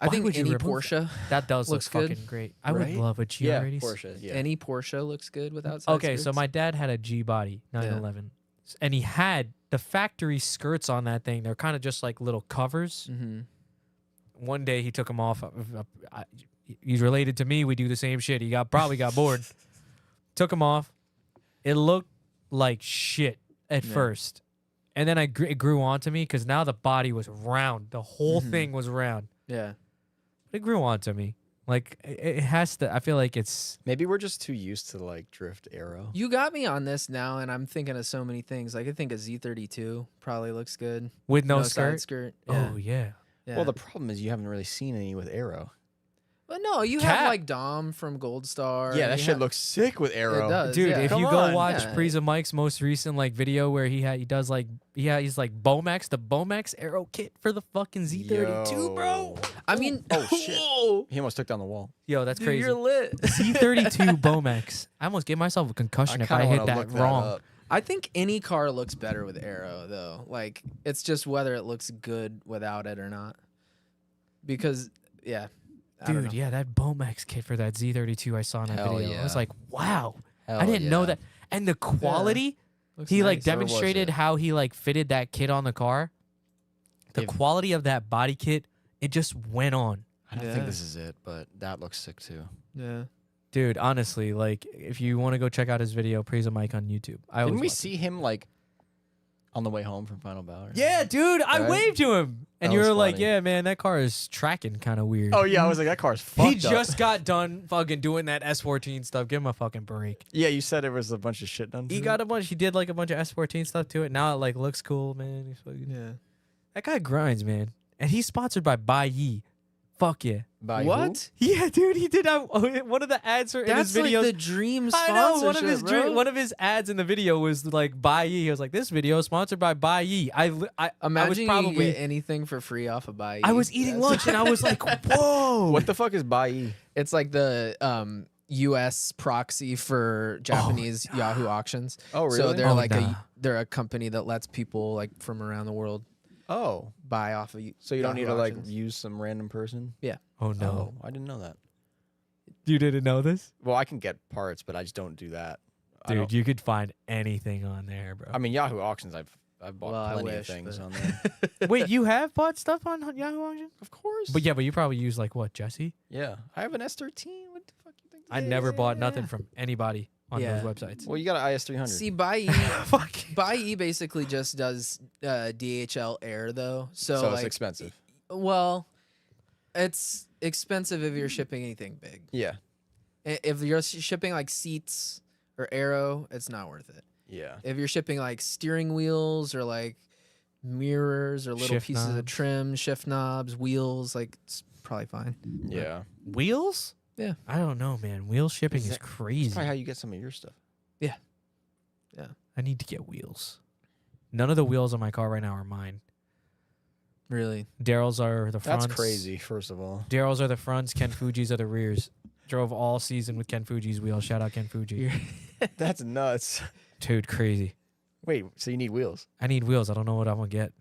I Why think would you any remove Porsche, That does Looks look good. fucking great. I would Right? love a Yeah, GR80. Porsche. Yeah. any Porsche looks good without side Okay, so skirts. my dad had a G body 911, and he had the factory skirts on that thing. They're kind of just like little covers. Mm-hmm. One day he took them off. He's related to me. We do the same shit. He probably got bored. Took them off. It looked like shit at first, and then it grew onto me because now the body was round. The whole thing was round. Yeah. It grew onto me. Like it has to. I feel like it's. Maybe we're just too used to like drift aero. You got me on this now, and I'm thinking of so many things. Like I think a Z32 probably looks good. With no side skirt. skirt. Oh yeah. Yeah. Well, the problem is you haven't really seen any with aero. But no, you Cat. have like Dom from Gold Star. Yeah, that you shit have- looks sick with aero. It does. Dude, yeah. if Come you go on. watch Yeah. Preza Mike's most recent video where he's like Bomex, the Bomex aero kit for the fucking Z32, bro. I mean, Oh shit! whoa, He almost took down the wall. Yo, that's dude, crazy. you're lit. Z32 Bomex. I almost gave myself a concussion if I kinda hit wanna that look wrong. up. I think any car looks better with aero though. Like it's just whether it looks good without it or not. Because I don't know. Dude, yeah, that Bomex kit for that Z32 I saw in that Hell video. I was yeah. like, wow. Hell I didn't know yeah. that. And the quality, Looks he like nice. Where was demonstrated it? how he like fitted that kit on the car. The If- quality of that body kit, it just went on. I don't Yeah. think this is it, but that looks sick too. Yeah. Dude, honestly, like if you want to go check out his video, Praise a Mike on YouTube. I Didn't always we watch it. see him like on the way home from Final Battle? Yeah, dude, I Right? waved to him, and That you was were like, funny. "Yeah, man, that car is tracking kind of weird." Oh yeah, I was like, that car's fucked he up. just got done fucking doing that S14 stuff. Give him a fucking break. Yeah, you said it was a bunch of shit done. to He it? got a bunch. He did like a bunch of S14 stuff to it. Now it like looks cool, man. He's fucking, Yeah. that guy grinds, man, and he's sponsored by Yi. Fuck yeah. By who? What? Yeah, dude, he did one of the ads in That's his videos. like the dream I sponsorship, know one of his bro. one of his ads in the video was like Yi. He was like, "This video is sponsored by Yi." I was Imagine you probably get anything for free off of Buy. I was eating lunch and I was like, "Whoa!" What the fuck is Bai? It's like the U.S. proxy for Japanese Yahoo auctions. Oh really? So they're Oh, like nah. they're a company that lets people like from around the world oh, buy off of you. so you don't need to like auctions. use some random person? Oh no, Oh, I didn't know that. you didn't know this, Well, I can get parts, but I just don't do that. I dude. don't- You could find anything on there, bro. I mean, Yahoo auctions. I've bought Well, I plenty wish, of things but- on there. Wait, you have bought stuff on Yahoo Auction? Of course. But you probably use like what, Jesse? yeah, I have an S13. What the fuck you think? I this never is? bought nothing from anybody on Yeah. those websites. Well, you got an IS300. See, Buy Fuck. Buy basically just does DHL Air though. So, so like, it's expensive. well, it's expensive if you're shipping anything big. Yeah. If you're shipping like seats or Aero, it's not worth it. Yeah. If you're shipping like steering wheels or like mirrors or little Shift pieces of knobs. trim, shift knobs, wheels, like it's probably fine. Yeah. Wheels? Yeah. I don't know, man. Wheel shipping is That's crazy. probably how you get some of your stuff. I need to get wheels. None of the wheels on my car right now are mine. Really? Daryl's are the fronts. That's crazy, first of all. Daryl's are the fronts. Ken Fuji's are the rears. Drove all season with Ken Fuji's wheels. Shout out Ken Fuji. That's nuts. Dude, crazy. Wait, so you need wheels? I need wheels. I don't know what I'm going to get.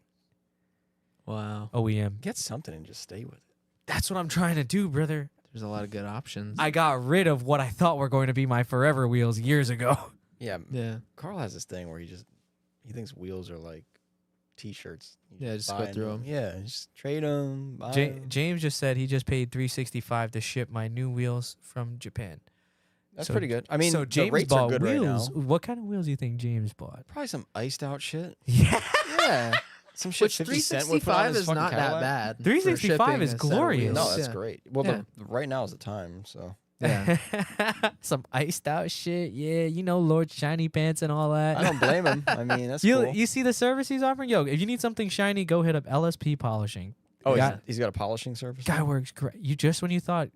Wow. OEM. Get something and just stay with it. That's what I'm trying to do, brother. There's a lot of good options. I got rid of what I thought were going to be my forever wheels years ago. Yeah. yeah. Carl has this thing where he thinks wheels are like T-shirts. You Yeah, just buy go 'em, through 'em. Yeah, just trade them. Buy 'em. James just said he just paid $365 to ship my new wheels from Japan. That's so- pretty good. I mean, so the James rates are bought good wheels. right now. What kind of wheels do you think James bought? Probably some iced out shit. Yeah. Yeah. Some shit Which 50 Cent would put on 365 his is fucking not that Cadillac. bad. for 365 shipping is a set of glorious. wheels. No, that's Yeah. great. Well, Yeah. right now is the time, so. Yeah. Some iced out shit. Yeah, you know, Lord Shiny Pants and all that. I don't blame him. I mean, that's you cool. you see the service he's offering? Yo, if you need something shiny, go hit up LSP Polishing. Oh, Guy- he's got a polishing service? Guy works great. You just when you thought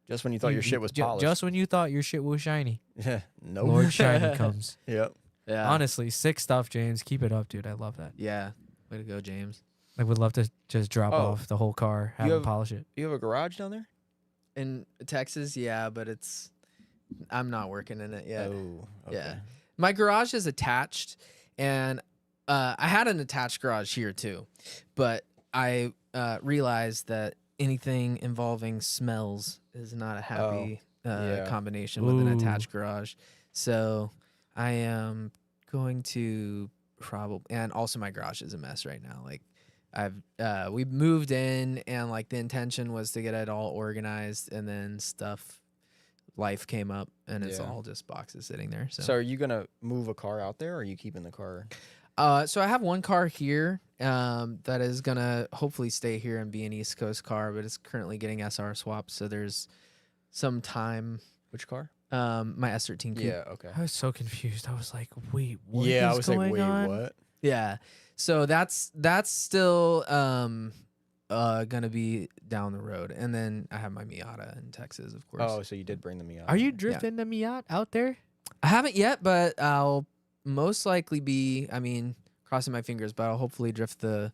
Just when you thought your shit was polished. just when you thought your shit was shiny, Yeah. Nope. Lord Shiny comes. Yep. Yeah. Honestly, sick stuff, James. Keep it up, dude. I love that. Yeah. Way to go, James. I would love to just drop Oh. off the whole car, have him have- polish it. You have a garage down there? In Texas, yeah, but I'm not working in it yet. Oh, okay. Yeah. My garage is attached, and I had an attached garage here too, but I realized that anything involving smells is not a happy yeah. combination with an Ooh. attached garage. So I am going to and also my garage is a mess right now. Like we moved in, and like the intention was to get it all organized, and then life came up, and it's Yeah. all just boxes sitting there. So are you going to move a car out there, or are you keeping the car? So I have one car here that is gonna hopefully stay here and be an East Coast car, but it's currently getting SR swapped. So there's some time. Which car? My S13 Coupe. Yeah, okay. I was so confused. I was like, wait, what Yeah, I is was going like, wait, on? what? Yeah. So that's still gonna be down the road, and then I have my Miata in Texas, of course. Oh, so you did bring the Miata. Are you drifting the Miata out there? I haven't yet, but I'll most likely be. I mean, crossing my fingers, but I'll hopefully drift the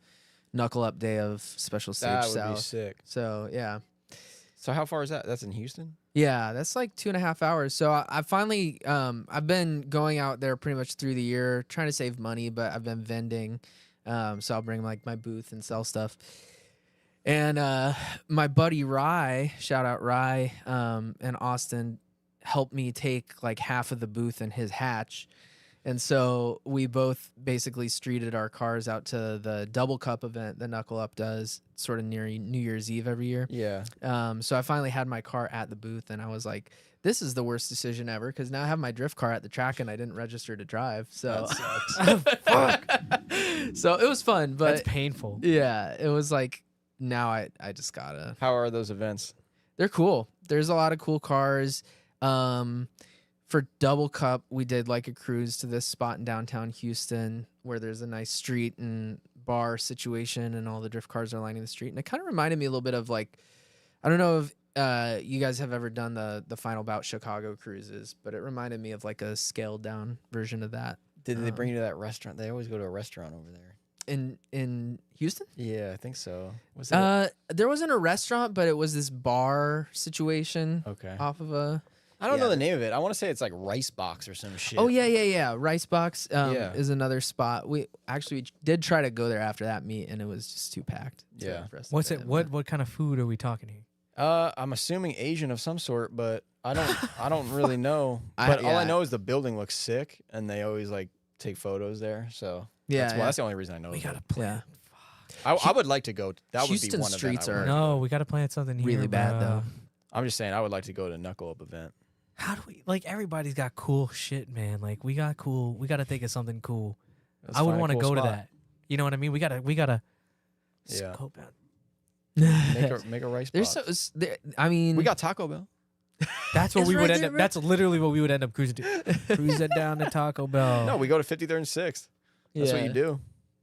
knuckle up day of Special Stage That would South. be sick. So yeah. So how far is that? That's in Houston? Yeah, that's like 2.5 hours. So I finally, I've been going out there pretty much through the year, trying to save money, but I've been vending. So I'll bring like my booth and sell stuff. And my buddy Rye, shout out Rye, and Austin helped me take like half of the booth in his hatch. And so we both basically streeted our cars out to the Double Cup event that Knuckle Up does sort of near New Year's Eve every year. Yeah. So I finally had my car at the booth, and I was like, this is the worst decision ever, because now I have my drift car at the track and I didn't register to drive. So so it was fun, but That's painful. yeah, it was like, now I just gotta. How are those events? They're cool. There's a lot of cool cars. For Double Cup, we did like a cruise to this spot in downtown Houston where there's a nice street and bar situation, and all the drift cars are lining the street. And it kind of reminded me a little bit of like, I don't know if you guys have ever done the Final Bout Chicago cruises, but it reminded me of like a scaled down version of that. Did they bring you to that restaurant? They always go to a restaurant over there. In Houston? Yeah, I think so. Was that There wasn't a restaurant, but it was this bar situation okay. off of a. I don't know yeah. the name of it. I want to say it's like Rice Box or some shit. Oh yeah. Rice Box Yeah. is another spot. We did try to go there after that meet, and it was just too packed. Yeah. for us to What's fit it? in, What kind of food are we talking here? I'm assuming Asian of some sort, but I don't really know. I- But all I yeah. know is the building looks sick, and they always like take photos there. So Yeah, that's the only reason I know. We of got to it. plan. Yeah. I would like to go. That would Houston be one streets event I would are- like. No, we got to plan something here. really bad bro. though. I'm just saying I would like to go to Knuckle Up event. How do we like? Everybody's got cool shit, man. Like we got cool. We got to think of something cool. Let's I would find a want to cool go to spot. that. You know what I mean? We gotta Yeah. scope out. Make a rice There's box. I mean, We got Taco Bell. That's what It's we right would end there, up. bro. That's literally what we would end up cruising to. Cruising down to Taco Bell. No, we go to 53rd and 6th. That's what you do.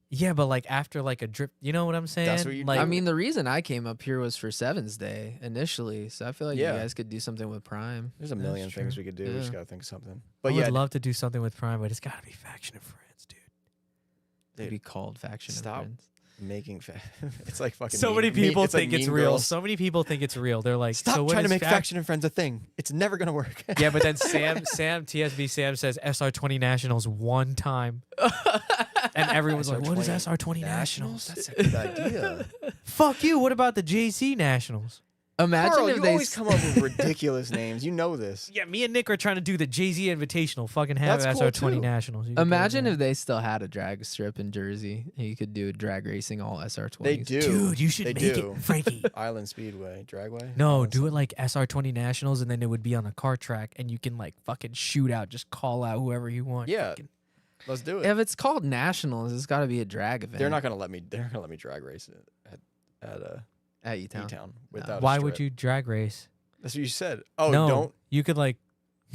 Yeah, but like after like a drip, you know what I'm saying? That's what you do. like, I mean, the reason I came up here was for Sevens Day initially, so I feel like Yeah. you guys could do something with Prime. There's a million true. things we could do. We just Yeah. gotta think of something. I But would yeah, love to do something with Prime, but it's got to be Faction of Friends, dude. It'd be called Faction of Stop. Friends. making it's like fucking. So many mean- people it's like think it's Mean real. Girls. So many people think it's real. They're like, Stop so what trying to is make Faction and Friends a thing. It's never gonna work. Yeah, but then TSB Sam says SR20 Nationals one time. And everyone's like, what is SR20 Nationals? That's a good idea. Fuck you. What about the JC Nationals? Imagine Carl, if you they always come up with ridiculous names. You know this. Yeah, me and Nick are trying to do the Jay-Z Invitational. Fucking have That's cool, SR20 too. Nationals. You can do Imagine that. if they still had a drag strip in Jersey. You could do drag racing all SR20s. They do. Dude, you should They make do. it, Frankie. Island Speedway, Dragway. No, Island do it like SR20 Nationals, and then it would be on a car track, and you can like fucking shoot out, just call out whoever you want. Yeah. Fucking- Let's do it. If it's called Nationals, it's got to be a drag event. They're not gonna let me. They're not gonna let me drag race it at at E-Town. E-Town without. Why a would strip. you drag race? That's what you said. Oh, no, don't. you could like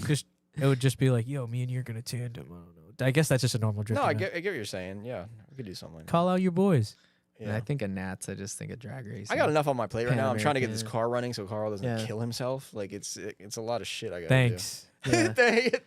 just. It would just be like, yo, me and you're gonna tandem. I don't know. I guess that's just a normal drift. No, I event. get what you're saying. Yeah, we could do something like Call out your boys. that. And Yeah. I think of Nats, I just think of drag racing. I got enough on my plate right Pan now. I'm trying to get this American. car running so Carl doesn't Yeah. kill himself. Like it's a lot of shit I got. Thanks. Yeah.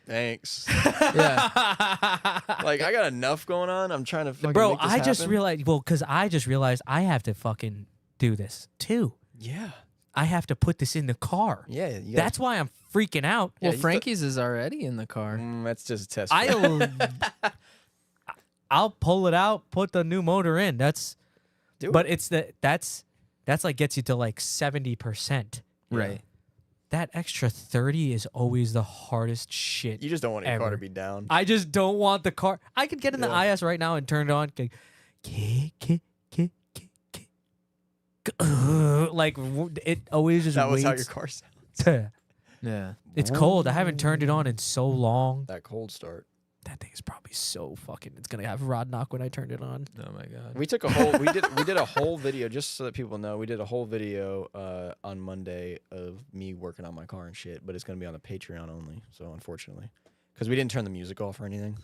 Thanks. Yeah. Like I got enough going on. I'm trying to fucking Bro, make this I just happen. realized. Well, because I just realized I have to fucking do this too. Yeah. I have to put this in the car. Yeah. You gotta- That's why I'm freaking out. Yeah, Well, you Frankie's is already in the car. That's just a test. I'll pull it out, put the new motor in. That's Do but it's that's like gets you to like 70%. Right. That extra 30 is always the hardest shit. You just don't want your car ever. to be down. I just don't want the car. I could get in the Yeah. IS right now and turn it on. Like it always just That was waits. how your car sounds. Yeah. It's cold. I haven't turned it on in so long. That cold start. That thing is probably so fucking. It's gonna have rod knock when I turn it on. Oh my god. We took a whole. we did a whole video just so that people know. We did a whole video on Monday of me working on my car and shit. But it's gonna be on the Patreon only. So unfortunately, because we didn't turn the music off or anything.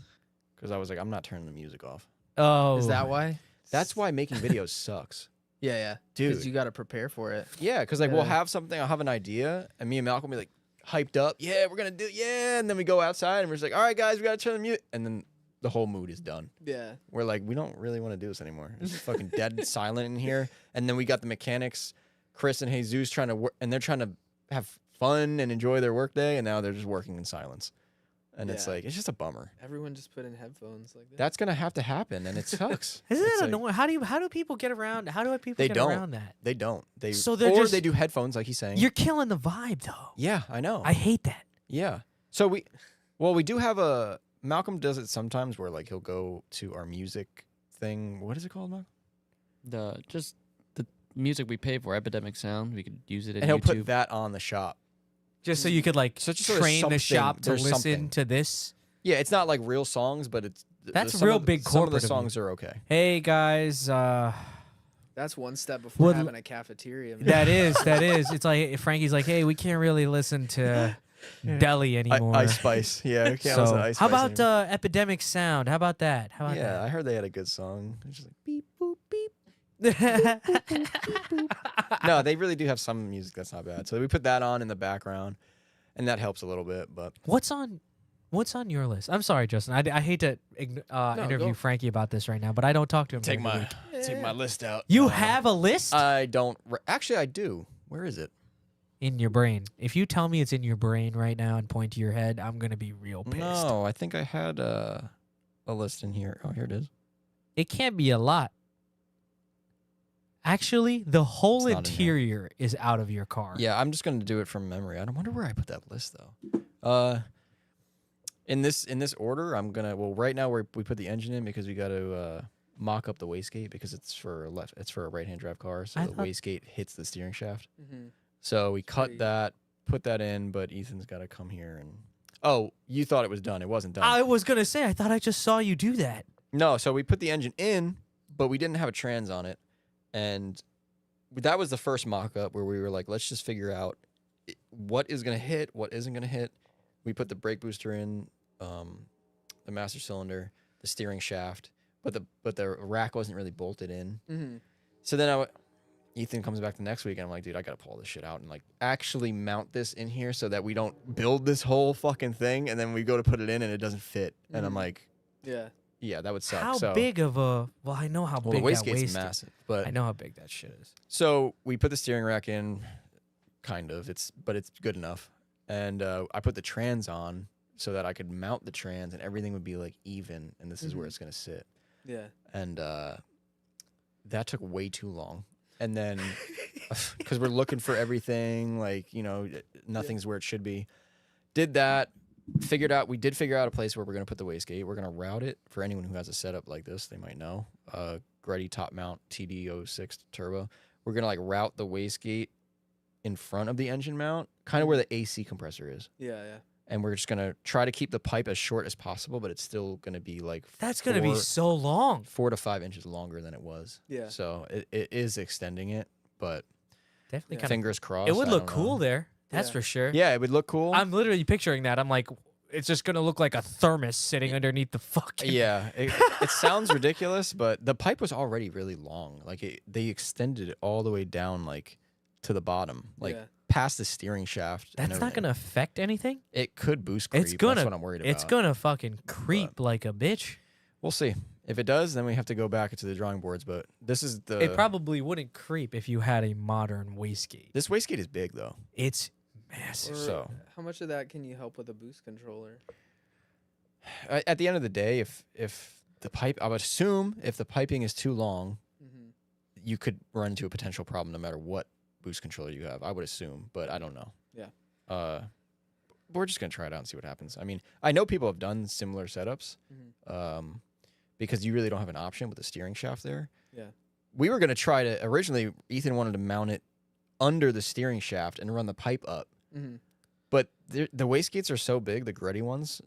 Because I was like, I'm not turning the music off. Oh, Is that why? That's why making videos sucks. Yeah, yeah. Dude. Because you got to prepare for it. Yeah, because like we'll Yeah. have something. I'll have an idea, and me and Malcolm will be like hyped up. Yeah, we're gonna do. Yeah, and then we go outside and we're just like, all right, guys, we gotta turn the music, and then the whole mood is done. Yeah. We're like, we don't really want to do this anymore. It's just fucking dead silent in here. And then we got the mechanics, Chris and Jesus, trying to work, and they're trying to have fun and enjoy their workday, and now they're just working in silence. And it's Yeah. like, it's just a bummer. Everyone just put in headphones like that. That's gonna have to happen, and it sucks. Isn't It's that like, annoying? How do people get around? How do people They get don't. around that? They don't. They So they're or just- they do headphones, like he's saying. You're killing the vibe, though. Yeah, I know. I hate that. Yeah. So we do have a Malcolm does it sometimes where like he'll go to our music thing. What is it called, Malcolm? Just the music we pay for, Epidemic Sound. We could use it in And he'll YouTube. put that on the shop. Just so you could like So just so there's train the something- shop to there's listen something. to this. Yeah, it's not like real songs, but it's That's some real of the- big Some of the corporate of you. songs are okay. Hey guys, That's one step before Would- having a cafeteria. man. that is. It's like Frankie's like, hey, we can't really listen to Deli anymore. Ice Spice. Yeah, we can't listen So to Ice how Spice about anymore. Epidemic Sound? How about that? How about Yeah, I heard they had a good song. It's just like beep boop beep. that? No, they really do have some music that's not bad. So we put that on in the background, and that helps a little bit. But What's on your list? I'm sorry, Justin. I hate to interview go. Frankie about this right now, but I don't talk to him. take every my week. list out. You have a list I don't. Actually, I do. Where is it? in your brain. If you tell me it's in your brain right now and point to your head, I'm gonna be real pissed. No, I think I had a list in here. Oh, here it is. It can't be a lot. Actually, the whole It's not in here. interior is out of your car. Yeah, I'm just gonna do it from memory. I don't wonder where I put that list though. In this order, I'm gonna. Well, right now we put the engine in because we got to mock up the wastegate because it's for a right-hand drive car, so I the thought- wastegate hits the steering shaft. Mhm. So we cut Sweet. that, put that in, but Ethan's got to come here and. Oh, you thought it was done? It wasn't done. I was gonna say. I thought I just saw you do that. No, so we put the engine in, but we didn't have a trans on it, and that was the first mock-up where we were like, let's just figure out what is going to hit, what isn't going to hit. We put the brake booster in, the master cylinder, the steering shaft, but the rack wasn't really bolted in. Mm-hmm. So then Ethan comes back the next week, and I'm like, dude, I got to pull this shit out and like actually mount this in here so that we don't build this whole fucking thing, and then we go to put it in and it doesn't fit. And I'm like, yeah, that would suck. How big of a? Well, I know how big the that wastegate's waste. massive, but I know how big that shit is. so we put the steering rack in, kind of. But it's good enough, and I put the trans on so that I could mount the trans and everything would be like even, and this is where it's gonna sit. Yeah. And that took way too long. And then, because we're looking for everything, like, you know, nothing's where it should be. Did that, we did figure out a place where we're going to put the wastegate. We're going to route it. For anyone who has a setup like this, they might know. Greddy top mount TD06 turbo. We're going to like route the wastegate in front of the engine mount, kind of where the AC compressor is. Yeah. And we're just going to try to keep the pipe as short as possible, but it's still going to be like That's going to be so long. 4 to 5 inches longer than it was. Yeah. So it is extending it, but Definitely kind fingers crossed. It would I look don't cool know. there. That's Yeah. for sure. Yeah, it would look cool. I'm literally picturing that. I'm like, it's just going to look like a thermos sitting underneath the fucking. Yeah, it sounds ridiculous, but the pipe was already really long. Like they extended it all the way down, like to the bottom, like past the steering shaft. That's not going to affect anything. It could boost creep. That's what I'm worried about. It's going to fucking creep like a bitch. We'll see. If it does, then we have to go back to the drawing boards. But this is the. It probably wouldn't creep if you had a modern wastegate. This wastegate is big though. It's massive. So how much of that can you help with a boost controller? at the end of the day, if the pipe, I would assume if the piping is too long, you could run into a potential problem no matter what boost controller you have. I would assume, but I don't know. Yeah. We're just gonna try it out and see what happens. I mean, I know people have done similar setups, because you really don't have an option with the steering shaft there. Yeah. We were gonna try to originally. Ethan wanted to mount it under the steering shaft and run the pipe up, but the wastegates are so big, the Greddy ones.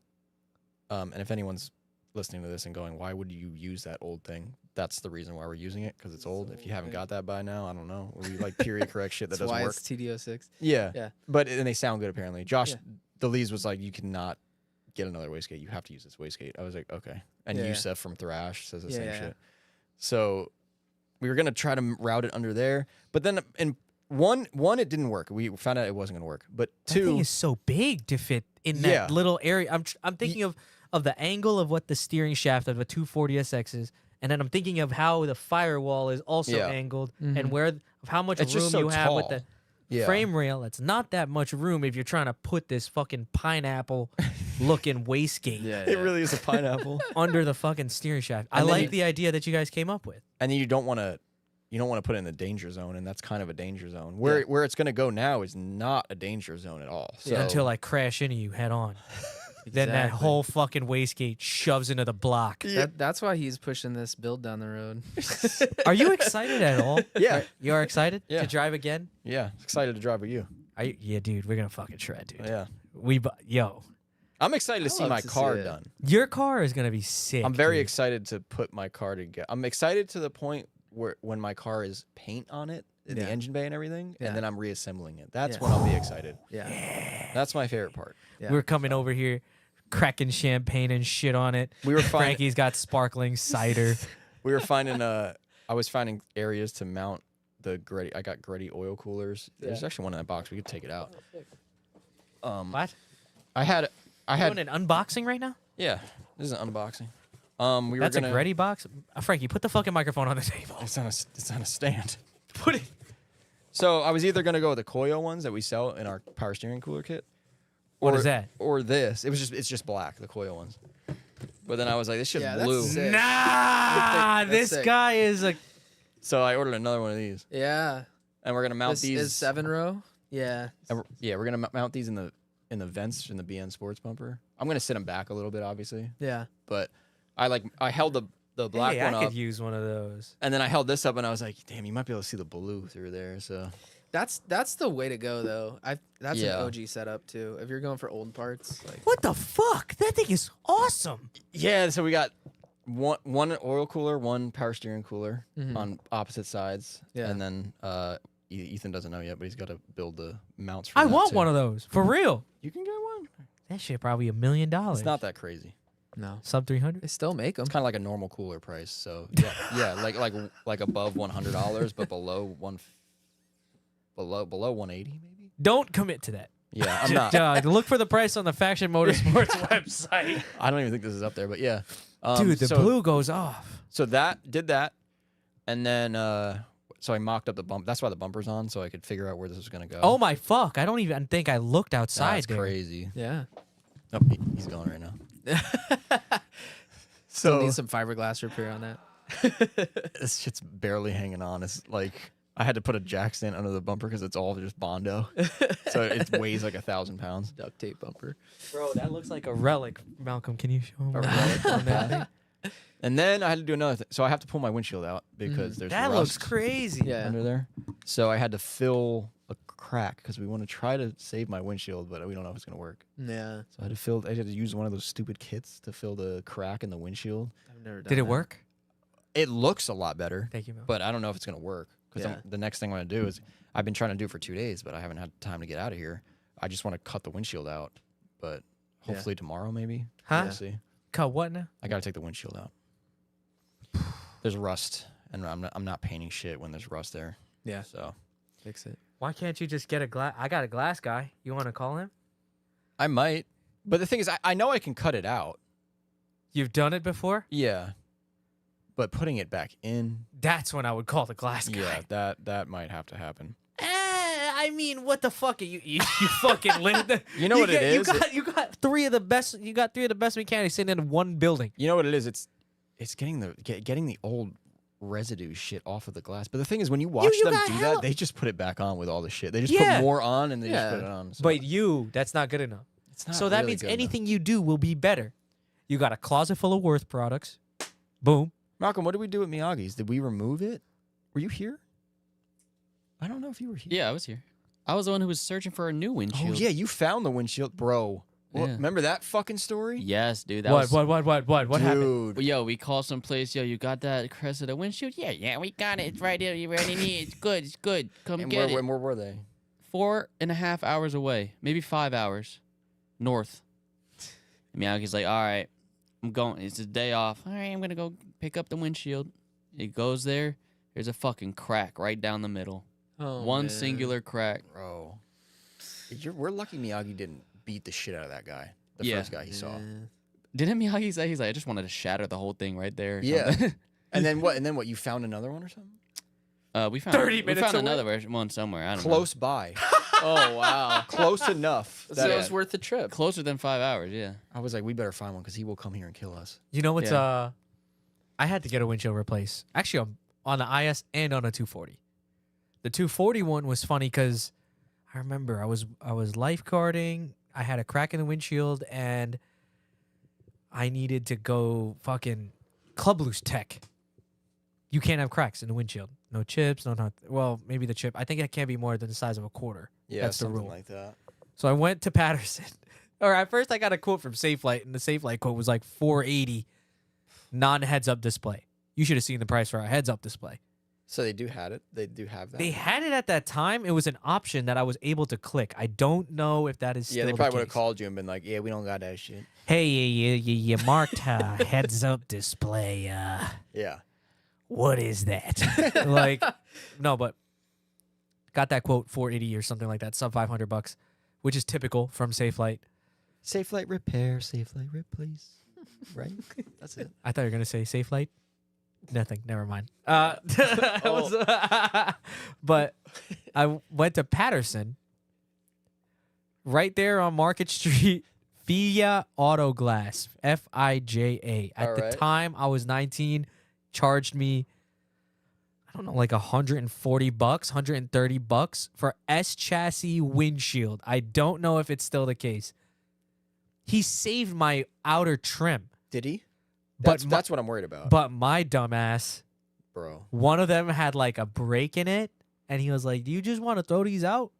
And if anyone's listening to this and going, "Why would you use that old thing?" That's the reason why we're using it, because it's old. If you haven't got that by now, I don't know. We like period correct shit that doesn't why work. it's TD06. Yeah. But and they sound good apparently. Josh, the Lees was like, "You cannot get another wastegate. You have to use this wastegate." I was like, "Okay." And Yusef from Thrash says the same shit. So we were gonna try to route it under there, but then in one it didn't work. We found out it wasn't gonna work. But That two, thing is so big to fit in that little area. I'm thinking of the angle of what the steering shaft of a 240 SX is, and then I'm thinking of how the firewall is also angled, and of how much It's room just so you have with tall. the frame rail. It's not that much room if you're trying to put this fucking pineapple looking wastegate it really is a pineapple. under the fucking steering shaft. I And then like the idea that you guys came up with. And then you don't want to put it in the danger zone, and that's kind of a danger zone. Where it's going to go now is not a danger zone at all. So Until I crash into you head on. Then that whole fucking wastegate shoves into the block. That's why he's pushing this build down the road. Are you excited at all? Yeah. You are excited Yeah. to drive again? Yeah, excited to drive with you. Yeah, dude, we're gonna fucking shred, dude. Yeah, Yo, I'm excited to see love my to see car it. done. your car is gonna be sick. I'm very dude. excited to put my car together. I'm excited to the point where when my car is paint on it, in the engine bay and everything, and then I'm reassembling it. That's when I'll be excited. That's my favorite part. We're coming over here, cracking champagne and shit on it. We were finding, Frankie's got sparkling cider. we were finding I was finding areas to mount the Greddy. I got Greddy oil coolers. There's actually one in that box. We could take it out. What? I had Doing an unboxing right now? yeah. This is an unboxing. We That's were gonna, a Greddy box. Frankie, put the fucking microphone on the table. It's on a stand. Put it. So I was either gonna go with the Koyo ones that we sell in our power steering cooler kit. What is that? Or this. It's just black, the Koyo ones. But then I was like, this shit's blue. That's sick. Nah, That's this sick. guy is a. So I ordered another one of these. Yeah. And we're gonna mount This these. is 7-row. Yeah. and we're gonna mount these in the vents in the BN Sports bumper. I'm gonna sit them back a little bit, obviously. Yeah. But I held the black Hey, one I up, could use one of those. and then I held this up, and I was like, damn, you might be able to see the blue through there. So That's the way to go though. That's Yeah. an OG setup too. If you're going for old parts, like What the fuck? That thing is awesome. yeah, so we got one oil cooler, one power steering cooler on opposite sides, Yeah. and then Ethan doesn't know yet, but he's got to build the mounts for I that, want too. one of those for real. You can get one. That shit probably $1 million. It's not that crazy. No. Sub 300. They still make them. It's kind of like a normal cooler price. So yeah, like above $100, but below 180 maybe. Don't commit to that. Yeah, I'm not. Look for the price on the Faction Motorsports website. I don't even think this is up there, but yeah. Dude, the blue goes off. So did that, and then so I mocked up the bump. That's why the bumper's on, so I could figure out where this was gonna go. Oh my fuck! I don't even think I looked outside. That's there. crazy. Yeah. Oh, he's going right now. Still So need some fiberglass repair on that. this shit's barely hanging on. It's like I had to put a jack stand under the bumper because it's all just Bondo. So it weighs like 1,000 pounds. Duct tape bumper. Bro, that looks like a relic. Malcolm, can you show him A relic on that thing? And then I had to do another thing. So I have to pull my windshield out because there's That rust looks crazy. Yeah. under there. So I had to fill a crack because we want to try to save my windshield, but we don't know if it's going to work. Yeah. So I had to use one of those stupid kits to fill the crack in the windshield. I've never done Did it that. work? It looks a lot better, Thank you, Mel. but I don't know if it's going to work. Because Yeah. the next thing I'm going to do is I've been trying to do it for 2 days, but I haven't had time to get out of here. I just want to cut the windshield out, but hopefully tomorrow maybe. Huh? We'll see. Cut what now? I got to take the windshield out. There's rust, and I'm not painting shit when there's rust there. Yeah. So Fix it. Why can't you just get a glass? I got a glass guy. You want to call him? I might, but the thing is, I know I can cut it out. You've done it before? Yeah, but putting it back in, That's when I would call the glass guy. yeah, that might have to happen. I mean, what the fuck are you fucking lit? You know what it is? You got three of the best. You got three of the best mechanics sitting in one building. You know what it is? It's getting the old residue shit off of the glass. But the thing is, when you watch you them got do hella- that, they just put it back on with all the shit. They just Yeah. put more on and they Yeah. just put it on. So But that's not good enough. it's not So that really means good enough. anything you do will be better. You got a closet full of Worth products. Boom. Malcolm, what did we do at Miyagi's? Did we remove it? Were you here? I don't know if you were here. Yeah, I was here. I was the one who was searching for a new windshield. Oh yeah, you found the windshield, bro. Well, Yeah. remember that fucking story? Yes, dude. That What was, What happened? Dude. Yo, we called someplace. Yo, you got that Cressida windshield? Yeah, we got it. It's right there. You ready? It's good. Come And get it. where were they? 4.5 hours away, maybe 5 hours north. Miyagi's like, all right, I'm going. It's a day off. All right, I'm gonna go pick up the windshield. He goes there. There's a fucking crack right down the middle. Oh, One man. singular crack. Bro. We're lucky Miyagi didn't beat the shit out of that guy. The Yeah. first guy he saw. Yeah. Didn't Miyagi say he's like, I just wanted to shatter the whole thing right there? or Yeah. something? And then what? And then what? You found another one or something? We found 30 we minutes found away. another one somewhere. I don't Close by. Oh wow. Close enough. So that it was worth the trip. know. Closer than 5 hours. Yeah. I was like, we better find one because he will come here and kill us. You know what's Yeah. I had to get a windshield replaced. Actually, on the IS and on a 240. The 240 one was funny because I remember I was lifeguarding. I had a crack in the windshield and I needed to go fucking club loose tech. You can't have cracks in the windshield. No chips, no not. Well, maybe the chip. I think it can't be more than the size of a quarter. Yeah, That's the something rule. like that. So I went to Patterson. Or at first I got a quote from SafeLight, and the SafeLight quote was like $480 non-heads-up display. You should have seen the price for a heads-up display. So they do have it. They do have that. They had it at that time. It was an option that I was able to click. I don't know if that is still yeah, they the probably would have case. called you and been like, "Yeah, we don't got that shit." Hey, you marked heads-up display. Yeah. What is that? Like, no, but got that quote $480 or something like that, sub $500, which is typical from SafeLight. Safe light repair, safe light replace. Right? That's it. I thought you were gonna say SafeLight. Nothing. Never mind. But I went to Patterson, right there on Market Street. Fija Auto Glass, Fija. At the Alright. time, I was 19. Charged me, I don't know, like $140, $130 for S chassis windshield. I don't know if it's still the case. He saved my outer trim, Did he? But That's what I'm worried about, but my dumbass, bro. one of them had like a break in it, and he was like, "Do you just want to throw these out?"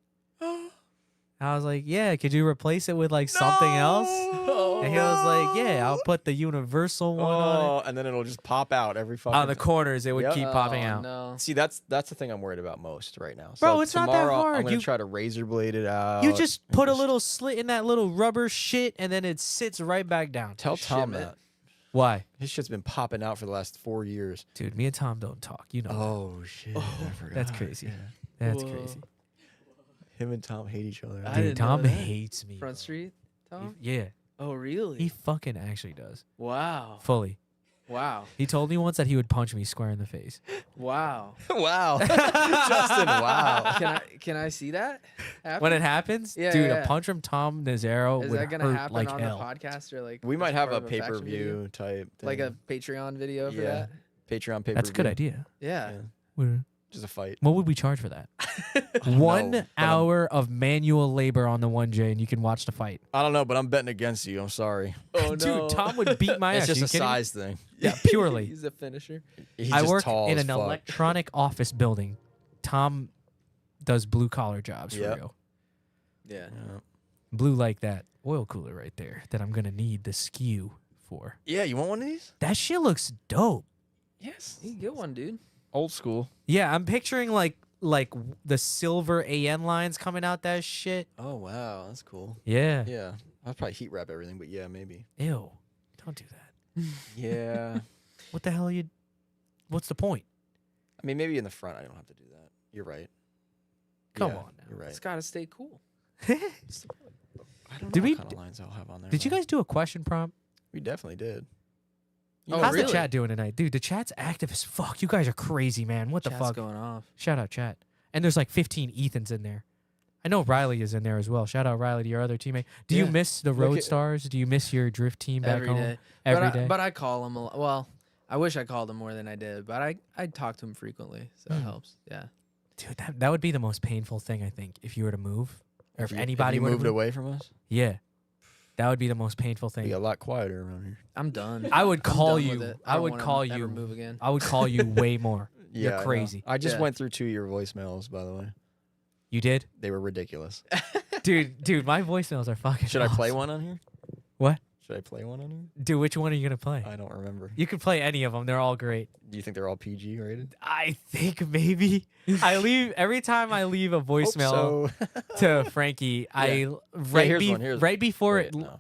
I was like, yeah, could you replace it with like something else? And he was like, yeah, I'll put the universal one on it. And then it'll just pop out every fucking On the corners, it would keep popping out. No. See, that's the thing I'm worried about most right now. Bro, So it's not that tomorrow, hard. I'm gonna You- try to razor blade it out. You just put a little slit in that little rubber shit, and then it sits right back down. tell Tom Shit, man. that. Why? His shit's been popping out for the last 4 years. Dude, me and Tom don't talk. You know. Oh shit! I forgot. That's crazy. Yeah. That's Whoa. crazy. Him and Tom hate each other. I Dude, didn't know Tom that. hates me. Front bro. Street, Tom? Yeah, Oh, really? he fucking actually does. Wow. Fully. Wow. He told me once that he would punch me square in the face. Wow. Wow, Justin! Wow. Can I see that happen? When it happens, Yeah, dude, yeah, a yeah. punch from Tom Nazaro Is would that gonna hurt happen like on hell. the podcast or like We as might have part a of faction video? pay-per-view type thing. Like a Patreon video for Yeah. that? Patreon pay-per-view. That's a good idea. Yeah. Just a fight. What would we charge for that? don't One know, but hour of manual labor on the 1J, and you can watch the fight. I don't know, but I'm betting against you. I'm sorry. Oh Dude, Tom would beat my It's ass. just You a kidding me? size thing. Yeah, purely. He's a finisher. He's I just work tall in as an fuck. electronic office building. Tom does blue collar jobs for Yep. real. Yeah. Yeah. Blue like that oil cooler right there that I'm gonna need the skew for. Yeah, you want one of these? That shit looks dope. Yes. You can get one, dude. Old school. Yeah, I'm picturing like the silver AN lines coming out that shit. Oh wow, that's cool. Yeah. Yeah, I'll probably heat wrap everything, but yeah, maybe. Ew. Don't do that. Yeah. What the hell you? What's the point? I mean, maybe in the front, I don't have to do that. You're right. Come Yeah, on now. You're right. It's gotta stay cool. I don't know Did we what kind of lines I'll have on there. Did you though. guys do a question prompt? We definitely did. Oh, How's really? the chat doing tonight? Dude, the chat's active as fuck. You guys are crazy, man. What the Chat's fuck? going off. Shout out chat. And there's like 15 Ethans in there. I know Riley is in there as well. Shout out Riley to your other teammate. Do you Yeah. miss the Look Road at- Stars? Do you miss your drift team back Every home? day. Every day? But I call him a lot. Well, I wish I called him more than I did, but I talk to him frequently, so it helps. Yeah. Dude, that would be the most painful thing, I think, if you were to move. Or if you- anybody you were to moved move. away from us, Yeah. That would be the most painful we thing. got a lot quieter around here. I'm done. I would I'm call done with you. it. I don't would wanna call ever you. move again. I would call you way more. Yeah, You're I know. crazy. I just Yeah. went through 2 of your voicemails, by the way. You did? They were ridiculous. Dude, my voicemails are fucking Should I play awesome. one on here? What? Should I play one on here? Dude, which one are you going to play? I don't remember. You can play any of them. They're all great. Do you think they're all PG rated? I think maybe. Every time I leave a voicemail Hope so. to Frankie, here's one, here's right before Wait, no.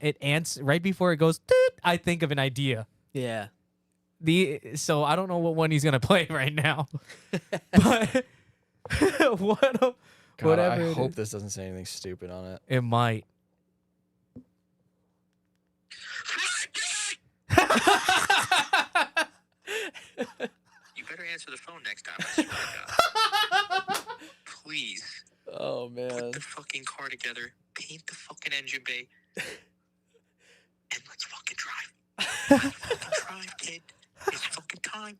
right before it goes, "Toot," I think of an idea. Yeah. So I don't know what one he's gonna play right now, but God, whatever. I it hope is. this doesn't say anything stupid on it. It might. You better answer the phone next time. I swear to God. Please Oh man. put the fucking car together, paint the fucking engine bay, and let's fucking drive. Let's fucking drive, kid. It's fucking time.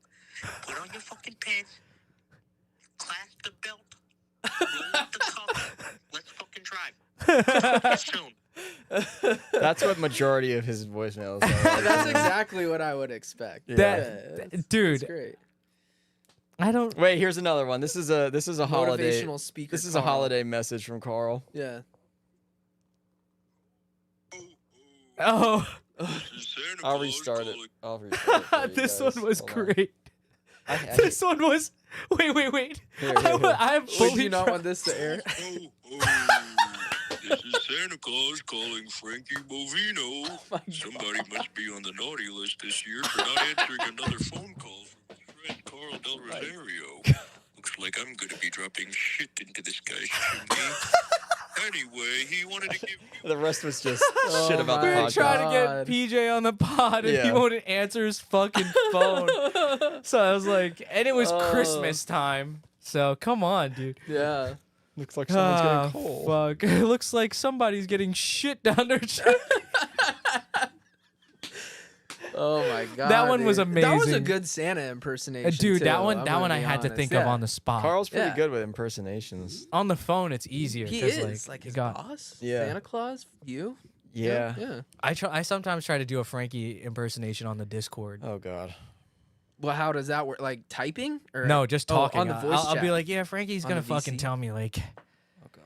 Put on your fucking pants. Clasp the belt. Roll up the cup. Let's fucking drive. Soon. That's what majority of his voicemails are. That's exactly what I would expect. Yeah. Dude, That's great. I don't. Wait, here's another one. This is a holiday. Motivational speaker. This is a Carl. holiday message from Carl. Yeah. Oh, I'll restart it. I'll restart it for you this guys. one was Hold on. great. I This one was. Wait. Here, I here. have Would fully you not tried- want this to air? This is Santa Claus calling Frankie Bovino. Somebody must be on the naughty list this year for not answering another phone call from my friend Carl Del Rosario. Looks like I'm going to be dropping shit into this guy's chimney. Anyway, he wanted to give you... The rest was just shit about the my We were podcast. trying to God. get PJ on the pod, and he Yeah. wouldn't answer his fucking phone. So I was like, and it was Oh. Christmas time. So come on, dude. Yeah. Looks like someone's Ah, getting cold. fuck. It looks like somebody's getting shit down their chimney. Oh my god. That one was dude. That was a amazing. good Santa impersonation. Dude, too, that I'm one I gonna be had to honest. think Yeah. of on the spot. Carl's pretty Yeah. good with impersonations. On the phone, it's easier. He 'cause, is like you his got. boss. Yeah. Santa Claus. You. Yeah. Yeah. I sometimes try to do a Frankie impersonation on the Discord. Oh God. Well, how does that work? Like typing or No, just Oh, talking. on the voice I'll be chat. like, yeah, Frankie's On gonna the fucking VC? tell me like, Oh god.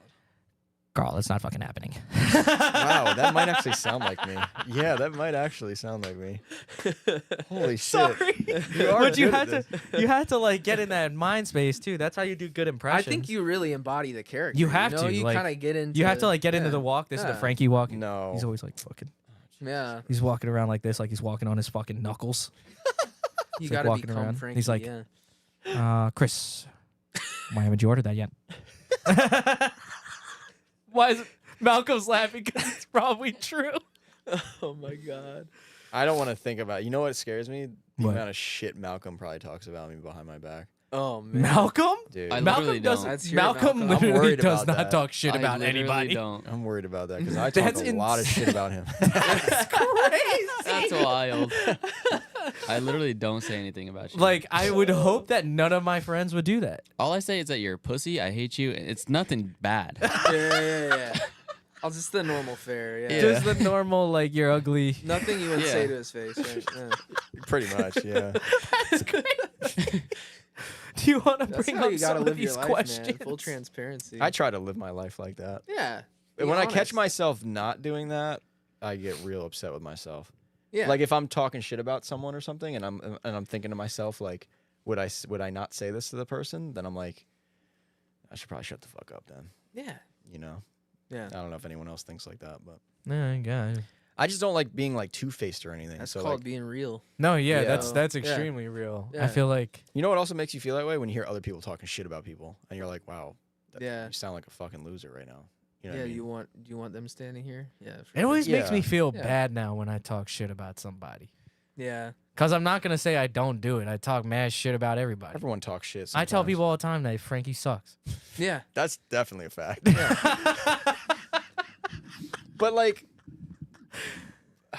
Carl, it's not fucking happening. Wow, that might actually sound like me. Yeah, that might actually sound like me. Holy shit. Sorry. You are But you good had at to this. you had to like get in that mind space too. That's how you do good I impressions. think you really embody the character. You have know? to, You like, kind of get into. you have to like get into yeah. the walk. This is the Yeah. Frankie walk. No. He's always like fucking. Yeah, He's walking around like this, like he's walking on his fucking knuckles. you like gotta walking become around. Frankie. He's like- yeah. Chris, why haven't you ordered that yet? Why is Malcolm's laughing? Because it's probably true. Oh my god. I don't want to think about it. You know what scares me? The What? amount of shit Malcolm probably talks about me behind my back. Oh man. Malcolm? Dude, I Malcolm literally doesn't. don't. Let's hear it, Malcolm Malcolm. I'm literally worried does about not that. talk shit I about literally anybody. don't. I'm worried about that because I That's talk a lot of shit about him. That's crazy. That's wild. I literally don't say anything about you. Like, I would hope that none of my friends would do that. all I say is that you're a pussy. I hate you. And it's nothing bad. Yeah. I'll just the normal fare. Yeah. Yeah. Just the normal, like, you're ugly. Nothing you would Yeah. say to his face. Right? Yeah. Pretty much, yeah. That's great. Do you want to That's bring how up you gotta some of live your these life, questions? man. Full transparency. I try to live my life like that. Yeah. Be When I catch honest. myself not doing that, I get real upset with myself. Yeah. Like if I'm talking shit about someone or something, and I'm thinking to myself like, would I not say this to the person? Then I'm like, I should probably shut the fuck up then. Yeah. You know? Yeah. I don't know if anyone else thinks like that, but No, God. I just don't like being like two-faced or anything. That's so called like, being real. No, yeah, Yeah. that's Yeah. extremely real. I Yeah. feel like you know what also makes you feel that way? When you hear other people talking shit about people, and you're like, wow, Yeah. you sound like a fucking loser right now. You know Yeah. what I mean? Do you want them standing here? Yeah. for it always sure. makes me Yeah. feel Yeah. bad now when I talk shit about somebody. Yeah. Cause I'm not gonna say I don't do it. I talk mad shit about everybody. Everyone talks shit. I tell sometimes. people all the time that Frankie sucks. Yeah. That's definitely a fact. But like,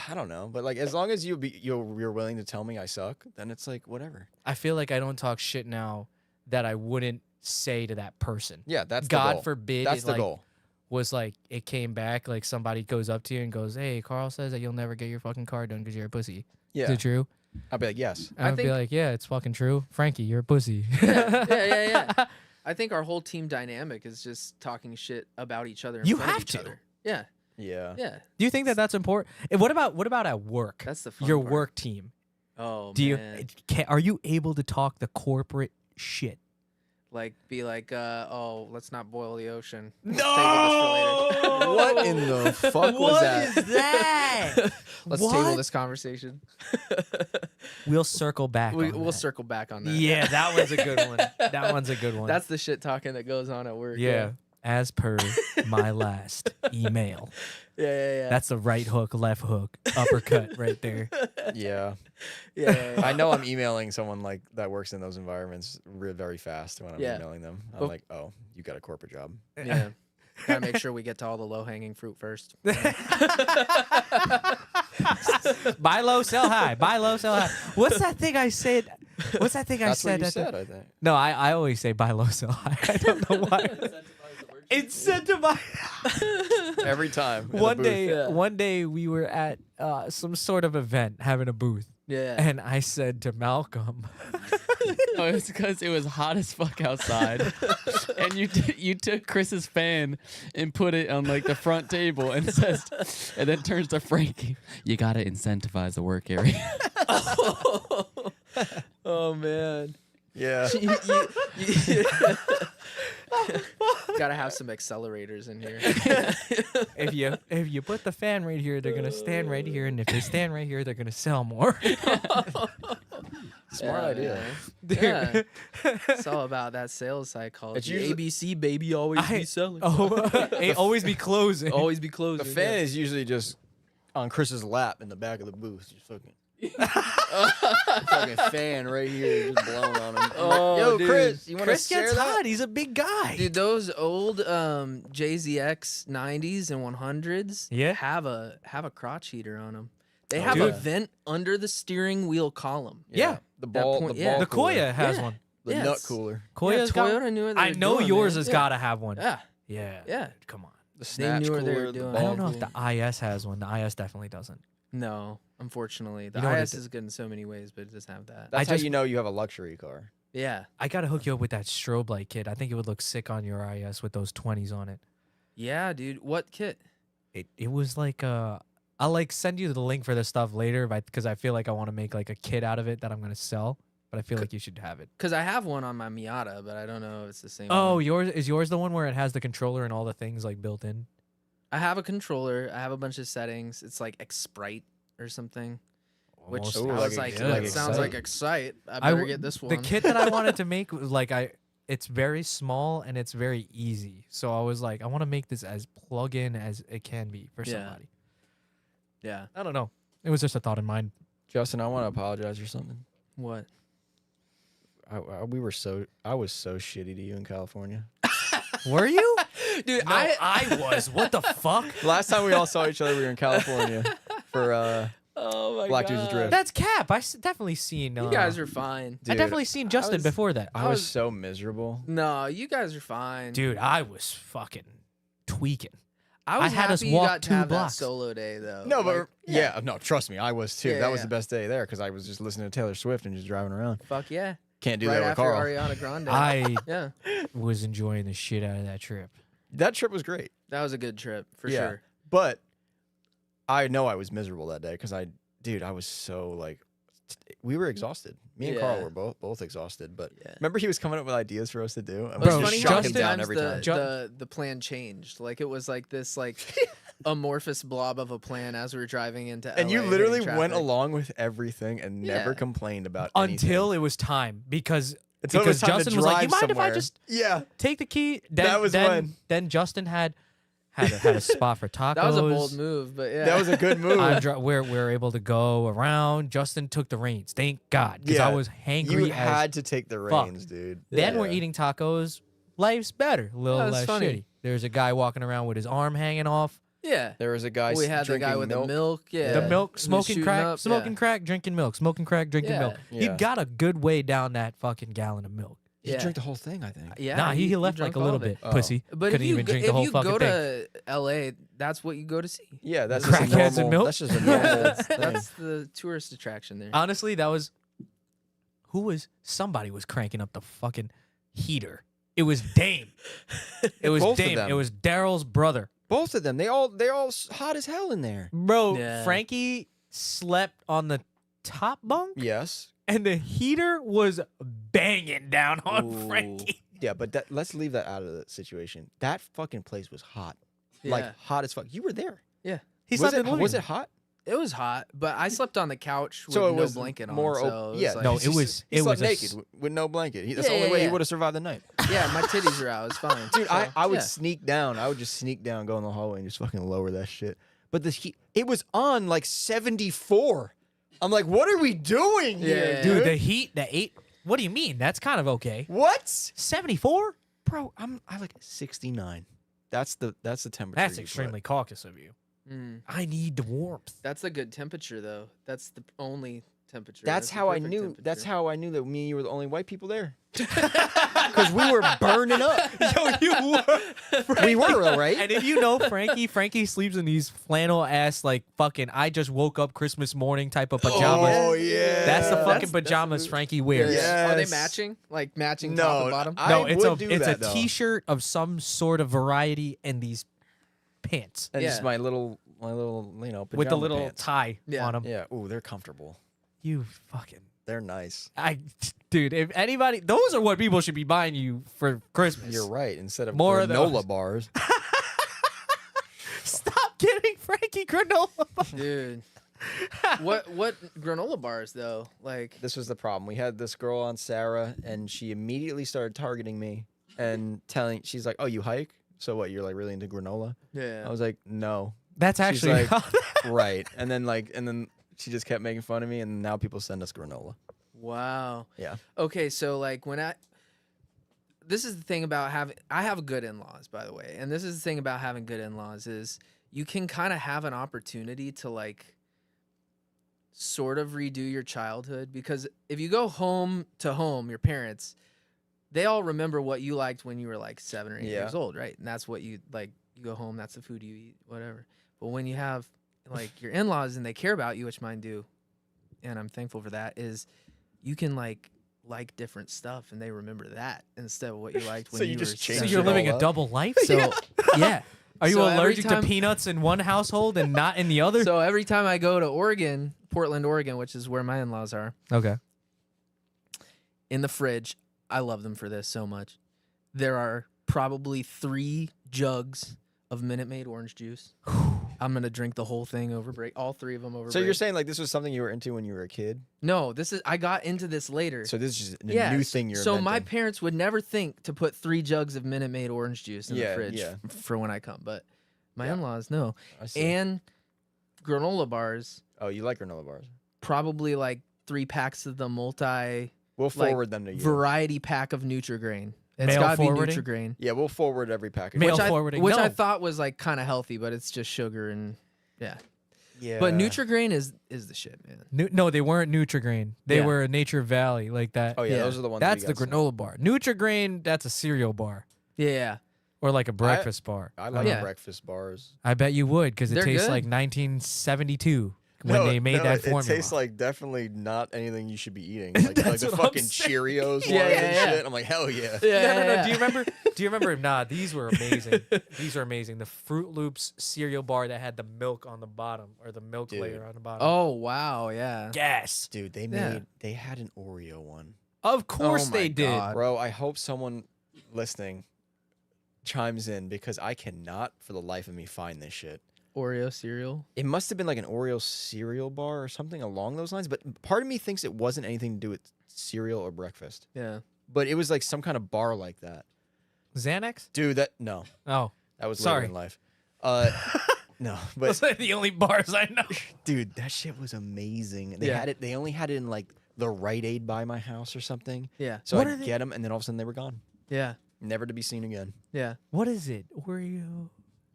I don't know. But like, as long as you're willing to tell me I suck, then it's like whatever. I feel like I don't talk shit now that I wouldn't say to that person. Yeah, that's the God goal. forbid That's it, the like, goal. was like it came back like somebody goes up to you and goes, "Hey, Carl says that you'll never get your fucking car done because you're a pussy." Yeah, Is it true? I'll be like, yes. And I'd be think- like, "Yeah, it's fucking true, Frankie. You're a pussy." Yeah. I think our whole team dynamic is just talking shit about each other. In You front of have each to. Other. Yeah. Yeah. Yeah. Do you think that that's important? And what about at work? That's the fun Your part. work team. Oh Do man. are you able to talk the corporate shit? Like be like, oh, let's not boil the ocean. No! Let's table this for later. What in the fuck was What that? is that? Let's What? table this conversation. We'll circle back. on We'll that. circle back on that. Yeah, that one's a good one. That one's a good one. That's the shit talking that goes on at work. yeah. As per my last email. Yeah. That's the right hook, left hook, uppercut right there. Yeah. yeah. I know I'm emailing someone like that works in those environments very fast when I'm Yeah. emailing them. I'm Well- like, oh, you got a corporate job. Yeah. Gotta make sure we get to all the low hanging fruit first. Buy low, sell high. Buy low, sell high. What's that thing I said? What's that thing That's I what said? you at the- said, I think. No, I always say buy low, sell high. I don't know why. Incentivize. Every time. in the booth. Yeah. One day we were at some sort of event having a booth, Yeah. and I said to Malcolm, No, it was because it was hot as fuck outside, and you took Chris's fan and put it on like the front table and and then turns to Frankie. You gotta incentivize the work area. Oh man. Yeah. Gotta have some accelerators in here. if you put the fan right here, they're gonna stand right here, and if they stand right here, they're gonna sell more. Smart idea. Yeah. It's all about that sales psychology. It's usually- ABC baby always I- be selling. Always be closing. Always be closing. The fan is usually just on Chris's lap in the back of the booth. Just fucking. Fucking fan right here, just blowing on him. Oh, yo, dude. Chris, you want to Chris share gets that? hot. He's a big guy. Dude, those old JZX 90s and 100s Yeah. have a crotch heater on them. They Oh, have a dude. vent under the steering wheel column. Yeah. The That ball, point- the yeah. ball the cooler. Koya has Yeah. one. The Yeah, nut it's- cooler. Koya's got. Toyota knew what they I were know doing, yours man. has Yeah. got to have one. Yeah. Yeah. Yeah. Come on. The snatch knew what they were cooler. The doing. I ball don't know if cooler. the IS has one. The IS definitely doesn't. No, unfortunately. The You know what IS it- is good in so many ways, but it doesn't have that. That's I how just- you know you have a luxury car. Yeah. I gotta hook you up with that strobe light kit. I think it would look sick on your IS with those 20s on it. Yeah, dude. What kit? It was like I'll like send you the link for the stuff later, because I feel like I want to make like a kit out of it that I'm gonna sell. But I feel like you should have it. Because I have one on my Miata, but I don't know if it's the same. Oh, one. yours the one where it has the controller and all the things like built in? I have a controller. I have a bunch of settings. It's like Excite or something. Which Almost I Ooh, was like like, a- like it sounds like Excite. I better get this one. The kit that I wanted to make was like it's very small and it's very easy. So I was like, I want to make this as plug-in as it can be for Yeah. somebody. Yeah. I don't know. It was just a thought in mind. Justin, I want to apologize for something. What? I was so shitty to you in California. Were you? Dude, No, I was. What the fuck? Last time we all saw each other, we were in California for oh my Black Dudes Adrift. That's cap. definitely seen. You guys are fine. I definitely seen Justin was- before that. I was so miserable. No, you guys are fine. Dude, I was fucking tweaking. I was I had us happy you walk got to 2 have blocks. that solo day though. No, but Like, yeah, no, trust me, I was too. Yeah, that was yeah. the best day there because I was just listening to Taylor Swift and just driving around. fuck yeah. Can't do Right that with after Carl. Ariana Grande. I yeah, was enjoying the shit out of that trip. That trip was great. that was a good trip for Yeah. sure. But I know I was miserable that day because I was so like, we were exhausted. Me and Carl Yeah. were both exhausted. But Yeah. remember, he was coming up with ideas for us to do, and But Bro, we it's just funny how shot him many down times every the, time. the plan changed. Like it was like this like amorphous blob of a plan as we were driving into And you LA, literally hitting went traffic. along with everything and never Yeah. complained about Until anything. it was time because Until it was time to Justin was like, "You drive mind if I somewhere." just Yeah. take the key?" Then, That was when. Then Justin had a spot for tacos. That was a bold move, but yeah. That was a good move. We're able to go around. Justin took the reins. Thank God, because I Yeah. was hangry You as. had to take the fuck. reins, dude. Then Yeah. we're eating tacos. Life's better, a little That's less funny. shitty. There's a guy walking around with his arm hanging off. yeah. There was a guy. We had the guy drinking with milk. the milk. Yeah. The milk, Who was smoking shooting crack, up, smoking yeah. crack, drinking milk, smoking crack, drinking Yeah. milk. He Yeah. got a good way down that fucking gallon of milk. He Yeah. drank the whole thing, I think. Yeah. Nah, he left like drank a all little of it. bit, Oh. pussy. But Couldn't if you even go, drink if the whole you fucking go thing. to LA, that's what you go to see. Yeah, that's Crackheads just a and normal, milk? That's just a Yeah, normal that's, thing. that's the tourist attraction there. Honestly, somebody was cranking up the fucking heater. It was Dame. It was Both of Dame. them. It was Daryl's brother. Both of them. They all hot as hell in there. Bro, Yeah. Frankie slept on the top bunk Yes. and the heater was banging down on Ooh. Frankie. Yeah, but let's leave that out of the situation. That fucking place was hot. Yeah. Like hot as fuck. You were there. He Was slept it, in the living was it room. hot? It was hot, but I slept on the couch with So it no was blanket more on. op- So yeah, it was No, like, it was He slept a naked s- with no blanket. That's the Yeah, only yeah, way he yeah. would have survived the night. yeah, my titties were out. It was fine. Dude, So, I would yeah. sneak down. I would just sneak down, go in the hallway, and just fucking lower that shit. But the heat, it was on like 74. I'm like, what are we doing here, Yeah. dude? Dude, the heat, the 8. What do you mean? That's kind of okay. What? 74? Bro, I like 69. That's the temperature. That's you extremely cautious of you. Mm. I need the warmth. That's a good temperature, though. That's the only temperature. That's the how I perfect knew. That's temperature. how I knew that me and you were the only white people there. Because we were burning up. Yo, you were. We were, all right? And if you know Frankie sleeps in these flannel ass, like, fucking, I just woke up Christmas morning type of pajamas. Oh yeah. That's the fucking That's- pajamas Frankie wears. Yeah. Are they Yes. matching? Like matching top and bottom? I No, it's would do it's that, a though. t-shirt of some sort of variety and these pants And just Yeah. my little pajama with the little pants. tie Yeah. on them. Yeah. Ooh, they're comfortable. You fucking They're nice. dude, if anybody, those are what people should be buying you for Christmas. You're right. Instead of More of granola those. bars. Stop getting Frankie granola. Dude. what granola bars though? Like This was the problem. We had this girl on Sarah, and she immediately started targeting me and she's like, "Oh, you hike? So what? You're like really into granola?" yeah. I was like, "No." That's She's actually like, right. And then she just kept making fun of me, and now people send us granola. Wow. Yeah. Okay, so like this is the thing about I have good in-laws, by the way. And this is the thing about having good in-laws is you can kind of have an opportunity to like sort of redo your childhood, because if you go home to home, your parents, they all remember what you liked when you were like 7 or 8 Yeah. years old, right? And that's what you like. You go home, that's the food you eat, whatever. But when you have like your in-laws and they care about you, which mine do, and I'm thankful for that, is you can like different stuff and they remember that instead of what you liked when So you you just were change so it you're living all a up. double life. So yeah. Are you So every allergic to time- peanuts in one household and not in the other? So every time I go to Oregon, Portland, Oregon, which is where my in-laws are, Okay. in the fridge, I love them for this so much. There are probably 3 jugs of Minute Maid orange juice. I'm gonna drink the whole thing over break. All 3 of them over. So break. you're saying like this was something you were into when you were a kid? No, I got into this later. So this is just a Yeah, new thing you're So my inventing. parents would never think to put 3 jugs of Minute Maid orange juice in the Yeah, fridge yeah. for when I come, but my Yeah. in-laws no. I see. And granola bars, Oh, you like granola bars? probably like 3 packs of the multi We'll like, forward them to you. variety pack of Nutri-Grain. It's Mail gotta be forwarding? Nutri-Grain. Yeah, we'll forward every package. Mail Which forwarding. Which No. I thought was like kind of healthy, but it's just sugar and yeah. Yeah. But Nutri-Grain is the shit, man. No, they weren't Nutri-Grain. They Yeah. were Nature Valley, like that. Oh yeah, Yeah. those are the ones. That's we the got sent. granola bar. Nutri-Grain, that's a cereal bar Yeah. or like a breakfast bar. I like Yeah. breakfast bars. I bet you would because it They're tastes good. like 1972 when they made that formula. It tastes like definitely not anything you should be eating. Like the what I'm fucking saying. Cheerios Yeah, ones yeah, and yeah. shit. I'm like, hell yeah. No. Do you remember? Do you remember? Nah, these were amazing. These were amazing. The Fruit Loops cereal bar that had the milk on the bottom or the milk Dude. layer on the bottom. Oh wow, yeah. Gas. Dude, Yeah. they had an Oreo one. Of course Oh they my did. God. Bro, I hope someone listening chimes in because I cannot for the life of me find this shit. Oreo cereal. It must have been like an Oreo cereal bar or something along those lines, but part of me thinks it wasn't anything to do with cereal or breakfast. Yeah. But it was like some kind of bar like that. Xanax? Dude, no. Oh, That was Sorry. later in life. No, those but are the only bars I know. dude, that shit was amazing. They Yeah. had it. They only had it in like the Rite Aid by my house or something. Yeah. So What are I'd they- get them, and then all of a sudden they were gone, Yeah. never to be seen again. Yeah. What is it? Oreo?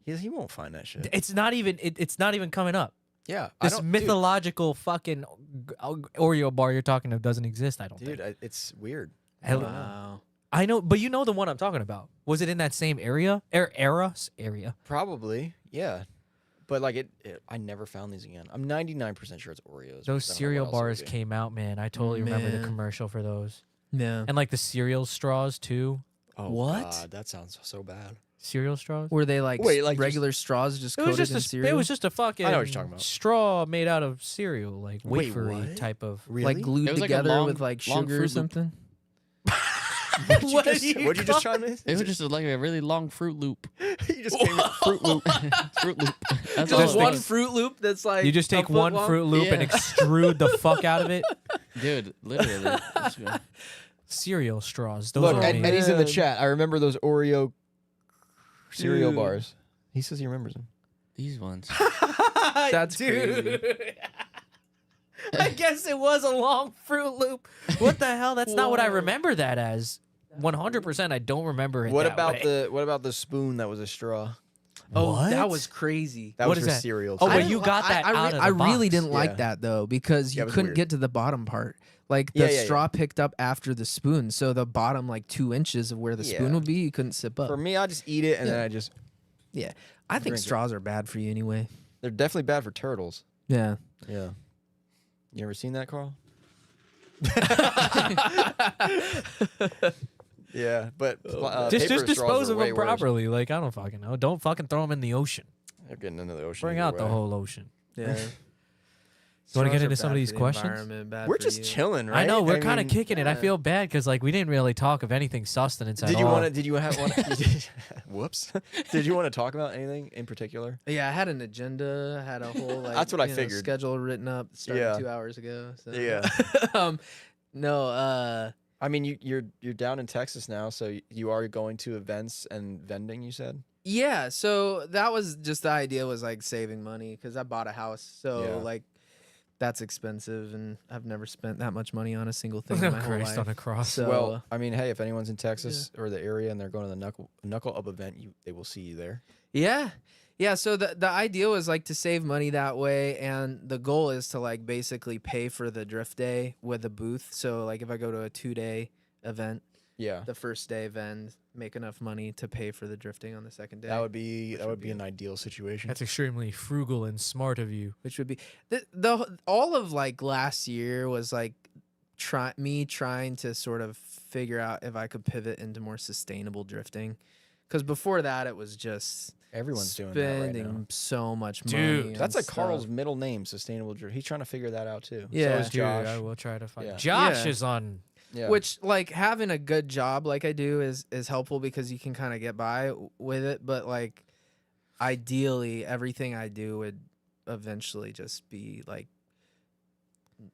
He won't find that shit. It's not even. It's not even coming up. Yeah, This mythological fucking Oreo bar you're talking of doesn't exist. I don't dude, think. it's weird. Hell- Wow. I know, but you know the one I'm talking about. Was it in that same area? Area? Probably, yeah. But like I never found these again. I'm 99% sure it's Oreos. but I don't know Those cereal what else it would bars be. came out, man. I totally remember the Man. commercial for those. Yeah. And like the cereal straws too. Oh, What? God, that sounds so bad. Cereal straws. Were they like, Wait, like regular straws just It was coated just in a cereal? it was just a fucking I know what you're talking about. straw made out of cereal, like Wait, wafery what? type of. Really? like glued It was like a together long- with like long sugar or Fruit Loop. something. What'd you What just, do you what'd you just try to It was just like a really long Fruit Loop. You just came with Fruit Loop. Fruit Loop. That's Just all it one was. Fruit Loop that's like You just a take foot one long? Fruit Loop and Yeah. extrude the fuck out of it. Dude, literally. It's good. Cereal straws. Those Look, are amazing. Eddie's in the Man. chat. I remember those Oreo cereal Dude. bars. He says he remembers them. These ones. That's crazy. I guess it was a long Fruit Loop. What the hell? That's not what I Whoa. remember that as. 100% I don't remember it. What that about way. what about the spoon that was a straw? Oh, that What? was crazy. That What was is for that? cereal. Oh, too. but didn't you li- got that I, out of I the really box. didn't like Yeah. that though because Yeah, you it was couldn't weird. get to the bottom part. Like the Yeah, yeah, straw yeah. picked up after the spoon, so the bottom like 2 inches of where the spoon Yeah. would be, you couldn't sip up. For me, I just eat it and then Yeah. I just. Yeah, I think Drink it. straws are bad for you anyway. They're definitely bad for turtles. Yeah. Yeah. You ever seen that, Carl? Yeah, but Just paper straws dispose are of way them worse. properly. Like, I don't fucking know. Don't fucking throw them in the ocean. They're getting into the ocean. Bring either out the way. whole ocean. Yeah. You wanna get Straws are into some of bad these for the questions? environment, bad We're for just you. chilling, right? I know we're kind of mean, kicking it. I yeah. feel bad because like we didn't really talk of anything sustenance at Did all. you want to? Did you have one? Whoops. Did you want to talk about anything in particular? Yeah, I had an agenda. I had a whole like That's what I you know, figured. schedule written up starting Yeah. 2 hours ago. So. Yeah. No. I mean, you're down in Texas now, so you are going to events and vending. You said. Yeah, so that was just the idea was like saving money because I bought a house, so Yeah. like that's expensive, and I've never spent that much money on a single thing in Oh, my whole Christ life. on a cross. So Well, I mean, hey, if anyone's in Texas or the area and they're going to the knuckle up event, they will see you there. yeah. So the idea was like to save money that way, and the goal is to like basically pay for the drift day with a booth. So like if I go to a 2-day event, Yeah, the first day vend, make enough money to pay for the drifting on the second day. that would be be an ideal situation. That's extremely frugal and smart of you. Which would be the all of like last year was like trying to sort of figure out if I could pivot into more sustainable drifting, Because before that, it was just Everyone's doing that right now. spending so much Dude, money. That's and like Carl's stuff. middle name, Sustainable Journey. He's trying to figure that out too. Yeah. So is Dude, Josh. I will try to find. Yeah. Josh Yeah. is on. Yeah. Which, like, having a good job like I do is helpful because you can kind of get by with it. But, like, ideally, everything I do would eventually just be, like,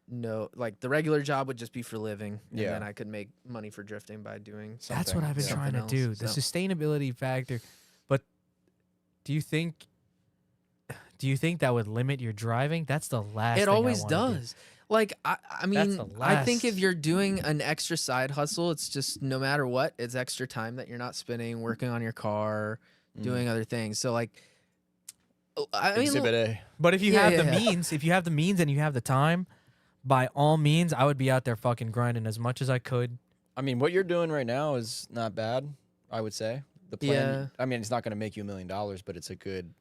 no, like, the regular job would just be for living. And Yeah. then I could make money for drifting by doing That's what I've been Yeah. trying to something do. else, The so. sustainability factor. But do you think that would limit your driving? That's the last. It thing I always wanna do. does. Like, I mean, the I think if last- you're doing an extra side hustle, it's just no matter what, it's extra time that you're not spending working on your car, doing other things. So, like, I mean, Exhibit A. But if you Yeah, have yeah, the yeah. means, if you have the means and you have the time, by all means, I would be out there fucking grinding as much as I could. I mean, what you're doing right now is not bad, I would say. The plan. Yeah. I mean, it's not going to make you $1 million, but it's a good.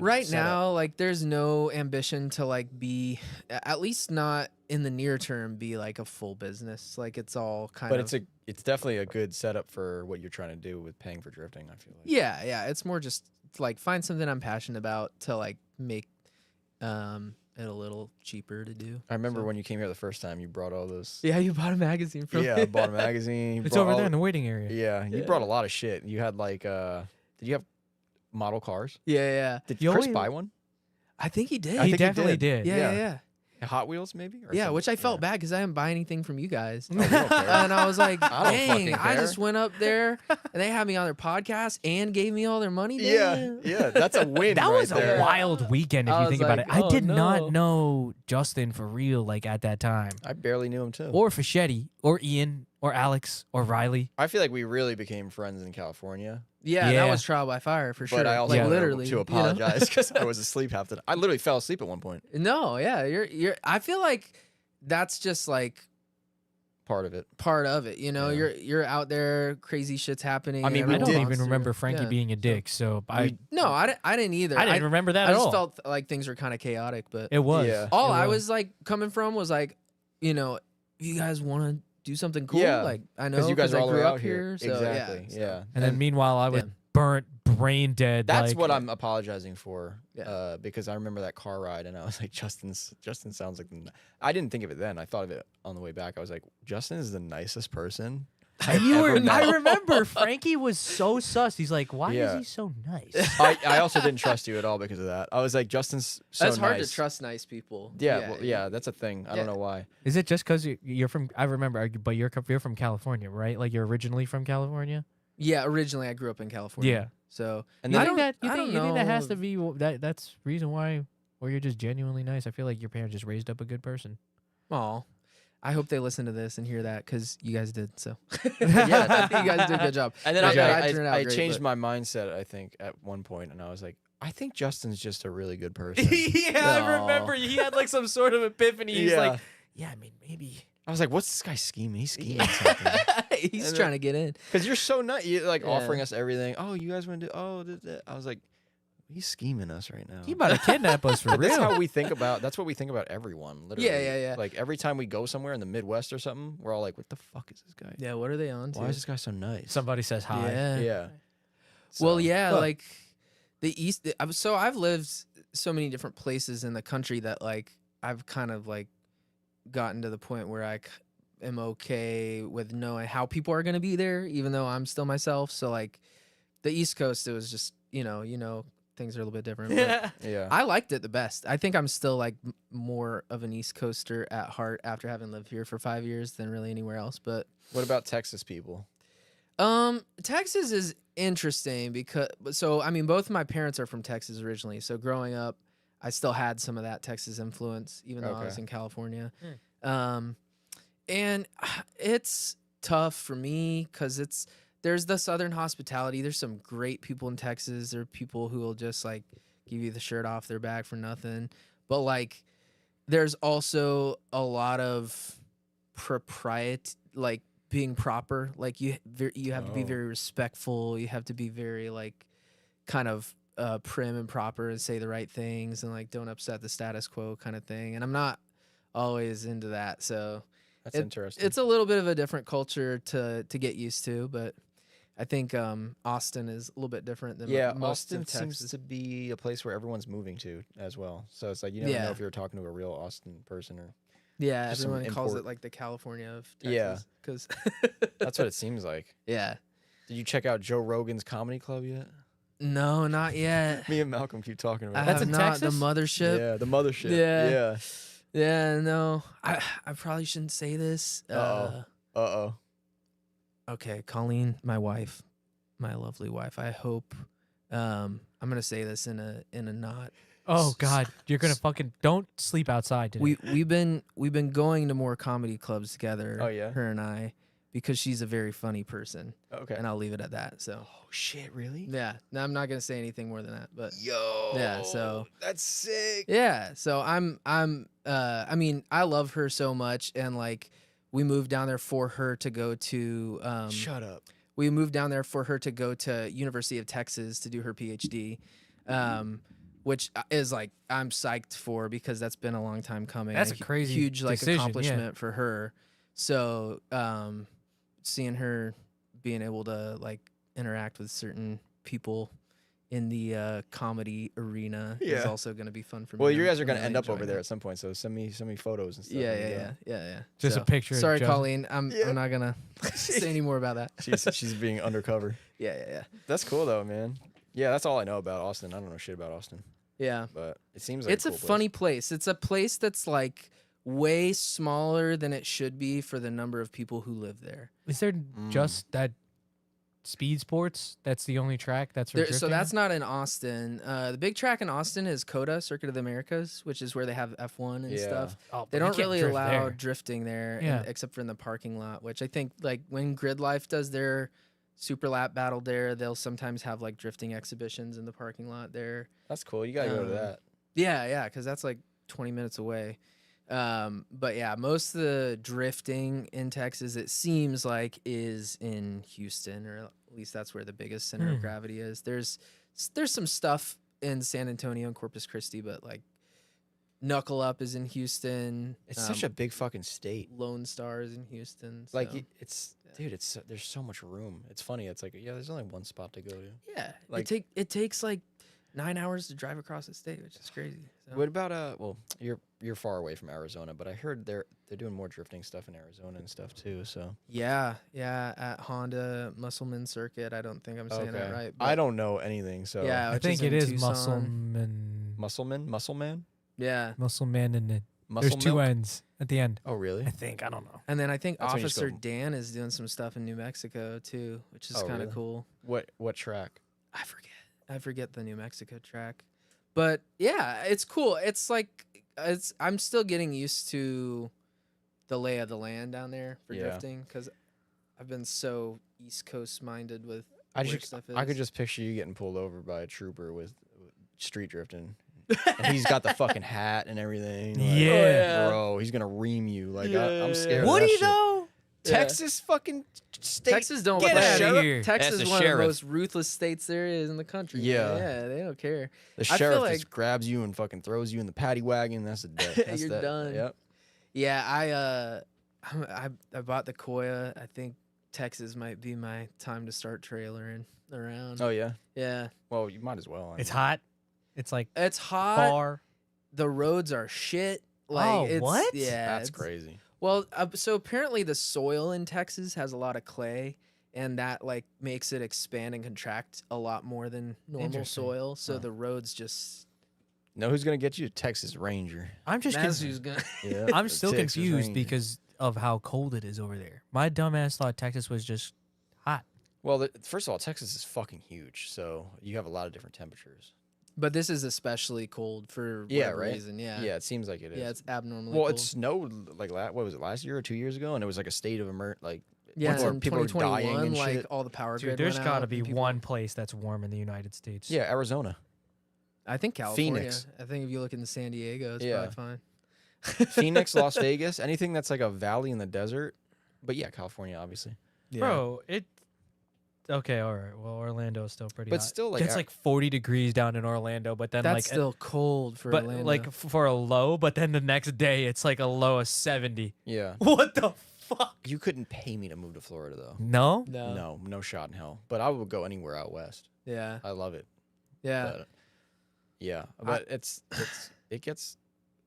right setup. now, like, there's no ambition to, like, be, at least not in the near term, be like a full business. Like, it's all kind But of. it's definitely a good setup for what you're trying to do with paying for drifting. I feel like. Yeah. It's more just like find something I'm passionate about to, like, make it a little cheaper to do. I remember So- when you came here the first time, you brought all those. Yeah, you bought a magazine from Yeah, I bought a magazine. It's brought over all- there in the waiting area. Yeah, you Yeah. brought a lot of shit. You had like, did you have model cars? Yeah. Did You Chris always- buy one? I think he did. I He think definitely did. Yeah, yeah. yeah. Hot Wheels, maybe? Or Yeah, some- which I felt yeah. bad because I didn't buy anything from you guys. Oh, we don't care. And I was like, I don't fucking dang, I care." just went up there and they had me on their podcast and gave me all their money. Yeah, Damn. yeah, that's a win. That right was there. a wild weekend if I you was think about like, it. I oh, did no. not know Justin for real like at that time. I barely knew him too. Or Fischetti, or Ian, or Alex, or Riley. I feel like we really became friends in California. Yeah, Yeah. that was trial by fire for sure. But I also like wanted literally to you know? apologize because I was asleep half the time. I literally fell asleep at one point. No, yeah, you're. I feel like that's just like Part of it. part of it. You know, Yeah. you're out there, crazy shit's happening. I mean, and we I don't everyone did- even wants to- remember Frankie yeah. being a dick, so I No, I didn't either. didn't remember that I at just all. felt like things were kind of chaotic, but It was. Yeah. all It I was like coming from was like, you know, if you guys want to do something cool, Yeah, like I know Because you guys are I all the grew way up out here. so, Exactly. so- Yeah. And then meanwhile, I was Yeah. burnt, brain dead. That's like, what I'm apologizing for. Yeah. Because I remember that car ride and I was like, Justin sounds like I didn't think of it then. I thought of it on the way back. I was like, Justin is the nicest person. And you ever were. met. I remember Frankie was so sus. He's like, why Yeah. is he so nice? I also didn't trust you at all because of that. I was like, Justin's so That's hard nice. to trust nice people. Yeah, that's a thing. I don't Yeah. know why. Is it just because you're from? I remember, but you're from California, right? Like you're originally from California. Yeah, originally I grew up in California. Yeah. So And You then think that? You I think, don't you think that has know. to be that's reason why, or you're just genuinely nice? I feel like your parents just raised up a good person. Aw. I hope they listen to this and hear that because you guys did. So Yeah. I think you guys did a good job. And then Good job. I turned out I great, changed but- my mindset, I think, at one point, and I was like, I think Justin's just a really good person. Yeah, I I remember he had like some sort of epiphany. He's Yeah. like, yeah, I mean, maybe. I was like, what's this guy scheming? He's scheming something. He's And trying to get in. Because you're so nice. You're like Yeah. offering us everything. Oh, you guys want to do, I was like, he's scheming us right now. He about to kidnap us for But that's real. how we think about. That's what we think about everyone. Literally. yeah. Like every time we go somewhere in the Midwest or something, we're all like, "What the fuck is this guy? Yeah, what are they on to? Why is this guy so nice?" Somebody says hi. Yeah. Yeah. Well, So- yeah, Huh. like the East. So I've lived so many different places in the country that like I've kind of like gotten to the point where I am okay with knowing how people are going to be there, even though I'm still myself. So like the East Coast, it was just you know things are a little bit different. but Yeah. I liked it the best. I think I'm still like more of an East Coaster at heart after having lived here for 5 years than really anywhere else. But What about Texas people? Texas is interesting because I mean both my parents are from Texas originally. So growing up, I still had some of that Texas influence even though I was Okay. in California. And it's tough for me cuz there's the southern hospitality. There's some great people in Texas. There are people who will just like give you the shirt off their back for nothing. But like there's also a lot of propriety, like being proper. Like you have to be Oh. very respectful. You have to be very like kind of prim and proper and say the right things and like don't upset the status quo kind of thing. And I'm not always into that. So That's interesting. it's a little bit of a different culture to get used to, but I think Austin is a little bit different than most Austin of Texas. seems to be a place where everyone's moving to as well. So it's like you never know if you're talking to a real Austin person or. Yeah, just some everyone calls it import. like the California of Yeah. Texas. Because That's what it seems like. yeah. Did you check out Joe Rogan's comedy club yet? No, not yet. Me and Malcolm keep talking I about That's have in not. Texas? The mothership. Yeah, the mothership. Yeah. Yeah. Yeah, no. I probably shouldn't say this. Uh-oh. Okay, Colleen, my wife, my lovely wife. I hope I'm gonna say this in a not. Oh God, you're gonna fucking don't sleep outside today. We've been going to more comedy clubs together. Oh, yeah? Her and I, because she's a very funny person, Okay. and I'll leave it at that. So Oh shit, really? yeah, no, I'm not gonna say anything more than that. But Yo. Yeah, so- that's sick. yeah, so I mean, I love her so much, and like we moved down there for her to go to Shut up. we moved down there for her to go to University of Texas to do her PhD, which is like I'm psyched for because that's been a long time coming. That's a crazy huge like decision, yeah. accomplishment for her. So seeing her being able to like interact with certain people in the comedy arena is Yeah. also going to be fun for me. Well, you I'm guys are gonna really end up over enjoying there it. at some point, so send me photos and stuff. Yeah, when you yeah, go. yeah. Just a So, picture of Sorry, Joe. Colleen. Yeah. I'm not gonna say any more about that. She's being undercover. Yeah. That's cool though, man. Yeah, that's all I know about Austin. I don't know shit about Austin, Yeah. but it seems like It's a cool place. funny place. It's a place that's like way smaller than it should be for the number of people who live there. Is there just that speed sports? That's the only track that's for So drifting? that's not in Austin. The big track in Austin is COTA, Circuit of the Americas, which is where they have F1 and Yeah. stuff. Oh, They but you don't can't really drift allow there. drifting there, Yeah. except for in the parking lot, which I think like when Grid Life does their Super Lap battle there, they'll sometimes have like drifting exhibitions in the parking lot there. That's cool. You gotta go to that. Yeah, because that's like 20 minutes away. But yeah, most of the drifting in Texas, it seems like, is in Houston, or at least that's where the biggest center of gravity is. There's some stuff in San Antonio and Corpus Christi, but like Knuckle Up is in Houston. It's such a big fucking state. Lone Star is in Houston. Like so, it's, dude. It's there's so much room. It's funny. It's like there's only one spot to go to. yeah, like- it takes like 9 hours to drive across the state, which is crazy. So. What about well, you're far away from Arizona, but I heard they're doing more drifting stuff in Arizona and stuff too. So Yeah, at Honda Musselman Circuit. I don't think I'm saying that right. I don't know anything. So Yeah, I which think is it in is Tucson. Muscleman. Yeah, Muscleman, and then there's Muscle two milk? N's at the end. Oh really? I think. I don't know. and then I think That's when you just Officer go- Dan is doing some stuff in New Mexico too, which is Oh, kind of really? cool. What track? I forget the New Mexico track, but yeah, it's cool. It's like I'm still getting used to the lay of the land down there for Yeah. drifting because I've been so East Coast minded with I where just stuff is. I could just picture you getting pulled over by a trooper with street drifting. And he's got the fucking hat and everything. Like, Yeah. bro, he's gonna ream you. Like Yeah. I'm scared. Would of that he shit. though? Yeah. Texas fucking state. Texas don't Get play. outta Sheriff? here. Texas That's is the one of sheriff. the most ruthless states there is in the country. Yeah. Yeah, they don't care. The I feel sheriff like- just grabs you and fucking throws you in the paddy wagon. That's a death. That's You're that. done. Yep. Yeah, I bought the Koya. I think Texas might be my time to start trailering around. Oh yeah. Yeah, Well, you might as well. I It's mean. hot. It's like it's hot. far. The roads are shit. Like, Oh, it's, what? Yeah, That's it's- crazy. Well, so apparently the soil in Texas has a lot of clay, and that like makes it expand and contract a lot more than normal Interesting. soil. So Huh. the roads just. Know who's gonna get you? Texas Ranger. I'm just. That's con- who's gonna. Yeah. I'm the still Texas confused Ranger. because of how cold it is over there. My dumbass thought Texas was just hot. Well, first of all, Texas is fucking huge, so you have a lot of different temperatures. But this is especially cold for Yeah, whatever right? reason. Yeah. Yeah, it seems like it is. Yeah, it's abnormally well, cold. it snowed like what was it last year or 2 years ago, and it was like a state of like Yeah, people, in were, people were dying 2021, and like shit. all the power Dude, grid there's went got out to be and people- one place that's warm in the United States. Yeah, Arizona, I think California. Phoenix. I think if you look in San Diego, it's Yeah. probably fine. Phoenix, Las Vegas, anything that's like a valley in the desert. But yeah, California, obviously. Bro, it. Okay, all right. Well, Orlando's still pretty But hot. still, like, it's like 40 degrees down in Orlando, but then that's like still cold for but Orlando. like for a low, but then the next day it's like a low of 70. Yeah. What the fuck? fuck? You couldn't pay me to move to Florida though. No. No shot in hell. But I would go anywhere out west. Yeah. I love it. Yeah. But, yeah, but it gets.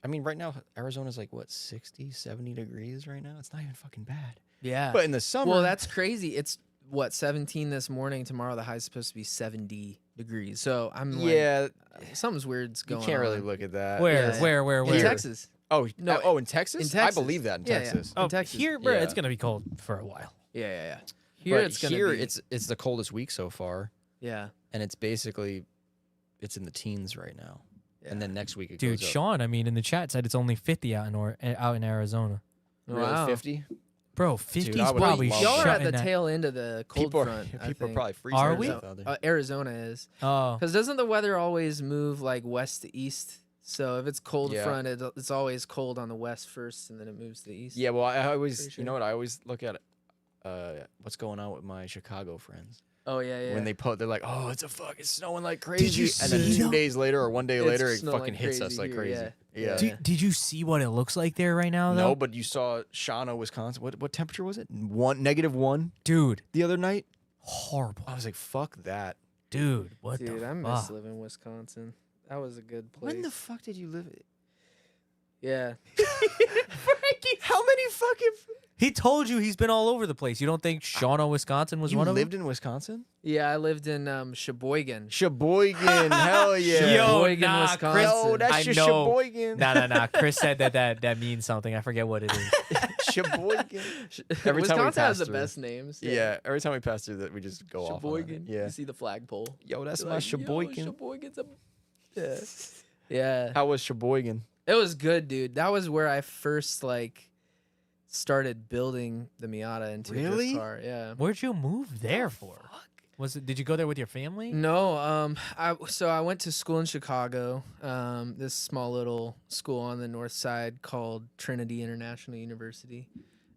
I mean, right now Arizona's like what 60, 70 degrees right now. It's not even fucking bad. Yeah. But in the summer, Well, that's crazy. It's what 17 this morning. Tomorrow the high is supposed to be 70 degrees. So I'm like, yeah, something's weird's going on. you can't really look at that. Where? Yeah. Where? In Texas. Oh No, oh, in Texas? in Texas. I believe that in Yeah, yeah. Texas. Oh, in Texas. here, bro, Yeah. it's gonna be cold for a while. Yeah. Here But it's gonna here be. it's the coldest week so far, Yeah. and it's basically it's in the teens right now. And then next week it Dude, goes up. Sean, I mean, in the chat said it's only 50 out in Arizona. Really, Wow. 50? Bro, 50 I is would probably love Y'all are at shutting the that. tail end of the cold People front. I are think. probably freezing. Are to we? death out there. Arizona is. Oh, Because doesn't the weather always move like west to east? So if it's cold Yeah. front, it's always cold on the west first, and then it moves to the east. Yeah, well, I always, Pretty you know sure. what? I always look at what's going on with my Chicago friends. Oh yeah. When they're like, "Oh, it's snowing like crazy," you and then see 2 that? days later or 1 day It's later, it snowing fucking like hits us crazy like here, crazy. yeah. Yeah. Did you see what it looks like there right now, though? No, but you saw Shawano, Wisconsin. What temperature was it? -1 Dude, the other night. horrible. I was like, "Fuck that." Dude, what Dude, the I fuck? miss living in Wisconsin. That was a good place. When the fuck did you live? yeah. How many fucking? He told you he's been all over the place. You don't think Shawano, Wisconsin was You one of lived them? in Wisconsin? Yeah, I lived in Sheboygan. Sheboygan, hell yeah. Yo, Sheboygan, nah, Wisconsin. Chris, Yo, that's I just know. Sheboygan. Nah. Chris said that means something. I forget what it is. Sheboygan. Every time we Wisconsin has pass the through. best names. Yeah, every time we pass through that, we just go off. on Sheboygan. it. Yeah. You see the flagpole. Yo, that's You're my like, yo, Sheboygan. Sheboygan's a. Yeah. Yeah. How was Sheboygan? It was good, dude. That was where I first started building the Miata into a Really? drift car. Yeah. Where'd you move there for? Was it? Did you go there with your family? No, I went to school in Chicago, this small little school on the north side called Trinity International University.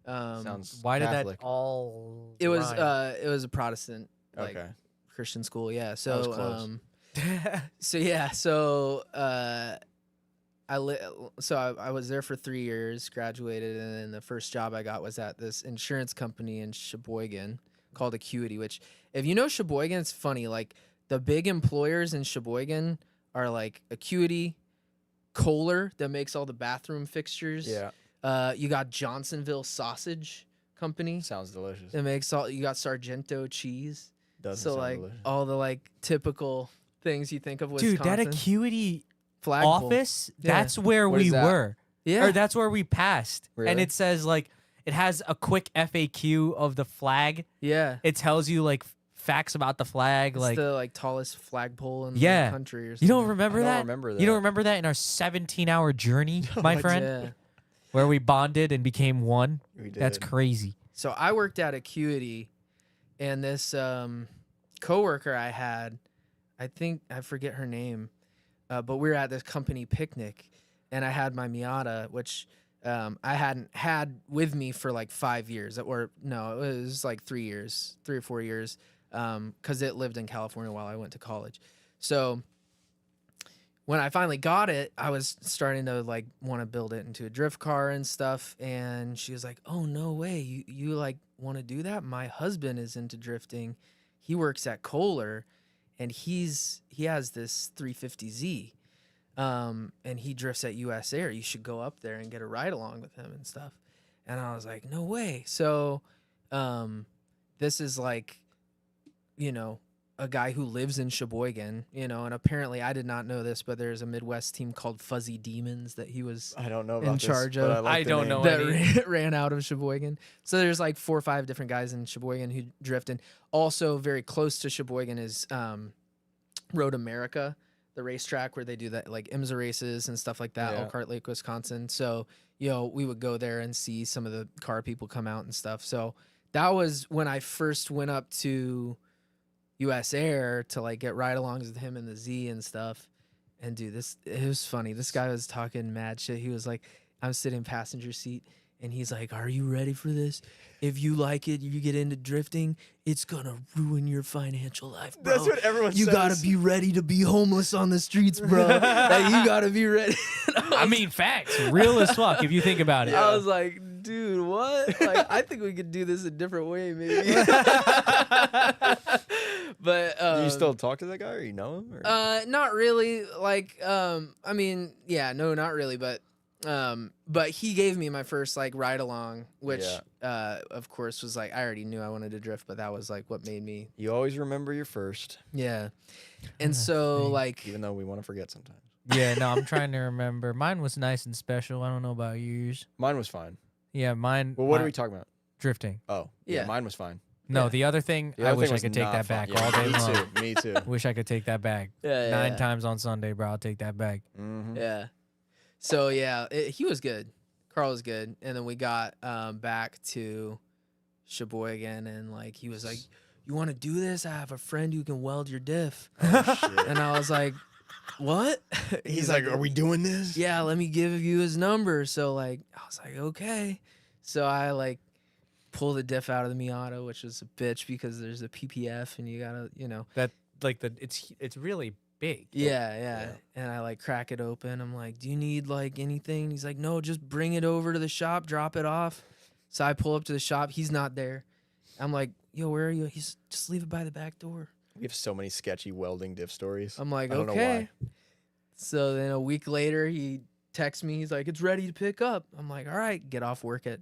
Sounds Why did Catholic. that all? It was rhyme? it was a Protestant Okay. Christian school, yeah. was So close. I was there for 3 years, graduated, and then the first job I got was at this insurance company in Sheboygan called Acuity, which if you know Sheboygan, it's funny. Like the big employers in Sheboygan are like Acuity, Kohler that makes all the bathroom fixtures. Yeah, You got Johnsonville Sausage Company sounds delicious. that makes all. You got Sargento Cheese. Doesn't So sound like delicious. all the typical things you think of Wisconsin. Dude, that Acuity Flagpole. office, Yeah. that's where What we is that? were. Yeah. Or that's where we passed. And Really? it says it has a quick FAQ of the flag. Yeah. It tells you facts about the flag. It's the tallest flagpole in Yeah. the country or something. You don't remember I don't that? remember You that. don't remember that in our 17-hour journey, my I friend, Yeah. where we bonded and became one? We That's did. crazy. So I worked at Acuity, and this coworker I had, I forget her name, but we were at this company picnic, and I had my Miata, which I hadn't had with me for 5 years, or no, it was 3 years, 3 or 4 years, because it lived in California while I went to college. So when I finally got it, I was starting to want to build it into a drift car and stuff. And she was like, "Oh, no way. You want to do that? My husband is into drifting. He works at Kohler and he has this 350Z. And he drifts at US Air. You should go up there and get a ride along with him and stuff." And I was like, "No way." So, this is a guy who lives in Sheboygan, and apparently I did not know this, but there's a Midwest team called Fuzzy Demons that he was I don't know in about this, charge but of. I, like I the don't name. know that ran out of Sheboygan. So there's 4 or 5 different guys in Sheboygan who drift. And also very close to Sheboygan is Road America, the racetrack where they do that IMSA races and stuff like that, Yeah. Elkhart Lake, Wisconsin. So, we would go there and see some of the car people come out and stuff. So that was when I first went up to US Air to get ride-alongs with him and the Z and stuff. And dude, it was funny. This guy was talking mad shit. He was like, I'm sitting passenger seat, and he's like, "Are you ready for this? If you like it, you get into drifting, it's gonna ruin your financial life, bro. That's what everyone You says. gotta be ready to be homeless on the streets, bro. You gotta be ready." I mean, facts. Real as fuck if you think about it. I was like, like, dude, what? Like, I think we could do this a different way, maybe. But Do you still talk to that guy, or you know him? Or? not really. Like, I mean, yeah, no, not really. But he gave me my first like ride along, which of course was like I already knew I wanted to drift, but that was like what made me. You always remember your first. Yeah, and so like, even though we want to forget sometimes. Yeah, no, I'm trying to remember. Mine was nice and special. I don't know about yours. Mine was fine. Yeah, mine. Well, what are we talking about? Drifting. Oh, Yeah. mine was fine. No, Yeah. the other thing, The I other wish thing I was could take not that fun. back Yeah, all day me long. too. Me too. Wish I could take that back. yeah, 9 times on Sunday, bro. I'll take that back. Mm-hmm. Yeah. So yeah, he was good. Carl was good, and then we got back to Sheboygan, and like he was like, "You want to do this? I have a friend who can weld your diff." Oh, shit. And I was like, "What?" He's like, "Are we doing this?" Yeah, let me give you his number. So like, I was like, okay. So I like pull the diff out of the Miata, which was a bitch because there's a PPF and you gotta, That like it's really big. yeah. And I like crack it open. I'm like, do you need like anything? He's like, no, just bring it over to the shop, drop it off. So I pull up to the shop. He's not there. I'm like, yo, where are you? He's just leave it by the back door. We have so many sketchy welding diff stories. I'm like, I don't know okay. why. So then a week later, he texts me. He's like, it's ready to pick up. I'm like, all right, get off work at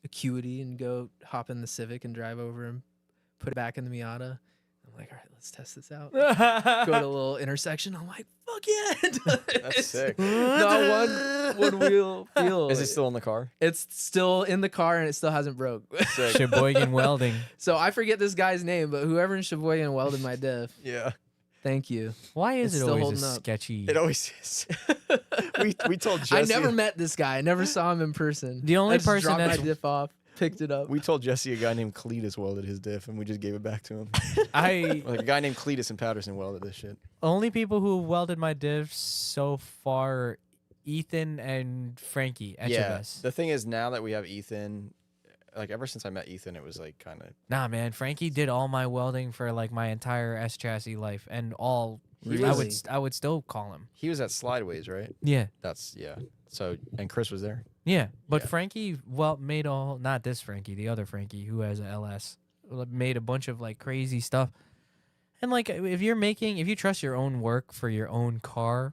Acuity and go hop in the Civic and drive over and put it back in the Miata. I'm like, all right, let's test this out. Go to a little intersection. I'm like, fuck yeah. That's sick. Not one wheel feel. Is it still in the car? It's still in the car and it still hasn't broke. Sick. Sheboygan Welding. So I forget this guy's name, but whoever in Sheboygan welded my diff, Yeah. thank you. Why is It's it still always holding a up. sketchy? It always is. we told Jesse. I never met this guy. I never saw him in person. The only I just person dropped that's- my diff off, picked it up. We told Jesse a guy named Cletus welded his diff, and we just gave it back to him. I Like a guy named Cletus in Patterson welded this shit. only people who welded my diffs so far are Ethan and Frankie. Yeah. HFS. The thing is, now that we have Ethan, like ever since I met Ethan, it was like kind of. Nah, man, Frankie did all my welding for like my entire S chassis life, and all. Really? I would still call him. He was at Slideways, right? Yeah, That's yeah. So and Chris was there. yeah. But Yeah. Frankie, made all not this Frankie, the other Frankie who has a LS, made a bunch of like crazy stuff. And like, if you trust your own work for your own car,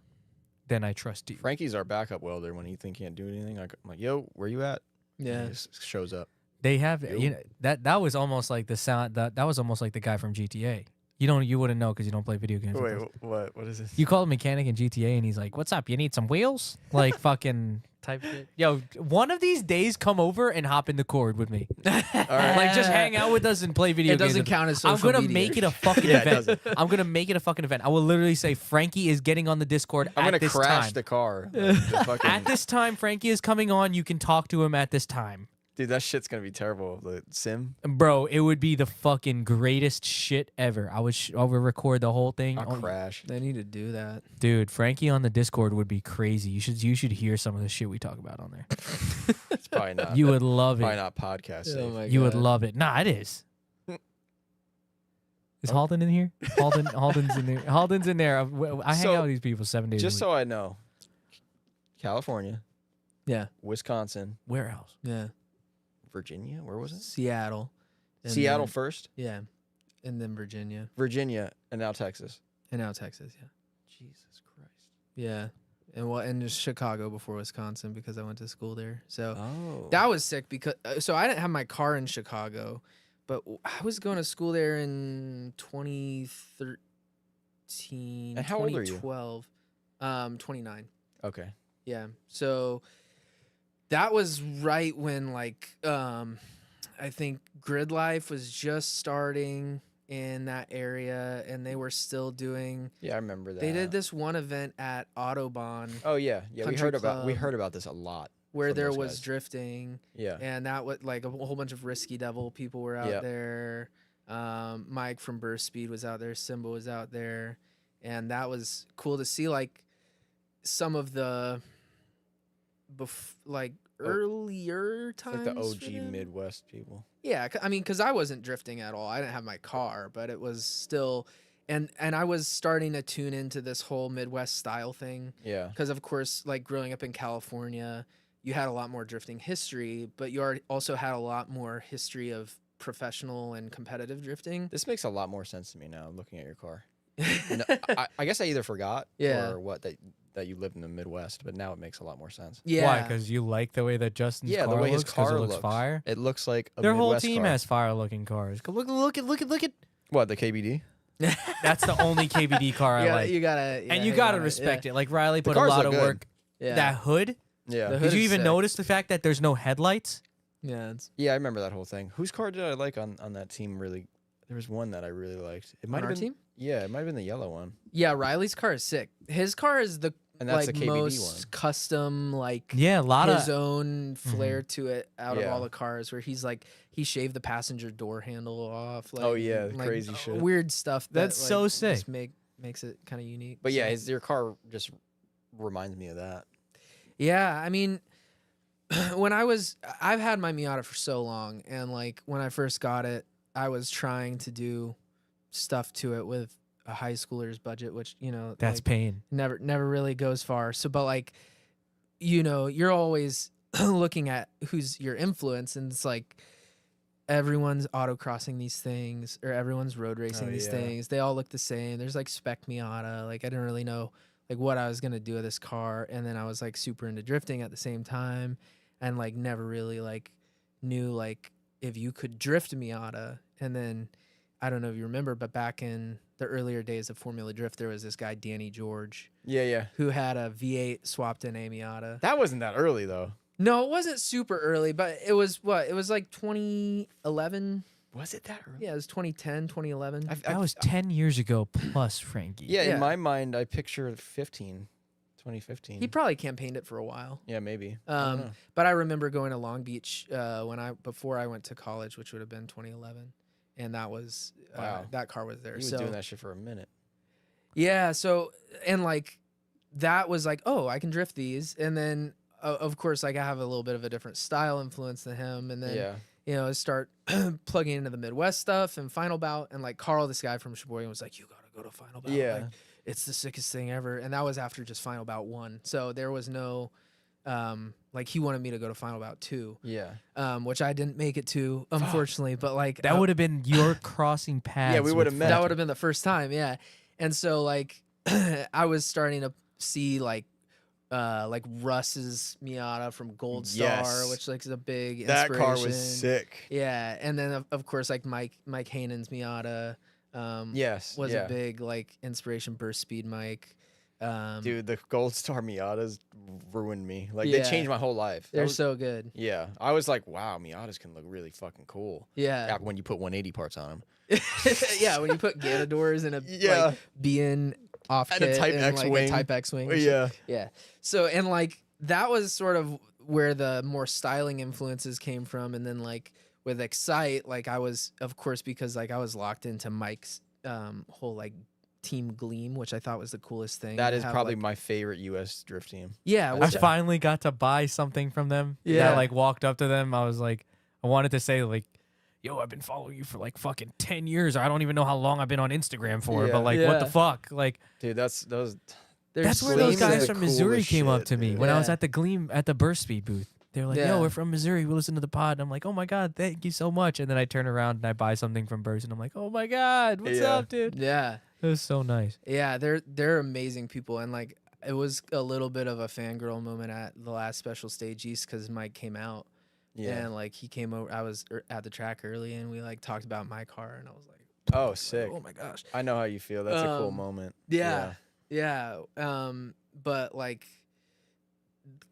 then I trust you. Frankie's our backup welder when he think he can't do anything. I'm like, yo, where you at? And Yeah. he just shows up. They have Yo. that was almost like the sound that was almost like the guy from GTA. You wouldn't know because you don't play video games. with us. What is this? You call a mechanic in GTA and he's like, "What's up? You need some wheels?" Like fucking type shit. Yo, one of these days come over and hop in the Cord with me. All right. Like just hang out with us and play video It games. doesn't with- count as I'm social gonna media. make it a fucking Yeah, it event. doesn't. I'm gonna make it a fucking event. I will literally say Frankie is getting on the Discord I'm at gonna this crash time. the car. Like, the fucking- At this time, Frankie is coming on. You can talk to him at this time. dude, that shit's gonna be terrible. The sim. Bro, it would be the fucking greatest shit ever. I would record the whole thing. I'll Oh, crash. They need to do that. dude, Frankie on the Discord would be crazy. You should hear some of the shit we talk about on there. It's probably not. You would love probably it. not podcast. Oh safe. my You would God. love it. Nah, it is. Is Halden in here? Halden's in there. Halden's in there. I hang So, out with these people 7 days Just a week. so I know, California, Yeah. Wisconsin, Where else? Yeah. Virginia. Where was it? Seattle. And Seattle then- first, Yeah. And then Virginia. Virginia, and now Texas. And now Texas. Yeah. Jesus Christ. Yeah. And just Chicago before Wisconsin because I went to school there. So Oh. that was sick because so I didn't have my car in Chicago, but I was going to school there in 2013. And how old are you? 2012. 29. Okay. Yeah. So that was right when like I think Grid Life was just starting in that area and they were still doing Yeah, I remember that. they did this one event at Autobahn Oh yeah, yeah. We Country heard Club. about this a lot. where from there those was guys. drifting Yeah. and that was like a whole bunch of Risky Devil people were out Yep. there. Mike from Burst Speed was out there, Simba was out there, and that was cool to see like some of the earlier It's times like the for OG them. Midwest people. Yeah, I mean, because I wasn't drifting at all. I didn't have my car, but it was still, and I was starting to tune into this whole Midwest style thing. Yeah. Because of course, like growing up in California, you had a lot more drifting history, but you also had a lot more history of professional and competitive drifting. This makes a lot more sense to me now, looking at your car. No, I guess I either forgot or what that you lived in the Midwest, but now it makes a lot more sense. Yeah. Why? Because you like the way that Justin's car the way looks? his car it looks fire. It looks like a Their whole Midwest team car. has fire-looking cars. Look at. What, the KBD? That's the only KBD car I like. You gotta And you gotta respect it. Like Riley put a cars lot look of good. work. Yeah. That hood. Yeah. The hood Did you is even sick. notice the fact that there's no headlights? Yeah. It's Yeah, I remember that whole thing. Whose car did I like on that team? Really, there was one that I really liked. It might on have our been team. Yeah, it might have been the yellow one. Yeah, Riley's car is sick. His car is the And that's like the KBD most one. custom, like Yeah, a lot his of. own flair to it out of Yeah. all the cars. Where he's like he shaved the passenger door handle off. Like, Oh, yeah, like, crazy shit. weird stuff. That's that, so like, sick. Just makes it kind of unique. But yeah, so. your car just reminds me of that. Yeah, I mean, I've had my Miata for so long, and like when I first got it, I was trying to do stuff to it with a high schooler's budget, which That's like, pain. never really goes far. So, but like, you're always looking at who's your influence, and it's like everyone's autocrossing these things or everyone's road racing these things. They all look the same. There's like spec Miata. Like I didn't really know like what I was gonna do with this car, and then I was like super into drifting at the same time, and like never really like knew like if you could drift a Miata. And then I don't know if you remember, but back in the earlier days of Formula Drift, there was this guy Danny George Yeah. who had a V8 swapped in a Miata. That wasn't that early though. No, it wasn't super early, but it was what? It was like 2011. Was it that early? Yeah, it was 2010, 2011. That was 10 years ago plus, Frankie. Yeah, Yeah. in my mind, I picture 2015. He probably campaigned it for a while. Yeah, maybe. I don't know. But I remember going to Long Beach before I went to college, which would have been 2011, and that was Wow. that car was there. He was so doing that shit for a minute. yeah, so and like that was like, oh, I can drift these, and then of course like I have a little bit of a different style influence than him, and then start plugging into the Midwest stuff and Final Bout, and like Carl, this guy from Sheboygan, was like, you gotta go to Final Bout. Yeah. Like, it's the sickest thing ever. And that was after just Final Bout 1. So there was no like he wanted me to go to Final Bout 2. Yeah. Which I didn't make it to, unfortunately. But like That would have been your crossing paths. Yeah, we with would've met. that would have been the first time, yeah. And so like I was starting to see like Russ's Miata from Gold Star, Yes. which like is a big That car inspiration. was sick. Yeah, and then of course like Mike Hanen's Miata Yes. was yeah. a big like inspiration. Burst Speed Mike. Dude, the Gold Star Miatas ruined me. Like Yeah. they changed my whole life. That They're was- so good. Yeah, I was like, wow, Miatas can look really fucking cool. Yeah, When you put 180 parts on them. yeah. When you put Ganadors in a Yeah. like BN off And a kit Type and, X like, wing. a Type X wing. and shit. Yeah. Yeah. So and like that was sort of where the more styling influences came from, and then like with Excite, like I was, of course, because like I was locked into Mike's whole like Team Gleam, which I thought was the coolest thing. That to is have, probably like, my favorite U.S. drift team. yeah. I Which finally got to buy something from them. Yeah. I like walked up to them. I was like, I wanted to say like, yo, I've been following you for like fucking 10 years. I don't even know how long I've been on Instagram for, Yeah. but like, what the Yeah. fuck? Like, Dude, there's that's where Gleam those is guys the from Missouri coolest came up shit, to me dude. when I was Yeah. at the Gleam at the Burst Speed booth. They were like, Yeah. yo, we're from Missouri. We listen to the pod. And I'm like, oh my God, thank you so much. And then I turn around and I buy something from Burst and I'm like, oh my God, what's Yeah. up, dude? Yeah. It was so nice. Yeah, they're amazing people, and like it was a little bit of a fangirl moment at the last Special Stage East because Mike came out, Yeah. and like he came over. I was at the track early, and we like talked about my car, and I was like, Oh, sick. oh my gosh, I know how you feel. That's a cool Um, moment. yeah. But like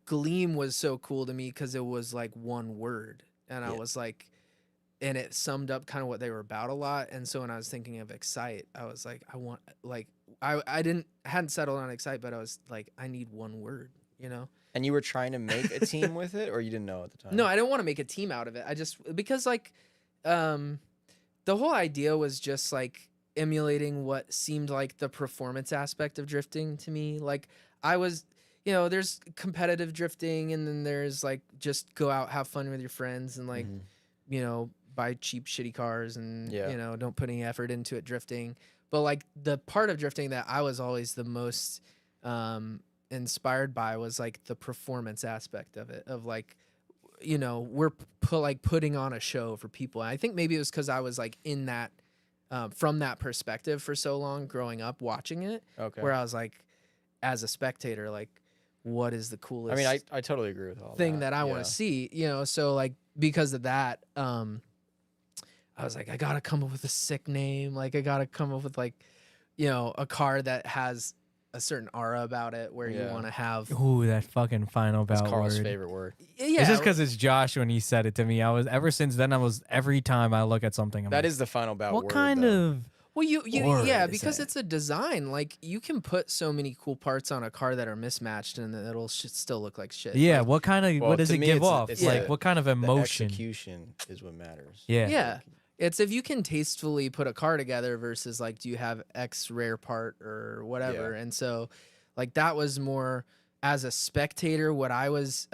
Gleam was so cool to me because it was like one word, and I Yeah. was like. And it summed up kind of what they were about a lot. And so when I was thinking of Excite, I was like, I want like I hadn't settled on Excite, but I was like, I need one word, you know? And you were trying to make a team with it, or you didn't know at the time? No, I didn't want to make a team out of it. I just because like the whole idea was just like emulating what seemed like the performance aspect of drifting to me. Like I was, there's competitive drifting, and then there's like just go out, have fun with your friends, and like, Mhm. buy cheap shitty cars and Yeah. don't put any effort into it drifting. But like the part of drifting that I was always the most inspired by was like the performance aspect of it, of like, you know, we're putting on a show for people. And I think maybe it was because I was like in that from that perspective for so long growing up watching it, where I was like, as a spectator, like, what is the coolest? I mean, I totally agree with all thing that I want to see, you know. So like because of that, I was like, I gotta come up with a sick name. Like I gotta come up with like, you know, a car that has a certain aura about it where you want to have. Ooh, that fucking final That's bout Carl's word. favorite word. Yeah, It's just because it's Josh when he said it to me. Ever since then, every time I look at something, I'm That like, is the final bout what word. kind though. of Well, word yeah, is because that? it's a design. Like you can put so many cool parts on a car that are mismatched, and it'll still look like shit. Yeah, Like, what kind of Well, what does to it me, give it's- off? it's Like the- what kind of The emotion? execution is what matters. Yeah. yeah. It's if you can tastefully put a car together versus like, do you have X rare part or whatever? Yeah. And so, like that was more as a spectator what I was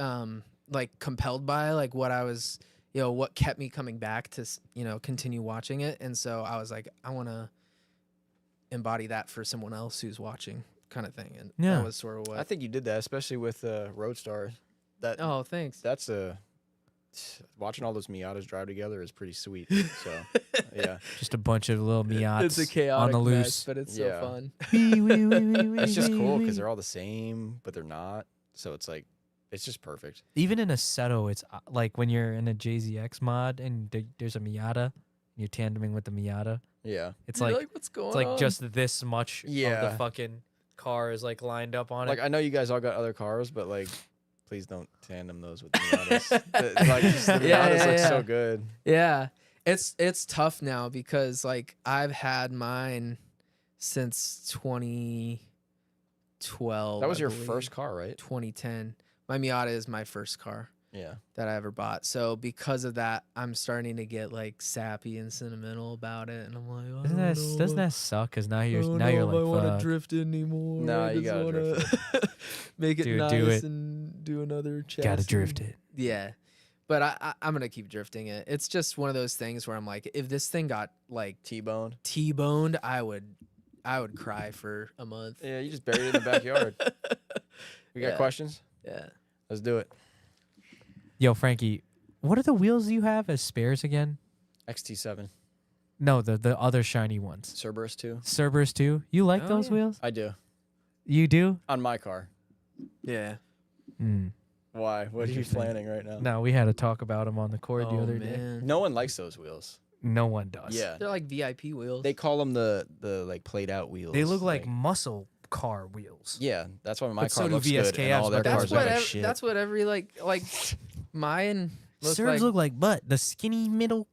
like compelled by, like what I was, you know, what kept me coming back to, you know, continue watching it. And so I was like, I want to embody that for someone else who's watching, kind of thing. And Yeah. that was sort of what. I think you did that, especially with Roadstar. Oh, thanks. That's watching all those Miatas drive together is pretty sweet. So yeah, Just a bunch of little Miatas It's a chaotic on the mess, loose. but it's Yeah. so fun. it's just cool because they're all the same, but they're not. So it's like, it's just perfect. Even in a Seto, it's like when you're in a JZX mod and there's a Miata, you're tandeming with the Miata. Yeah. It's You're like what's going it's like on? just this much of Yeah. the fucking car is like lined up on Like it. I know you guys all got other cars, but like, please don't tandem those with the Miatas. Like just the Miatas Yeah, look yeah. so good. Yeah, it's tough now because like I've had mine since 2012. That was I your believe. first car, right? 2010. My Miata is my first car Yeah. that I ever bought. So because of that, I'm starting to get like sappy and sentimental about it, and I'm like, Doesn't that suck? Because now you're I like, want to fuck. drift anymore. Nah, I you just gotta wanna drift make it Dude, nice do it. and do another chassis. Gotta drift it. Yeah. But I'm gonna keep drifting it. It's just one of those things where I'm like, if this thing got like T-boned. T-boned, I would cry for a month. Yeah, you just buried it in the backyard. We got Yeah. questions? Yeah. Let's do it. Yo, Frankie, what are the wheels you have as spares again? XT7. No, the other shiny ones. Cerberus 2. Cerberus 2. You like Oh, those yeah. wheels? I do. You do? On my car. Yeah. Mm. Why? What are you Interesting. planning right now? No, we had to talk about them on the court the other day. man. No one likes those wheels. No one does. Yeah. They're like VIP wheels. They call them the like played out wheels. They look like muscle car wheels. Yeah, that's why my But car so do looks good and VSKFs, all their but that's cars what look like shit. that's what every like mine look Serbs like. look like butt. The skinny middle,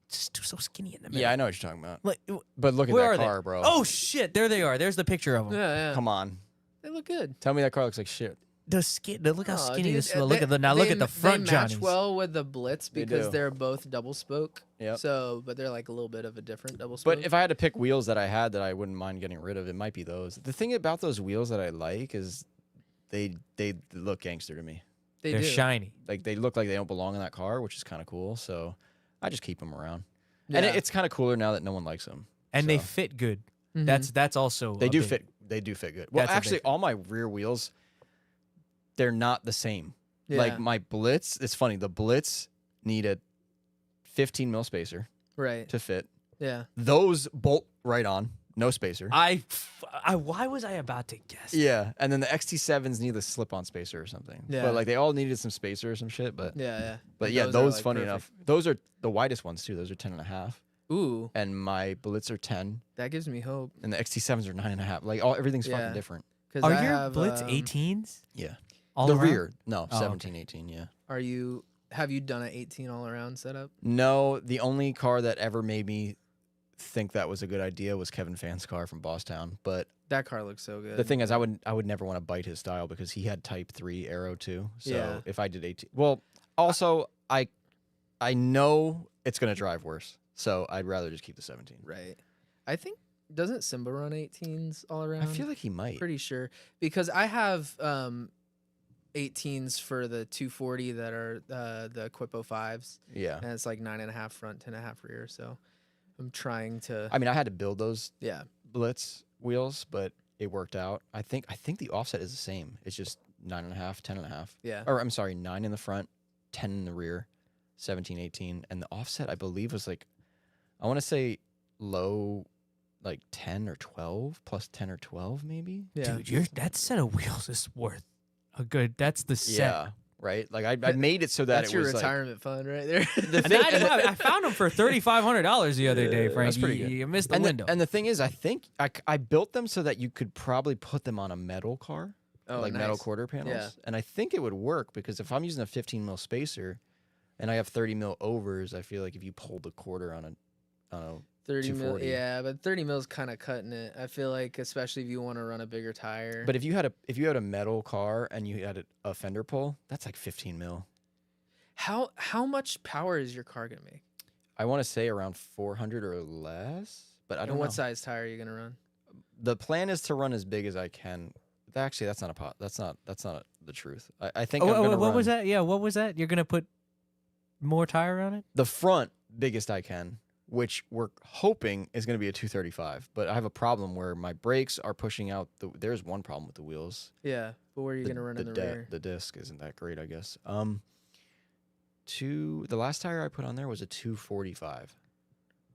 just so skinny in the middle. Yeah, I know what you're talking about. Like, But look at where that are car, they? bro. Oh shit! There they are. There's the picture of them. Yeah, yeah. Come on. They look good. Tell me that car looks like shit. The skin. Look how Oh, skinny dude, this. Look at the now. Look at the front They match Johnnies. well with the Blitz They because do. they're both double spoke. Yep. So, but they're like a little bit of a different double spoke. But if I had to pick wheels that I had that I wouldn't mind getting rid of, it might be those. The thing about those wheels that I like is they look gangster to me. They're do. shiny. Like they look like they don't belong in that car, which is kind of cool. So I just keep them around. And Yeah. it's kind of cooler now that no one likes them. And they So. fit good. Mhm. That's also They a do big- fit. They do fit good. Well, That's a big actually, thing. all my rear wheels, they're not the same. Yeah. Like my Blitz, it's funny. The Blitz need a 15 mil spacer right. to fit. Yeah. Those bolt right on, no spacer. Why was I about to guess? Yeah, and then the XT7s need a slip-on spacer or something. Yeah. But like they all needed some spacer or some shit. But Yeah. Yeah. but And yeah, are, those like, funny perfect. enough. Those are the widest ones too. Those are 10.5, Ooh, and my Blitz are 10, that gives me hope. and the XT7s are 9.5. Like everything's Yeah. fucking different. Because Are I your have, Blitz 18s? Yeah. All the around? rear, no, Oh, 17, 18, yeah. Have you done an 18 all around setup? No, the only car that ever made me think that was a good idea was Kevin Fan's car from Bosstown. But That car looks so good. the thing is, I would never want to bite his style because he had Type 3 Aero too. So Yeah. if I did 18, well, also I know it's gonna drive worse, so I'd rather just keep the 17. Right. I think doesn't Simba run 18s all around? I feel like he might. pretty sure because I have 18s for the 240 that are the Quipo 5s, Yeah. and it's like 9.5 front, 10.5 rear. So I'm trying to I mean, I had to build those yeah. Blitz wheels, but it worked out. I think the offset is the same. It's just 9.5, 10.5. Yeah. Or I'm sorry, 9 in the front, 10 in the rear, 17, 18, and the offset I believe was like, I want to say low, like 10 or 12 plus 10 or 12 maybe. Yeah. Dude, that set of wheels is worth a good. That's the set. Yeah. Right. Like I made it so that That's it your was retirement fund right there. The And thing, I found them for $3,500 the other day, Frank. that's pretty good. You missed the and window. and the thing is, I think I built them so that you could probably put them on a metal car, like metal nice. quarter panels. Yeah. And I think it would work because if I'm using a 15 mil spacer, and I have 30 mil overs, I feel like if you pulled the quarter on a 30 mil, 240. yeah, but 30 mil's kind of cutting it. I feel like, especially if you want to run a bigger tire. But if you had a metal car and you had a fender pull, that's like 15 mil. how much power is your car gonna make? I want to say around 400 or less, but I don't And know. what size tire are you gonna run? The plan is to run as big as I can. Actually, that's not the truth. I think I'm gonna what run was that? Yeah, what was that? You're gonna put more tire on it? the front biggest I can, which we're hoping is going to be a 235. But I have a problem where my brakes are pushing out. There's one problem with the wheels. Yeah, but where are you gonna run in the rear? The disc isn't that great, I guess. The last tire I put on there was a 245.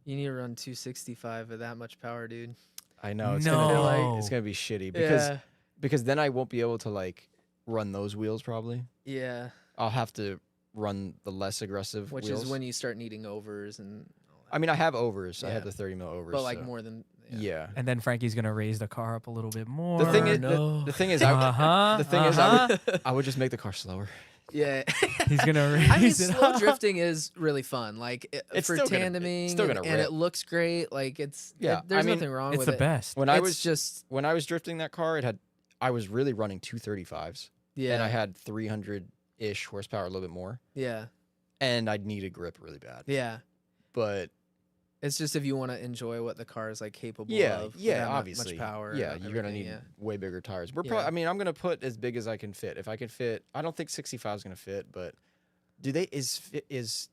You need to run 265 with that much power, dude. I know it's No. gonna be shitty Yeah, because then I won't be able to like run those wheels probably. yeah. I'll have to run the less aggressive Which wheels. is when you start needing overs and. All that. I mean, I have overs. I Yeah. have the 30 mil overs. but like so- more than. Yeah. And then Frankie's gonna raise the car up a little bit more. The thing is, no. the thing is, Uh-huh, I would just make the car slower. Yeah. he's gonna raise I mean, it slow up. drifting is really fun. Like It's for still gonna- tandeming, it's still gonna and rip. it looks great. Like Yeah, there's I mean, nothing wrong It's with the it. best. When I It's was just when I was drifting that car, I was really running 235s, yeah, and I had 300-ish horsepower, a little bit more, yeah, and I'd need a grip really bad. yeah. But It's just if you want to enjoy what the car is like capable yeah, of. with yeah, that obviously, much power. yeah, and you're gonna everything, need yeah. way bigger tires. We're Yeah. probably. I mean, I'm gonna put as big as I can fit. If I can fit, I don't think 65 is gonna fit, but is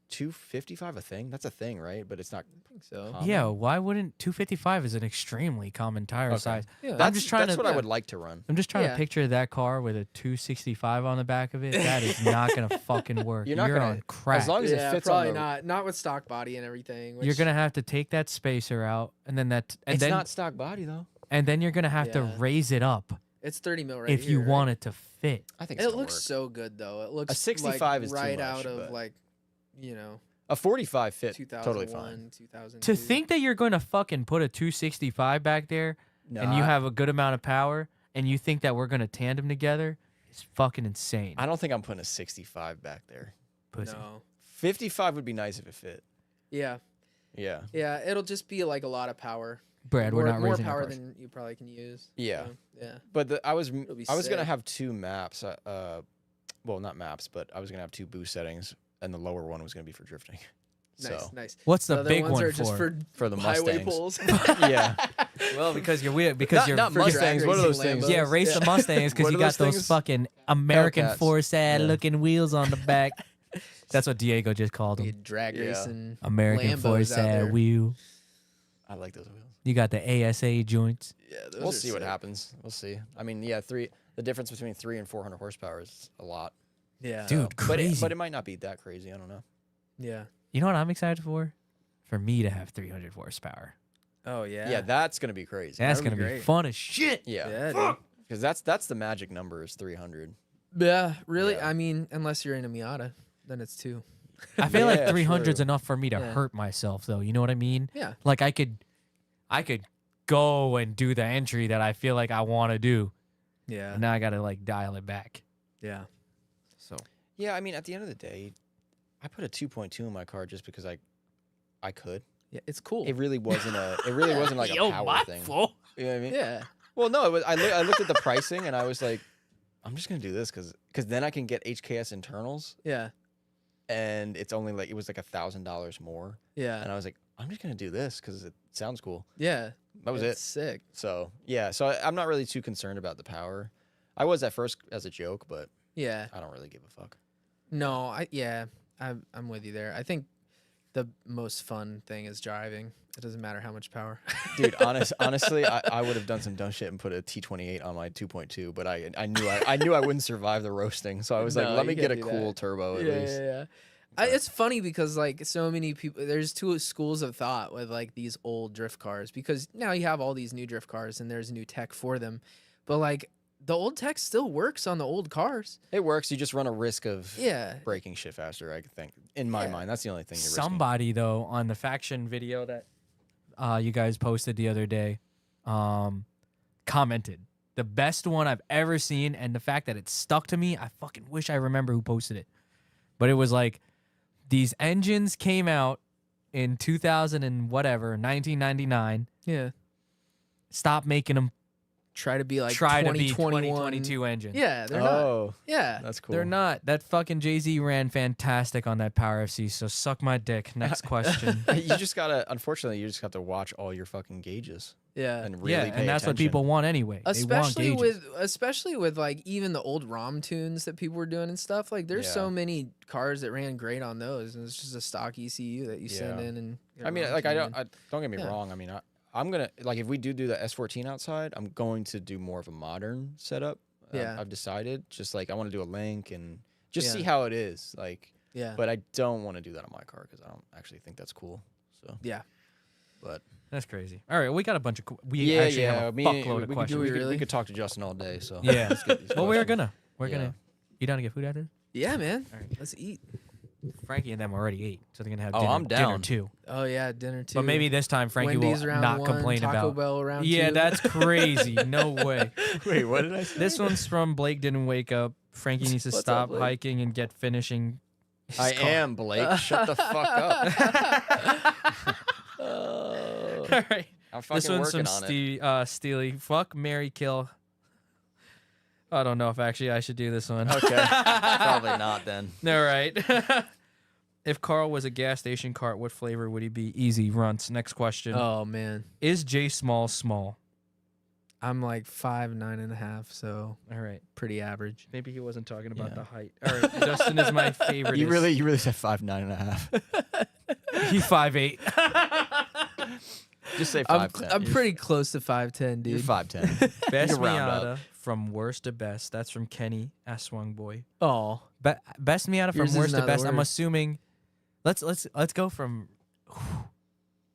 255 a thing? That's a thing, right? But it's not. I think so. common. Yeah, why wouldn't 255 is an extremely common tire Okay. size. Yeah. I'm just trying That's to- what I yeah. would like to run. I'm just trying Yeah. to picture that car with a 265 on the back of it. That is not gonna fucking work. You're not gonna- on crack. as long as yeah, it fits probably on the. not with stock body and everything. Which, You're gonna have to take that spacer out, and then It's not stock body though. and then you're gonna have to Yeah. raise it up It's 30 mil right if here, you right? want it to fit. I think It it's gonna looks work. so good though. It looks 65 like is too right much, out of but- like, you know, A 45 fit 2001, totally fine. 2002. To think that you're gonna fucking put a 265 back there No, and you have a good amount of power, and you think that we're gonna tandem together is fucking insane. I don't think I'm putting a 65 back there. Pussy. No. 55 would be nice if it fit. Yeah. Yeah. Yeah. It'll just be like a lot of power. Brad, more, we're not more raising our power cars. than you probably can use. Yeah. So, yeah. But I was be gonna sick. have two maps. Well, not maps, but I was gonna have two boost settings, and the lower one was gonna be for drifting. Nice, So nice. What's the other big ones one are just for? for the highway Mustangs. pulls. yeah, Well, because you're weird. Because you're not for Mustangs. drag What are those racing things? Lambos. yeah, race the Mustangs because What you are got those those things? fucking American Hellcats. Force ad Yeah. looking wheels on the back. That's what Diego just called Be them. drag Yeah. racing. American Lambos Force out there. ad wheel. I like those wheels. You got the ASA joints. Yeah, those We'll are see what sick. happens. We'll see. I mean, yeah, the difference between 300 and 400 horsepower is a lot. Yeah. Dude, crazy. But it might not be that crazy. I don't know. Yeah. You know what I'm excited for? For me to have 300 horsepower. Oh yeah. Yeah, that's gonna be crazy. That's That'd gonna be be great. fun as shit. Yeah, Yeah, dude. because that's the magic number is 300. Yeah, really. Yeah. I mean, unless you're in a Miata, then it's 2. I feel like Yeah, 300 is true. enough for me to Yeah. hurt myself, though. You know what I mean? Yeah. Like I could go and do the entry that I feel like I want to do, Yeah. and now I gotta like dial it back. Yeah. So Yeah, I mean, at the end of the day, I put a 2.2 in my car just because I could. Yeah. It's cool. It really wasn't like a power thing. You know what I mean? Yeah. Well, no, it was, I looked at the pricing and I was like, I'm just gonna do this because then I can get HKS internals Yeah. and it's only like it was like $1,000 more, and Yeah. I was like, I'm just gonna do this because it sounds cool. Yeah. That was It's it. sick. So yeah, I'm not really too concerned about the power. I was at first as a joke, but Yeah. I don't really give a fuck. No. I'm with you there. I think the most fun thing is driving. It doesn't matter how much power. Dude, honestly, I would have done some dumb shit and put a T28 on my 2.2, but I knew I wouldn't survive the roasting, so I was like, No, let me you get a can't do cool that. turbo at least. Yeah. It's funny because like so many people, there's two schools of thought with like these old drift cars, because now you have all these new drift cars and there's new tech for them, but like the old tech still works on the old cars. It works. You just run a risk of Yeah. breaking shit faster, I think. In my mind, that's the only thing you're risking. Somebody though on the Faction video that you guys posted the other day commented, the best one I've ever seen, and the fact that it stuck to me, I fucking wish I remember who posted it. But it was like, these engines came out in 2000 and whatever, 1999. Yeah. Stop making them Try to be like try to be 2021. 2022 engines. Yeah, they're not. Oh, Yeah. that's cool. They're not. That fucking Jay-Z ran fantastic on that Power FC, so suck my dick. Next question. You just gotta. Unfortunately, you just have to watch all your fucking gauges Yeah. and really Yeah, pay and that's what attention. people want anyway. Especially they want gauges. especially with like even the old ROM tunes that people were doing and stuff. Like there's so Yeah. many cars that ran great on those, and it's just a stock ECU that you send Yeah. in and. get I mean, ROM like tuned in. don't get me Yeah. wrong. I mean, I'm gonna like if we do the S14 outside, I'm going to do more of a modern setup. Yeah. I've decided. Just like I want to do a link and just see Yeah. how it is. Like, Yeah. but I don't want to do that on my car because I don't actually think that's cool. So Yeah. but That's crazy. All right, we got a bunch of. yeah, actually have a me- fuckload of we questions. Could, really? we could talk to Justin all day. So Yeah. let's get these Well, we're questions. gonna. Yeah. You down to get food after? Yeah, man. All right. Let's eat. Frankie and them already ate, so they're gonna have Oh, dinner, I'm down. dinner too. Oh yeah, dinner too. But maybe this time Frankie Wendy's will round not one, complain Taco about. Bell round Yeah, two. that's crazy. No way. Wait, what did I say? This one's from Blake didn't wake up. Frankie needs to What's up, stop Blake? hiking and get finishing. his I car. am Blake. Shut the fuck up. Oh. All right. I'm fucking This one's working from on it. Steely. Fuck, Mary, kill. I don't know if actually I should do this one. Okay, probably not then. All right. If Carl was a gas station cart, what flavor would he be? Easy, runts. Next question. Oh man, Is J Small small? I'm like 5'9.5", so All right. pretty average. Maybe he wasn't talking about Yeah. the height. All right. Justin is my favorite. You really said 5'9.5". He's 5'8". Just say I'm 5'10". pretty close to 5'10", dude. You're 5'10". Best You can round Miata up. from worst to best. That's from Kenny Swung Boy. Oh, Best Miata from Yours is worst to not the best. I'm worst. assuming. Let's go from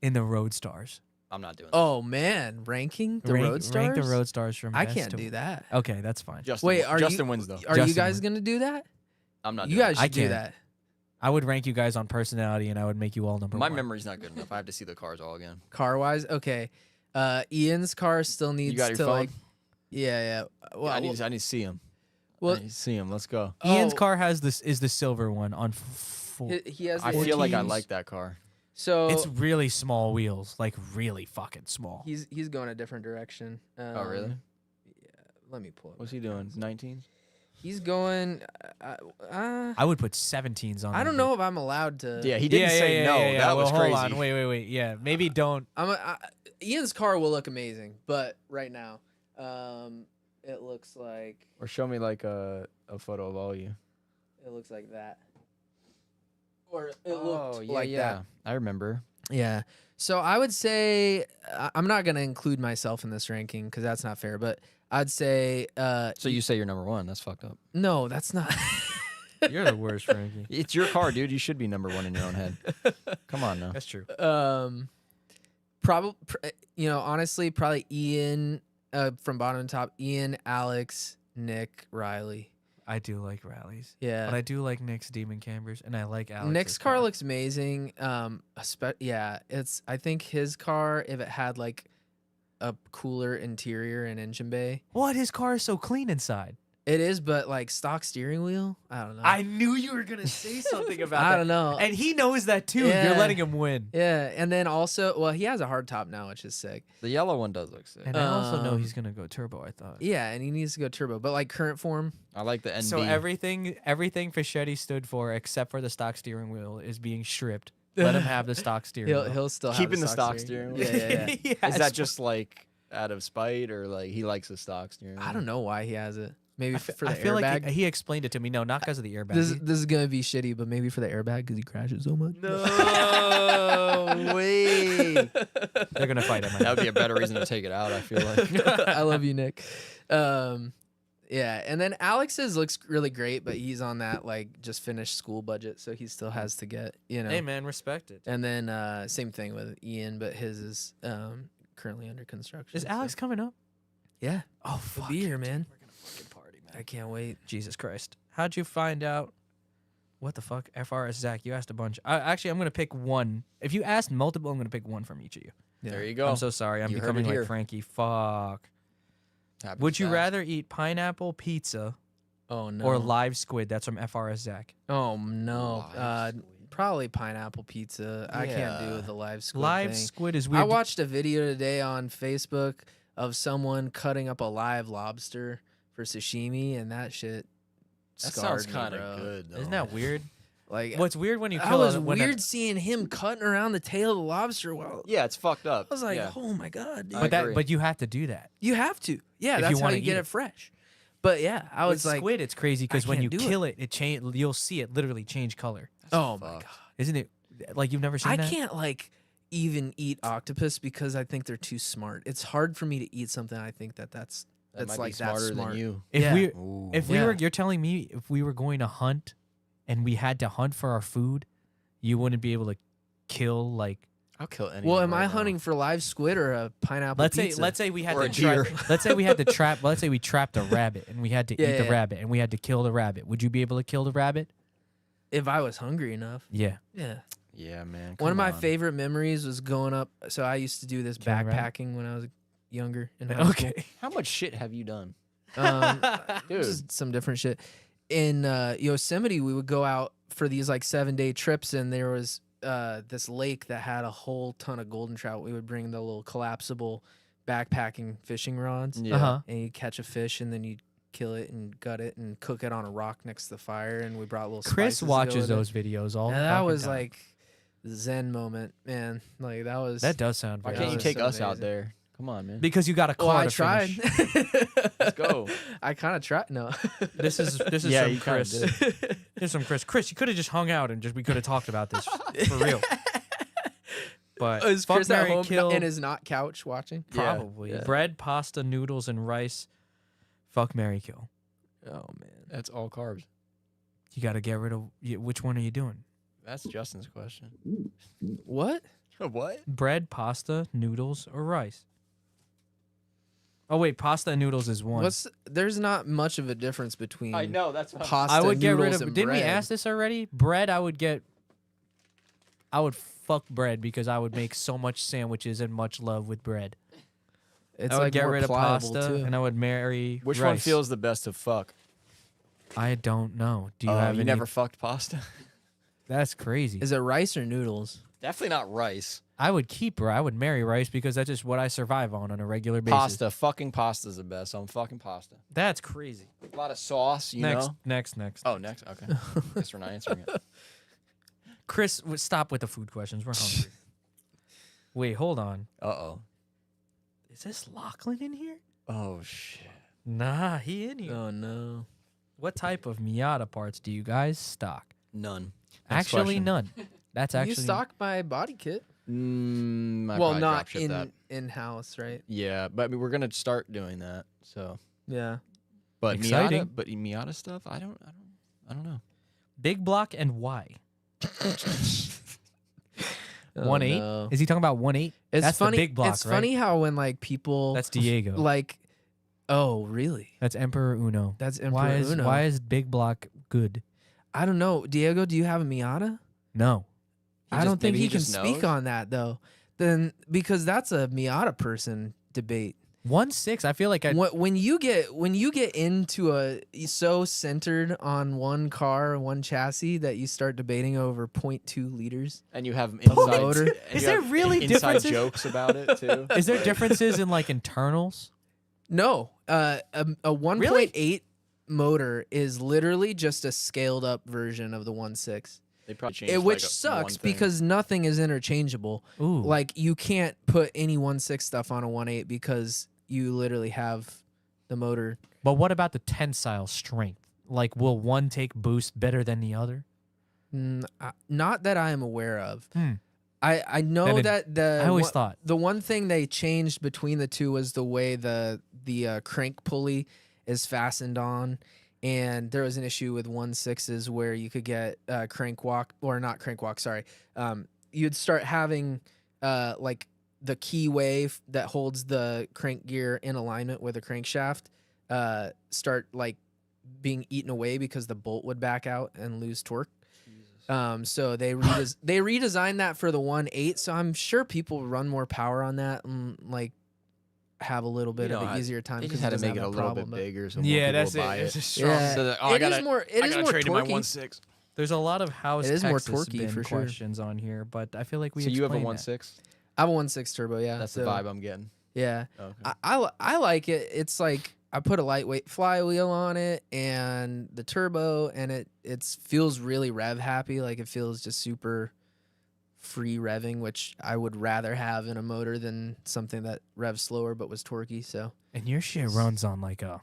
in the road stars. I'm not doing oh man, ranking the road stars. Rank the road stars from. I best can't to- do that. Okay, that's fine. that. Justin, Wait, are Justin you- wins though. Are you Justin guys wins. gonna do that? I'm not. You doing guys I should do can't. that. I would rank you guys on personality, and I would make you all number My one. memory's not good enough. I have to see the cars all again. Car wise, okay. Ian's car still needs got your to phone? like. Yeah. Well, I need to see him. well, I need to see him. Let's go. Ian's oh, car has this is the silver one on. he has. The I feel like I 14s. like that car. So It's really small wheels, like really fucking small. he's going a different direction. Oh really? Let me pull it. What's he doing? 19? He's going. I would put 17s on. I them, don't dude. know if I'm allowed to. Yeah, he didn't say no. Yeah. That well, was crazy. Hold on, wait. Yeah, maybe don't. Ian's car will look amazing, but right now, it looks like Or show me like a photo of all you. it looks like that, or it looked like that. I remember. Yeah. So I would say I'm not gonna include myself in this ranking because that's not fair. But I'd say So you say you're number one? That's fucked up. no, that's not. You're the worst, Frankie. It's your car, dude. You should be number one in your own head. Come on now. That's true. Probably, honestly, probably Ian from bottom to top. Ian, Alex, Nick, Riley. I do like rallies. Yeah. But I do like Nick's Demon Cambers, and I like Alex's Nick's car looks amazing. It's I think his car, if it had like a cooler interior and engine bay, What? His car is so clean inside. it is, but like stock steering wheel, I don't know. I knew you were gonna say something about I that. don't know. And he knows that too. Yeah. You're letting him win. Yeah, and then also, well, he has a hard top now, which is sick. The yellow one does look sick. And I also know Um, he's gonna go turbo. I thought. Yeah, and he needs to go turbo, but like current form, I like the NB. So everything Fischetti stood for, except for the stock steering wheel, is being stripped. Let him have the stock steering wheel. he'll still Keeping have the stock steering wheel. Yeah. Yes. Is that just like out of spite or like he likes the stock steering wheel? I don't know why he has it. Maybe for the I feel airbag. like he explained it to me. No, not because of the airbag. This is gonna be shitty, but maybe for the airbag because he crashes so much. No way. They're gonna fight him. That would be a better reason to take it out, I feel like. I love you, Nick. Yeah, and then Alex's looks really great, but he's on that like just finished school budget, so he still has to get Hey man, respect it. And then same thing with Ian, but his is currently under construction. Is Alex coming up? Yeah. Oh, He'll fuck. be here, man. We're gonna fucking party, man. I can't wait. Jesus Christ. How'd you find out? What the fuck? FRS Zach, you asked a bunch. Actually, I'm going to pick one. If you asked multiple, I'm going to pick one from each of you. Yeah. There you go. I'm so sorry. I'm You heard becoming it like here. Frankie. Fuck. Happens Would you fast. rather eat pineapple pizza Oh no. or live squid? That's from FRS Zach. Oh no. Live squid. Probably pineapple pizza. I can't do Yeah. the live squid Live thing. squid is weird. I watched a video today on Facebook of someone cutting up a live lobster for sashimi, and that shit That scarred sounds me, kind bro. of good, though. Isn't that weird? Like, What's weird when you that kill was when weird seeing him cutting around the tail of the lobster while Yeah, it's fucked up. I was like, Yeah. oh my god, dude. I agree. But you have to do that. You have to. Yeah, If that's you how wanna you get eat it fresh. But yeah, I was With like, squid, it's crazy because when you can't do kill it, you'll see it literally change color. oh my fucked. god. Isn't it? Like you've never seen I that? can't like even eat octopus because I think they're too smart. It's hard for me to eat something I think that's That might like be smarter that smart. than you. If Yeah. we Ooh. if we Yeah. were, you're telling me if we were going to hunt, and we had to hunt for our food, you wouldn't be able to kill like. I'll kill anyone. Well, am right I now. hunting for live squid or a pineapple pizza? Let's say we had Or to a deer. let's say we had to trap. Let's say we trapped a rabbit and we had to Yeah, eat the yeah. rabbit and we had to kill the rabbit. Would you be able to kill the rabbit? If I was hungry enough. Yeah. Yeah. Yeah, man. One of come my on. favorite memories was going up. So I used to do this Killing rabbit? backpacking when I was younger. In high school. Okay. How much shit have you done? Dude. Just some different shit. In Yosemite, we would go out for these like 7-day trips, and there was this lake that had a whole ton of golden trout. We would bring the little collapsible backpacking fishing rods, Yeah. Uh-huh. and you'd catch a fish, and then you'd kill it and gut it and cook it on a rock next to the fire. And we brought little. Chris spices to go watches with it. those videos all the And that fucking was time. like the Zen moment, man. Like that was. That does sound Why very. can't you was take so us out amazing. there? Come on, man. Because you got a car Well, I to tried. finish. Let's go. I kind of tried. No. This is Yeah, some you kinda Chris. This is some Chris. Chris, you could have just hung out and we could have talked about this for real. But Is fuck, Chris at marry, home kill, in his not couch watching? Yeah. probably Yeah. bread, pasta, noodles, and rice. Fuck, marry, kill. Oh man. That's all carbs. You got to get rid of. Which one are you doing? That's Justin's question. What? What? Bread, pasta, noodles, or rice? Oh wait, pasta and noodles is one. There's not much of a difference between I know. That's what pasta, I would get rid noodles, of. and Didn't we bread. ask this already? Bread, I would fuck bread because I would make so much sandwiches and much love with bread. It's I would like get more rid of pliable, pasta too. and I would marry Which rice. one feels the best to fuck? I don't know. Do you have you any? never fucked pasta? That's crazy. Is it rice or noodles? Definitely not rice. I would keep her. I would marry rice because that's just what I survive on a regular basis. Pasta. Fucking pasta's the best. So I'm fucking pasta. That's crazy. A lot of sauce, you know? Next. Oh, next? Okay. Guess we're not answering it. Chris, stop with the food questions. We're hungry. Wait, hold on. Uh-oh. Is this Lachlan in here? Oh, shit. Nah, he in here. Oh no. What type of Miata parts do you guys stock? None. Actually, none. That's actually You stock my body kit. I Well, probably not dropship that. in house, right? Yeah, but I mean, we're gonna start doing that. So, Yeah. but Exciting. Miata stuff, I don't know. Big block and why? Oh, 1.8? no. Is he talking about 1.8? It's That's funny. the big block, it's right? funny how when like people That's Diego. like, oh really? That's Emperor Uno. That's Emperor Uno. Why is big block good? I don't know, Diego. Do you have a Miata? No. I don't think maybe he he can just speak knows? on that though. Then because that's a Miata person debate. 1.6. I feel like When you get into so centered on one car, one chassis that you start debating over 0.2 liters. And you have motor. inside. Is there really inside differences? jokes about it too? Is there differences in like internals? No, a 1.8 motor is literally just a scaled up version of the 1.6. They probably changed Which like sucks one thing. because nothing is interchangeable. Ooh. Like you can't put any 1.6 stuff on a 1.8 because you literally have the motor. But what about the tensile strength? Like, will one take boost better than the other? Not that I am aware of. Hmm. I know that I always thought the one thing they changed between the two was the way the crank pulley is fastened on, and there was an issue with 1.6s where you could get crank walk, or not crank walk, sorry. You'd start having like the key wave that holds the crank gear in alignment with the crankshaft start like being eaten away because the bolt would back out and lose torque. So they redesigned that for the 1.8. So I'm sure people run more power on that and like have a little bit of an easier time. They just had to make it a little bit bigger, so more that's people will buy it. it. It's just strong. Yeah. So It is more trade in my torquey. 1.6. There's a lot of house It is more Texas torquey bin for sure. questions on here, but I feel like we. So you have a explained that. 1.6? I have a 1.6 turbo, yeah. That's so, the vibe I'm getting. Yeah. Okay. I like it. It's like I put a lightweight flywheel on it and the turbo, and it feels really rev happy. Like it feels just super free revving, which I would rather have in a motor than something that revs slower but was torquey. So And your shit runs on like a.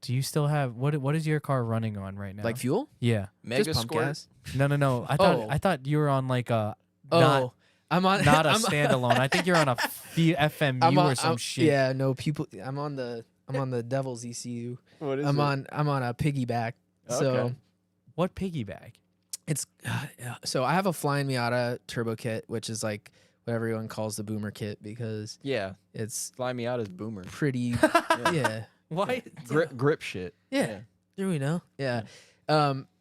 Do you still have what is your car running on right now? like fuel, Yeah. Mega just pump Squirt? gas. No. I thought you were on like a Oh, I'm on not a I'm- standalone. I think you're on a FMU or some shit. Yeah, no people. I'm on the Devil's ECU. What is I'm on a piggyback. So Okay. What piggyback? it's so I have a Flying Miata turbo kit, which is like what everyone calls the boomer kit because Yeah. it's Fly me out as boomer. pretty. Yeah. Why? Grip shit. Yeah. There we know. Yeah.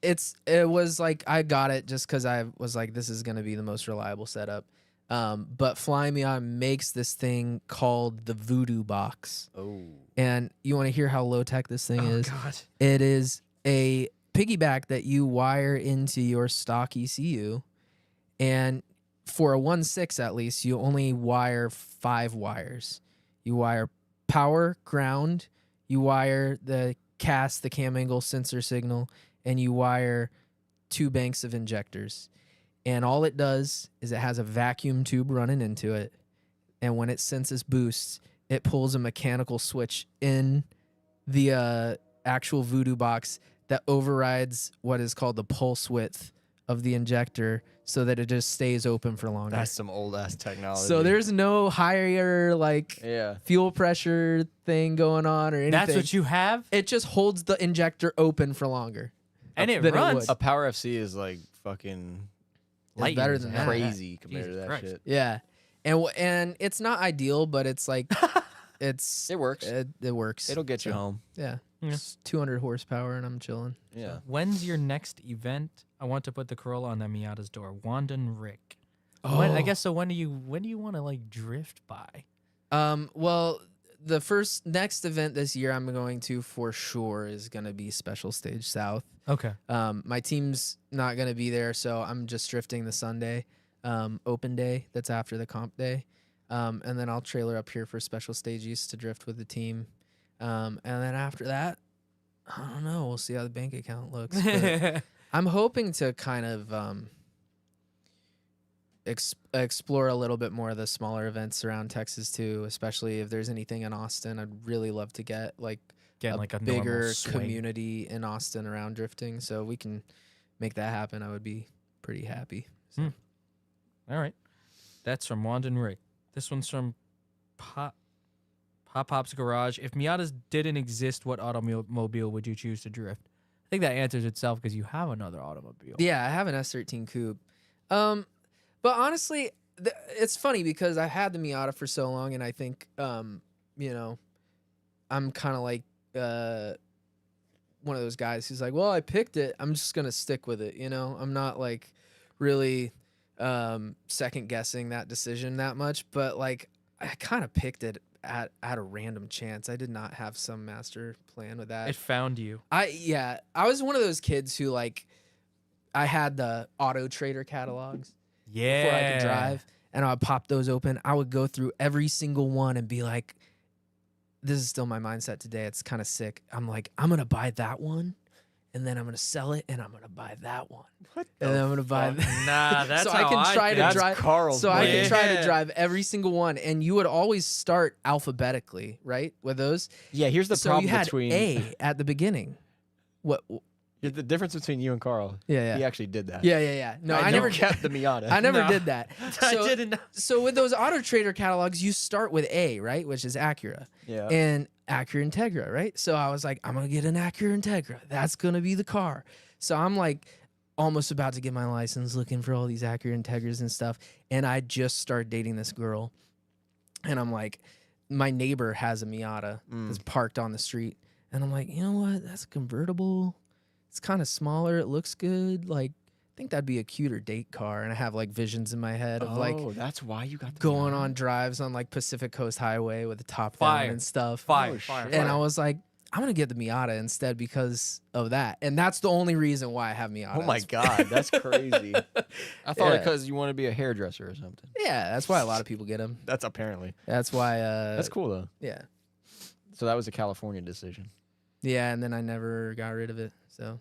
It was like I got it just because I was like, this is gonna be the most reliable setup. But Fly Me On makes this thing called the Voodoo Box. Oh. And you want to hear how low tech this thing is? God. It is a piggyback that you wire into your stock ECU, and for a 1.6 at least, you only wire 5 wires. You wire power, ground, you wire the cast, the cam angle sensor signal, and you wire 2 banks of injectors. And all it does is it has a vacuum tube running into it, and when it senses boosts, it pulls a mechanical switch in the actual Voodoo box that overrides what is called the pulse width of the injector so that it just stays open for longer. That's some old ass technology. So there's no higher like fuel pressure thing going on or anything. That's what you have? It just holds the injector open for longer. And it than runs. would. A Power FC is like fucking It's better than that. crazy compared Jesus to that Christ. shit. Yeah. And it's not ideal, but it's like It works. It works. It'll get you So, home. Yeah. Yeah. It's 200 horsepower and I'm chilling. Yeah. When's your next event? I want to put the Corolla on the Miata's door. Wanda and Rick. Oh. I guess so. When do you want to like drift by? Well, the next event this year I'm going to for sure is going to be Special Stage South. Okay. My team's not going to be there, so I'm just drifting the Sunday, open day that's after the comp day. And then I'll trailer up here for Special Stage East to drift with the team. And then after that, I don't know. We'll see how the bank account looks. But I'm hoping to kind of explore a little bit more of the smaller events around Texas too, especially if there's anything in Austin. I'd really love to get like Getting a like a bigger normal swing. community in Austin around drifting. So we can make that happen. I would be pretty happy. So. All right. That's from Wanda and Rick. This one's from Pop's Garage. If Miatas didn't exist, what automobile would you choose to drift? I think that answers itself because you have another automobile. Yeah, I have an S13 Coupe. But honestly, it's funny because I had the Miata for so long, and I think, I'm kind of like one of those guys who's like, well, I picked it. I'm just going to stick with it, I'm not like really second guessing that decision that much, but like I kind of picked it at a random chance. I did not have some master plan with that. It found you. I was one of those kids who like I had the Auto Trader catalogs Yeah. before I could drive, and I would pop those open. I would go through every single one and be like, this is still my mindset today. It's kind of sick. I'm like, I'm going to buy that one and then I'm gonna sell it, and I'm gonna buy that one, What and then I'm gonna buy that. Nah, that's so how I can try to That's drive. Carl's So I way. can try to Yeah. drive every single one, and you would always start alphabetically, right, with those. Yeah, here's the So problem you had between A at the beginning. What? the difference between you and Carl. Yeah, He yeah, actually did that. yeah. No, I never kept the Miata. I never No. did that. I So- didn't. So with those Auto Trader catalogs, you start with A, right, which is Acura, Yeah. and Acura Integra, right? So I was like, I'm gonna get an Acura Integra. That's gonna be the car. So I'm like, almost about to get my license, looking for all these Acura Integras and stuff, and I just started dating this girl, and I'm like, my neighbor has a Miata that's parked on the street, and I'm like, you know what? That's a convertible. It's kind of smaller. It looks good. Like, I think that'd be a cuter date car. And I have like visions in my head of like that's why you got the going Miata? on drives on like Pacific Coast Highway with the top Fire. down and stuff. Fire. Oh, Fire. shit. And I was like, I'm gonna get the Miata instead because of that. And that's the only reason why I have Miata. Oh my god, that's crazy. I thought Yeah. because you want to be a hairdresser or something. Yeah, that's why a lot of people get them. That's apparently. That's why. That's cool though. Yeah, So that was a California decision. yeah. And then I never got rid of it. So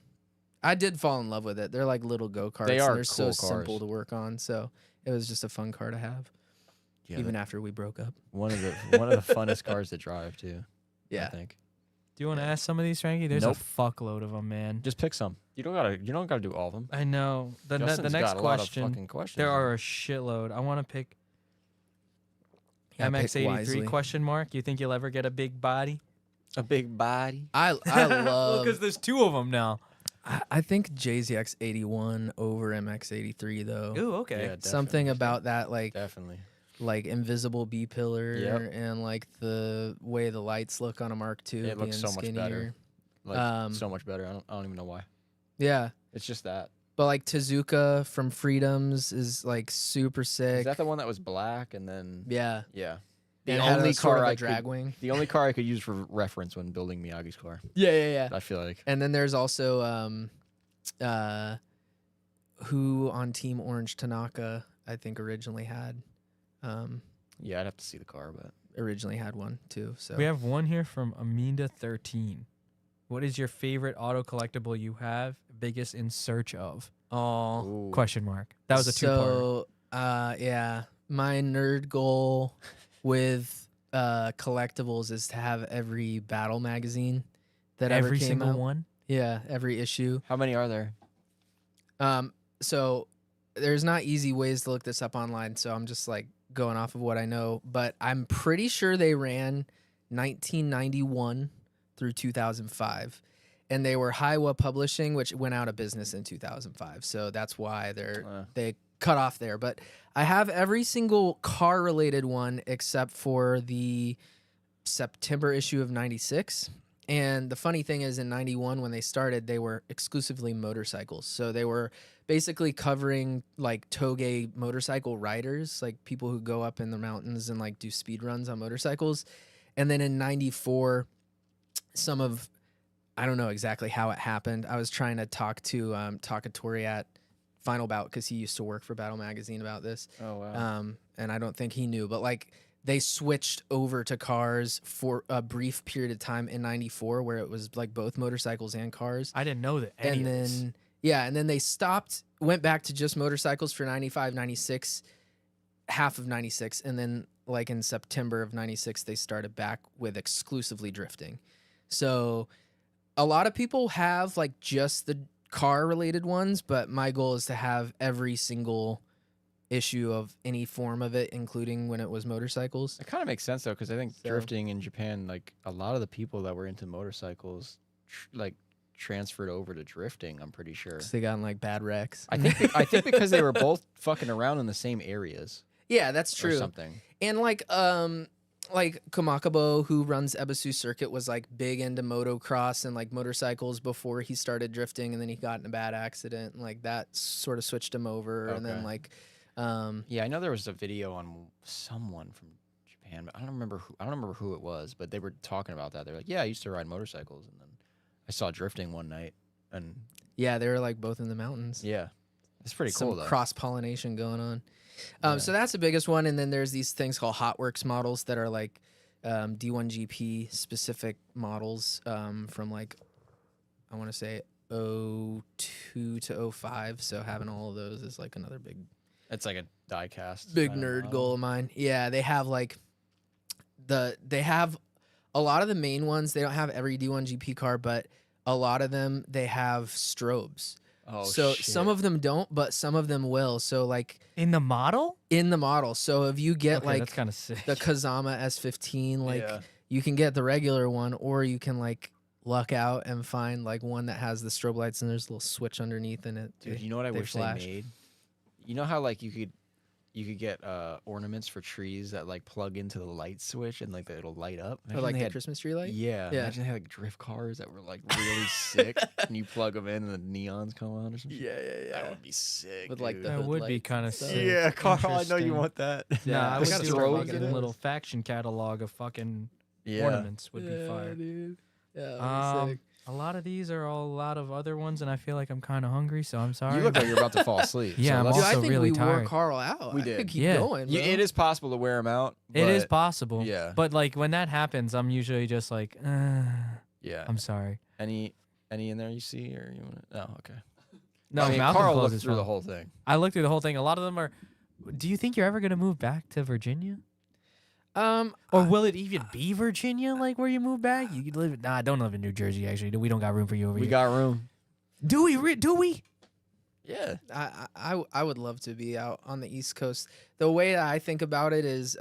I did fall in love with it. They're like little go karts. They are They're so cool simple cars. to work on. So it was just a fun car to have, Yeah, even after we broke up. one of the funnest cars to drive too. I Yeah. think. Do you want to ask some of these, Frankie? There's Nope. a fuckload of them, man. Just pick some. You don't gotta do all of them. I know. The next Justin's got a lot of question. fucking questions. There are a shitload. I want to pick Yeah, pick MX-83 wisely. question mark. You think you'll ever get a big body? a big body. I love. because there's two of them now. I think JZX 81 over MX 83 though. Ooh, okay. Yeah, Something definitely. about that Definitely. like invisible B pillar Yep. and like the way the lights look on a Mark II. It looks being so much skinnier. better. Like Um, so much better. I don't even know why. Yeah, It's just that. but like Tezuka from Freedoms is like super Is sick. that the one that was black and then Yeah, yeah. And The it had only a sort car of a I drag could, wing. the only car I could use for reference when building Miyagi's car. Yeah. I feel like. And then there's also who on Team Orange Tanaka I think originally had Yeah, I'd have to see the car, but one too. So We have one here from Aminda13. What is your favorite auto collectible you have? Biggest in search of? oh. Ooh. Question mark. That was a two-parter. So yeah, my nerd goal with collectibles is to have every battle magazine that ever Every came single out. one? Yeah, every issue. How many are there? So there's not easy ways to look this up online, so I'm just like going off of what I know, but I'm pretty sure they ran 1991 through 2005. And they were Haiwa Publishing, which went out of business in 2005. So that's why they cut off there. But I have every single car related one except for the September issue of 96. And the funny thing is in 91 when they started, they were exclusively motorcycles. So they were basically covering like toge motorcycle riders, like people who go up in the mountains and like do speed runs on motorcycles. And then in 94, I don't know exactly how it happened. I was trying to talk to Takatori at Final Bout because he used to work for Battle Magazine about this. Oh wow. And I don't think he knew, but like they switched over to cars for a brief period of time in 94 where it was like both motorcycles and cars. I didn't know that. And then they stopped, went back to just motorcycles for 95, 96, half of 96. And then like in September of 96, they started back with exclusively drifting. So a lot of people have like just the car related ones, but my goal is to have every single issue of any form of it, including when it was motorcycles. It kind of makes sense though, because I think So- drifting in Japan, like a lot of the people that were into motorcycles, transferred over to drifting. I'm pretty sure. 'Cause they got in like bad wrecks. I think because they were both fucking around in the same areas. Yeah, that's Or true. something. And like Kamakabo, who runs Ebisu Circuit, was like big into motocross and like motorcycles before he started drifting, and then he got in a bad accident, and like that sort of switched him over. And then Okay. like Yeah, I know there was a video on someone from Japan, but I don't remember who it was, but they were talking about that. They're like, "Yeah, I used to ride motorcycles, and then I saw drifting one night, and yeah, they were like both in the mountains. yeah, it's pretty Some cool though." cross pollination going on. Yeah. So that's the biggest one, and then there's these things called Hotworks models that are like D1GP specific models from like I want to say 02 to 05. So having all of those is like another It's like a die cast. big kind of nerd model. goal of mine. Yeah, they have like they have a lot of the main ones. They don't have every D1 GP car, but a lot of them they have strobes. Oh, so shit. some of them don't, but some of them will. So like In the model? in the model. So if you get Okay, like that's kind of sick. the Kazama S15, like Yeah. you can get the regular one, or you can like luck out and find like one that has the strobe lights and there's a little switch underneath in it. Dude, you know what I they wish flash. they made? You know how like you could get ornaments for trees that like plug into the light switch and like it'll light up. Or Imagine like they the had- Christmas tree light. Yeah, Yeah. imagine they had like drift cars that were like really sick, and you plug them in and the neons come on or something. Yeah. That would be sick. With, like, dude. the That hood would be lights kind and of stuff. sick. Yeah, Carl, I know you Interesting. want that. Nah, I we would gotta do start like looking a at little those. faction catalog of fucking Yeah. ornaments would be fire. dude. Yeah, that'd be sick. A lot of these are a lot of other ones, and I feel like I'm kind of hungry, so I'm sorry. You look like you're about to fall asleep. Yeah, so I'm let's- Dude, I also think really we wore tired. Carl out. We I did. could keep Yeah. going. Yeah, bro. it is possible to wear them out. It is but- possible. Yeah. But like when that happens, I'm usually just like, Yeah. I'm sorry. Any in there you see or you want to? Oh, okay. No, I mean, Mountain Carl Clothes looked is through the fun. whole thing. I looked through the whole thing. A lot of them are. Do you think you're ever gonna move back to Virginia? Or will it even be Virginia? Like where you move back? You could live. Nah, don't live in New Jersey. Actually, we don't got room for you over We here. got room. Do we? Do we? Yeah. I would love to be out on the East Coast. The way that I think about it is,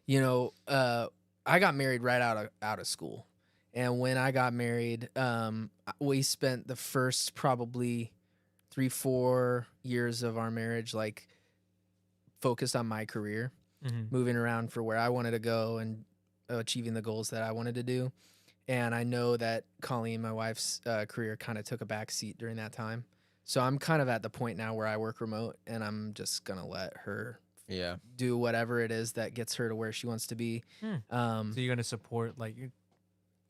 you know, I got married right out of school, and when I got married, we spent the first probably 3-4 years of our marriage like focused on my career, moving around for where I wanted to go and achieving the goals that I wanted to do. And I know that Colleen, my wife's career, kind of took a back seat during that time. So I'm kind of at the point now where I work remote, and I'm just gonna let her Yeah. do whatever it is that gets her to where she wants to be. So you're gonna support like you?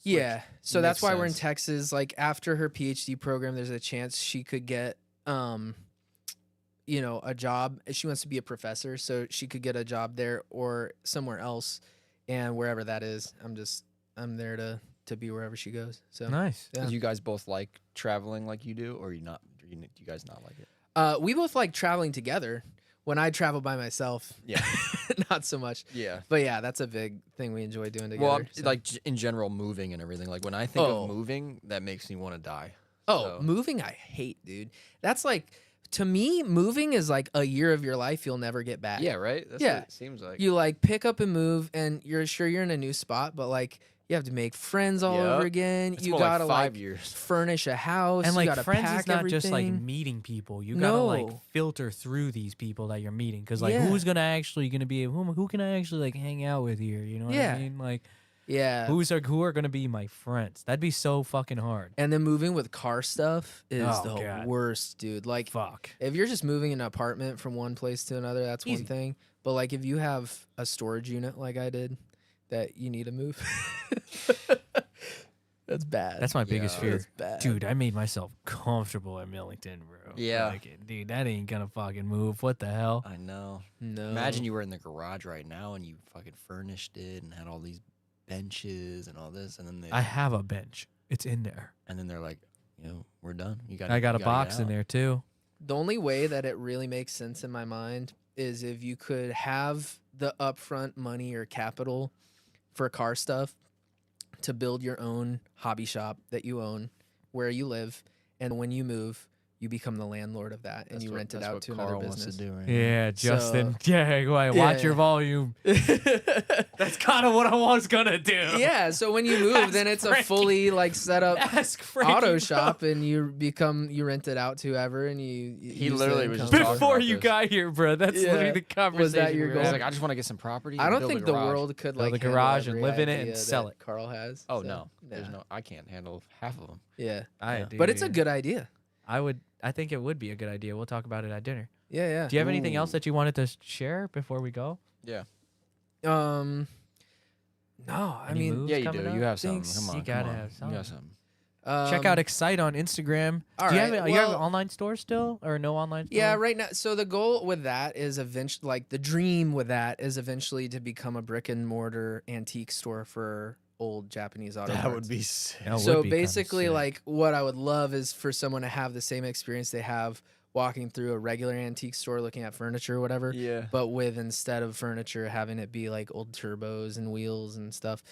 Yeah. So that's Makes why we're in sense. Texas. Like after her PhD program, there's a chance she could get, you know, a job. She wants to be a professor, so she could get a job there or somewhere else, and wherever that is, I'm there to be wherever she goes. So Nice. Yeah. Do you guys both like traveling like you do, or you not? Do you guys not like it? We both like traveling together. When I travel by myself, Yeah. not so much. Yeah. But yeah, that's a big thing we enjoy doing together. Well, so. like in general, moving and everything. Like when I think Oh. of moving, that makes me want to die. Oh, So- moving I hate, dude. That's like, to me, moving is like a year of your life you'll never get back. Yeah, right. That's Yeah. what it seems like. You like pick up and move, and you're sure you're in a new spot, but like you have to make friends all Yep. over again. It's You more gotta like 5 like years. furnish a house. And you like gotta friends pack is not just like everything. meeting people. You gotta like No. filter through these people that you're meeting, because like Yeah. who's gonna be who can I actually like hang out with here? You know what Yeah. I mean? Like Yeah. who are gonna be my friends? That'd be so fucking hard. And then moving with car stuff is Oh, the God. worst, dude. Like Fuck. if you're just moving an apartment from one place to another, that's Easy. one thing. But like if you have a storage unit like I did that you need to move, that's bad. That's my biggest Yeah. fear. That's bad. Dude, I made myself comfortable at Millington, bro. Yeah. Like, dude, that ain't gonna fucking move. What the hell? I know. No. Imagine you were in the garage right now and you fucking furnished it and had all these benches and all this, and then I have a bench. It's in there. they're like, you know, we're done. You got. I got a box in there too. The only way that it really makes sense in my mind is if you could have the upfront money or capital for car stuff to build your own hobby shop that you own where you live, and when you move, you become the landlord of that and you rent it out to another business. do right Yeah, Justin. So- Yeah, go ahead. Watch your Yeah. volume. That's kind of what I was gonna do. Yeah, so when you move, Ask then it's Frankie. a fully like set up Ask Frankie, auto bro. shop, and you rent it out to whoever, and you. He use the literally was income. just talking Before about you this. got here, bro. That's Yeah. literally the conversation. your we were goal? He's having. like, I just want to get some property. I and don't build a think the garage." world could Build like a handle garage and every live in it and idea sell that it. Carl has. Oh so, no, there's nah. no. I can't handle half of them. Yeah, I Yeah. but it's a do. good idea. I think it would be a good idea. We'll talk about it at dinner. Yeah, yeah. Do you have anything else Ooh. that you wanted to share before we go? Yeah. No, I Any mean, moves Yeah, you coming do. up? You have something. Thanks. Come on. You gotta come on. have You something. got something. Check out Excite on Instagram. all Do you have right, you have an well- online store still or no online store? Yeah, right now. So the goal with that is eventually, like the dream with that is eventually to become a brick and mortar antique store for old Japanese auto That parts. would be sick. That So would be kinda basically, sick. like, what I would love is for someone to have the same experience they have walking through a regular antique store looking at furniture or whatever, Yeah. but with, instead of furniture, having it be like old turbos and wheels and stuff.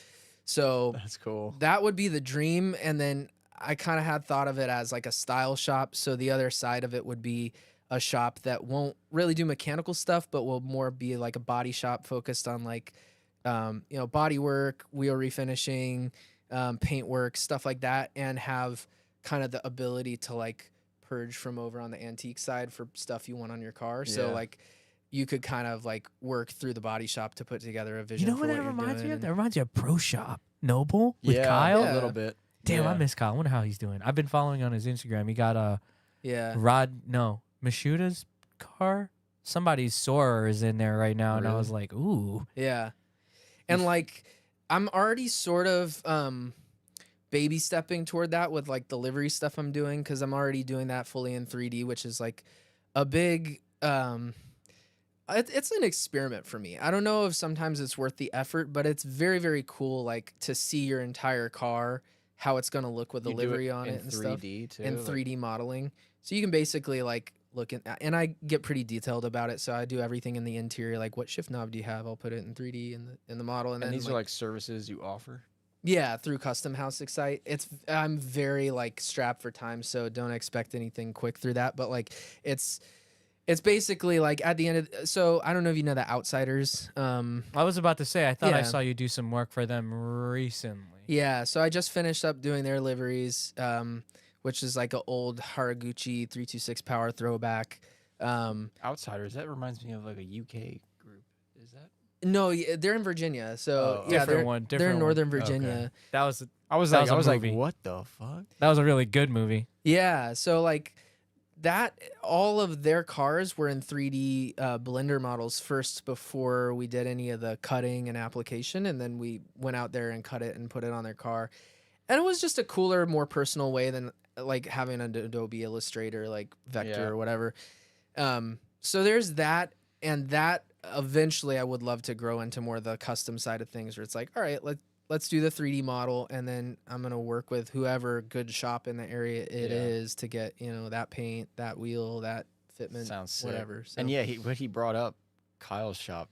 So That's cool. that would be the dream. And then I kind of had thought of it as like a style shop. So the other side of it would be a shop that won't really do mechanical stuff, but will more be like a body shop focused on like, body work, wheel refinishing, paint work, stuff like that, and have kind of the ability to like purge from over on the antique side for stuff you want on your car. So Yeah. like you could kind of like work through the body shop to put together a vision. You know for what that you're reminds me doing of? That and- reminds you of Pro Shop Noble with Yeah, Kyle. a little bit. Damn, I Yeah. miss Kyle. I wonder how he's doing. I've been following on his Instagram. He got a Yeah. Mishuta's car. Somebody's Soarer is in there right now, and I Really? was like, ooh. Yeah. And like I'm already sort of baby stepping toward that with like the livery stuff I'm doing, because I'm already doing that fully in 3D, which is like a big it's an experiment for me. I don't know if sometimes it's worth the effort, but it's very, very cool like to see your entire car, how it's going to look with the You do livery on in it and stuff. 3D too. And like- 3D modeling. So you can basically like look at, and I get pretty detailed about it. So I do everything in the interior, like what shift knob do you have? I'll put it in 3D in the model, and And then these are like services you offer. yeah, through Custom House Excite. I'm very like strapped for time, so don't expect anything quick through that. But like it's basically like at the end of, so I don't know if you know the Outsiders. I was about to say, I thought I Yeah. saw you do some work for them recently. Yeah, so I just finished up doing their liveries, which is like an old Haraguchi 326 power throwback. Outsiders. That reminds me of like a UK group. Is that? No, they're in Virginia. So Oh, yeah, different they're, one, they're different in one. Northern Okay. Virginia. That was I was That like, was a I was movie. like, what the fuck? that was a really good movie. Yeah, so like that, all of their cars were in 3D Blender models first before we did any of the cutting and application, and then we went out there and cut it and put it on their car. And it was just a cooler, more personal way than like having an Adobe Illustrator like Vector Yeah. or whatever. So there's that, and that eventually I would love to grow into more of the custom side of things, where it's like, all right, let's do the 3D model, and then I'm gonna work with whoever good shop in the area it is to get that paint, that wheel, that fitment, Sounds sick. whatever. So. And yeah, what he brought up, Kyle's shop.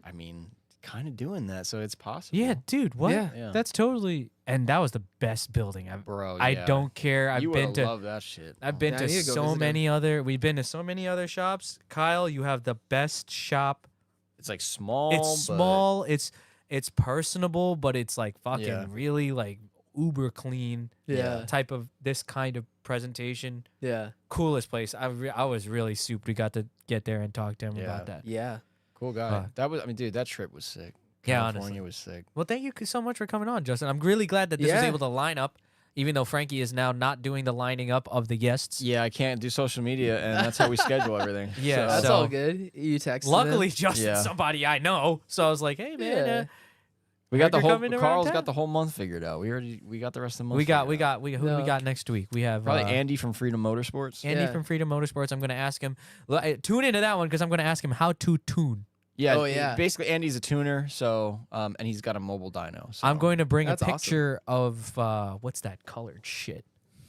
I mean, kind of doing that, so it's possible. Yeah, dude, what? Yeah. Yeah. That's totally, and that was the best building ever. Bro. I yeah. don't care. I've You been would to love that shit. I've been Yeah, I to need to go so visit many other. We've been to so many other shops. Kyle, you have the best shop. It's like small. It's but- small. It's personable, but it's like fucking Yeah. really like uber clean. Yeah. Type of this kind of presentation. Yeah. Coolest place. I was really super. We got to get there and talk to him Yeah. about that. Yeah. Cool guy. Fuck. That was. I mean, dude, that trip was sick. Yeah, California honestly. was sick. Well, thank you so much for coming on, Justin. I'm really glad that this was Yeah. able to line up, even though Frankie is now not doing the lining up of the guests. Yeah, I can't do social media, and that's how we schedule everything. Yeah, That's so- all good. You texted Luckily, him? Justin's Yeah. somebody I know, so I was like, "Hey, man, Yeah. we got the You're whole. coming around Carl's town? got the whole month figured out. We got the rest of the month. we got figured out. who do we No. got next week? We have Probably Andy from Freedom Motorsports. Andy Yeah. from Freedom Motorsports. I'm going to ask him. Tune into that one because I'm going to ask him how to tune. Yeah. Oh, yeah. Basically, Andy's a tuner, so and he's got a mobile dyno. So. I'm going to bring a That's awesome. picture of what's that colored shit?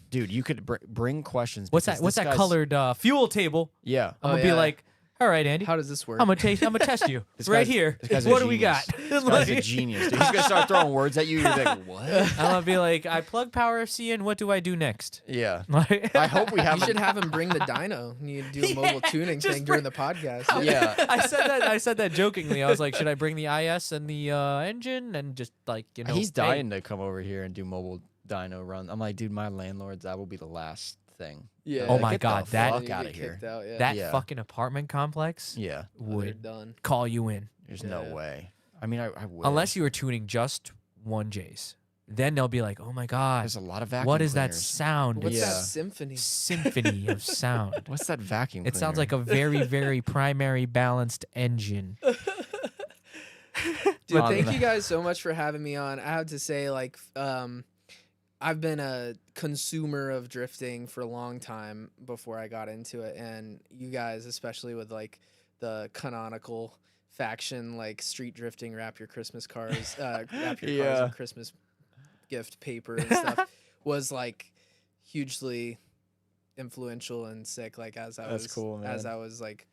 Dude, you could bring questions. What's because that? What's this that guy's- colored fuel table? Yeah. I'm Oh, gonna be yeah. like, all right, Andy. How does this work? I'm gonna test you This right guy's- here. this guy's a What do we got? genius. This guy's a genius, dude. He's gonna start throwing words at you. You're like, what? I'm gonna be like, I plug Power FC in. What do I do next? Yeah. Like, I hope we have. You should have him bring the dyno. You do a mobile tuning just thing during the podcast. Yeah. I said that jokingly. I was like, should I bring the IS and the engine and just like He's hey, dying to come over here and do mobile dyno run. I'm like, dude, my landlords, that will be the last thing. Yeah. Oh my Get the God, that- fuck You out get of here. kicked out, yeah. that Yeah. fucking apartment complex Yeah. They're would done. call you in There's no Yeah. way. I mean, I would. unless you were tuning just 1Js. Then they'll be like, oh my God, there's a lot of vacuum. what is that cleaners. sound? What's Yeah. that symphony? Symphony of sound. What's that vacuum? It sounds cleaner? like a very, very primary balanced engine. Dude, On thank the- you guys so much for having me on. I have to say, like, I've been a consumer of drifting for a long time before I got into it, and you guys, especially with like the canonical faction, like street drifting, wrap your Christmas cars, wrap your cars Yeah. in Christmas gift paper and stuff was like hugely influential and sick. Like as I That's cool, man. as I was like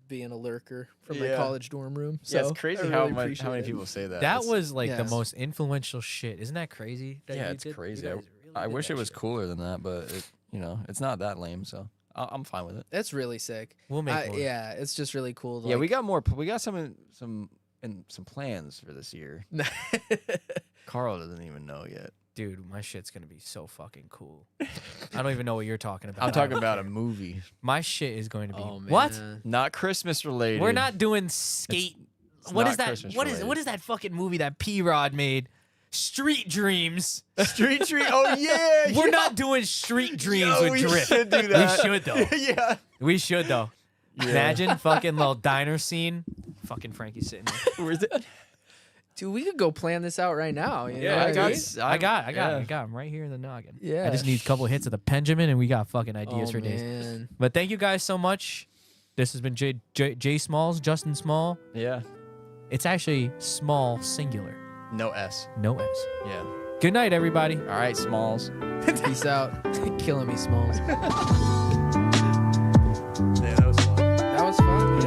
being a lurker from my Yeah. college dorm room. So Yeah, it's crazy I how really much how many appreciate it. people say that. That It's- was like the Yes. most influential shit. Isn't that crazy? that yeah, you it's did- you crazy. guys really I did wish that it was shit. cooler than that, but it's not that lame. So I'm fine with it. That's really sick. We'll make more. Yeah, it's just really cool. To, Yeah, like, we got more. We got some plans for this year. Carl doesn't even know yet. Dude, my shit's gonna be so fucking cool. I don't even know what you're talking about. I'm talking about a movie, My shit is going to be Oh, man. what? not Christmas related. We're not doing skate. It's What not is that? Christmas What related. is that fucking movie that P-Rod made? Street Dreams. Street Tree. Oh yeah, We're yeah. not doing Street Dreams Yo, with we Drift. should do that. We should though. Yeah. We should though. Yeah. Imagine fucking little diner scene. Fucking Frankie sitting there. Where's it? dude, we could go plan this out right now. You Yeah, know I what got mean? it. I got him right here in the noggin. Yeah. I just need a couple hits of the Benjamin and we got fucking ideas Oh, for days. man. But thank you guys so much. This has been J Smalls, Justin Small. Yeah. It's actually small singular, No S. no S. Yeah. Good night, everybody. All right, Smalls. Peace out. Killing me, Smalls. Yeah, that was fun. That was fun.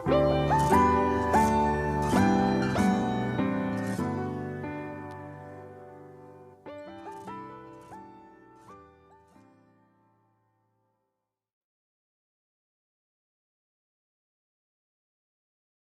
Man.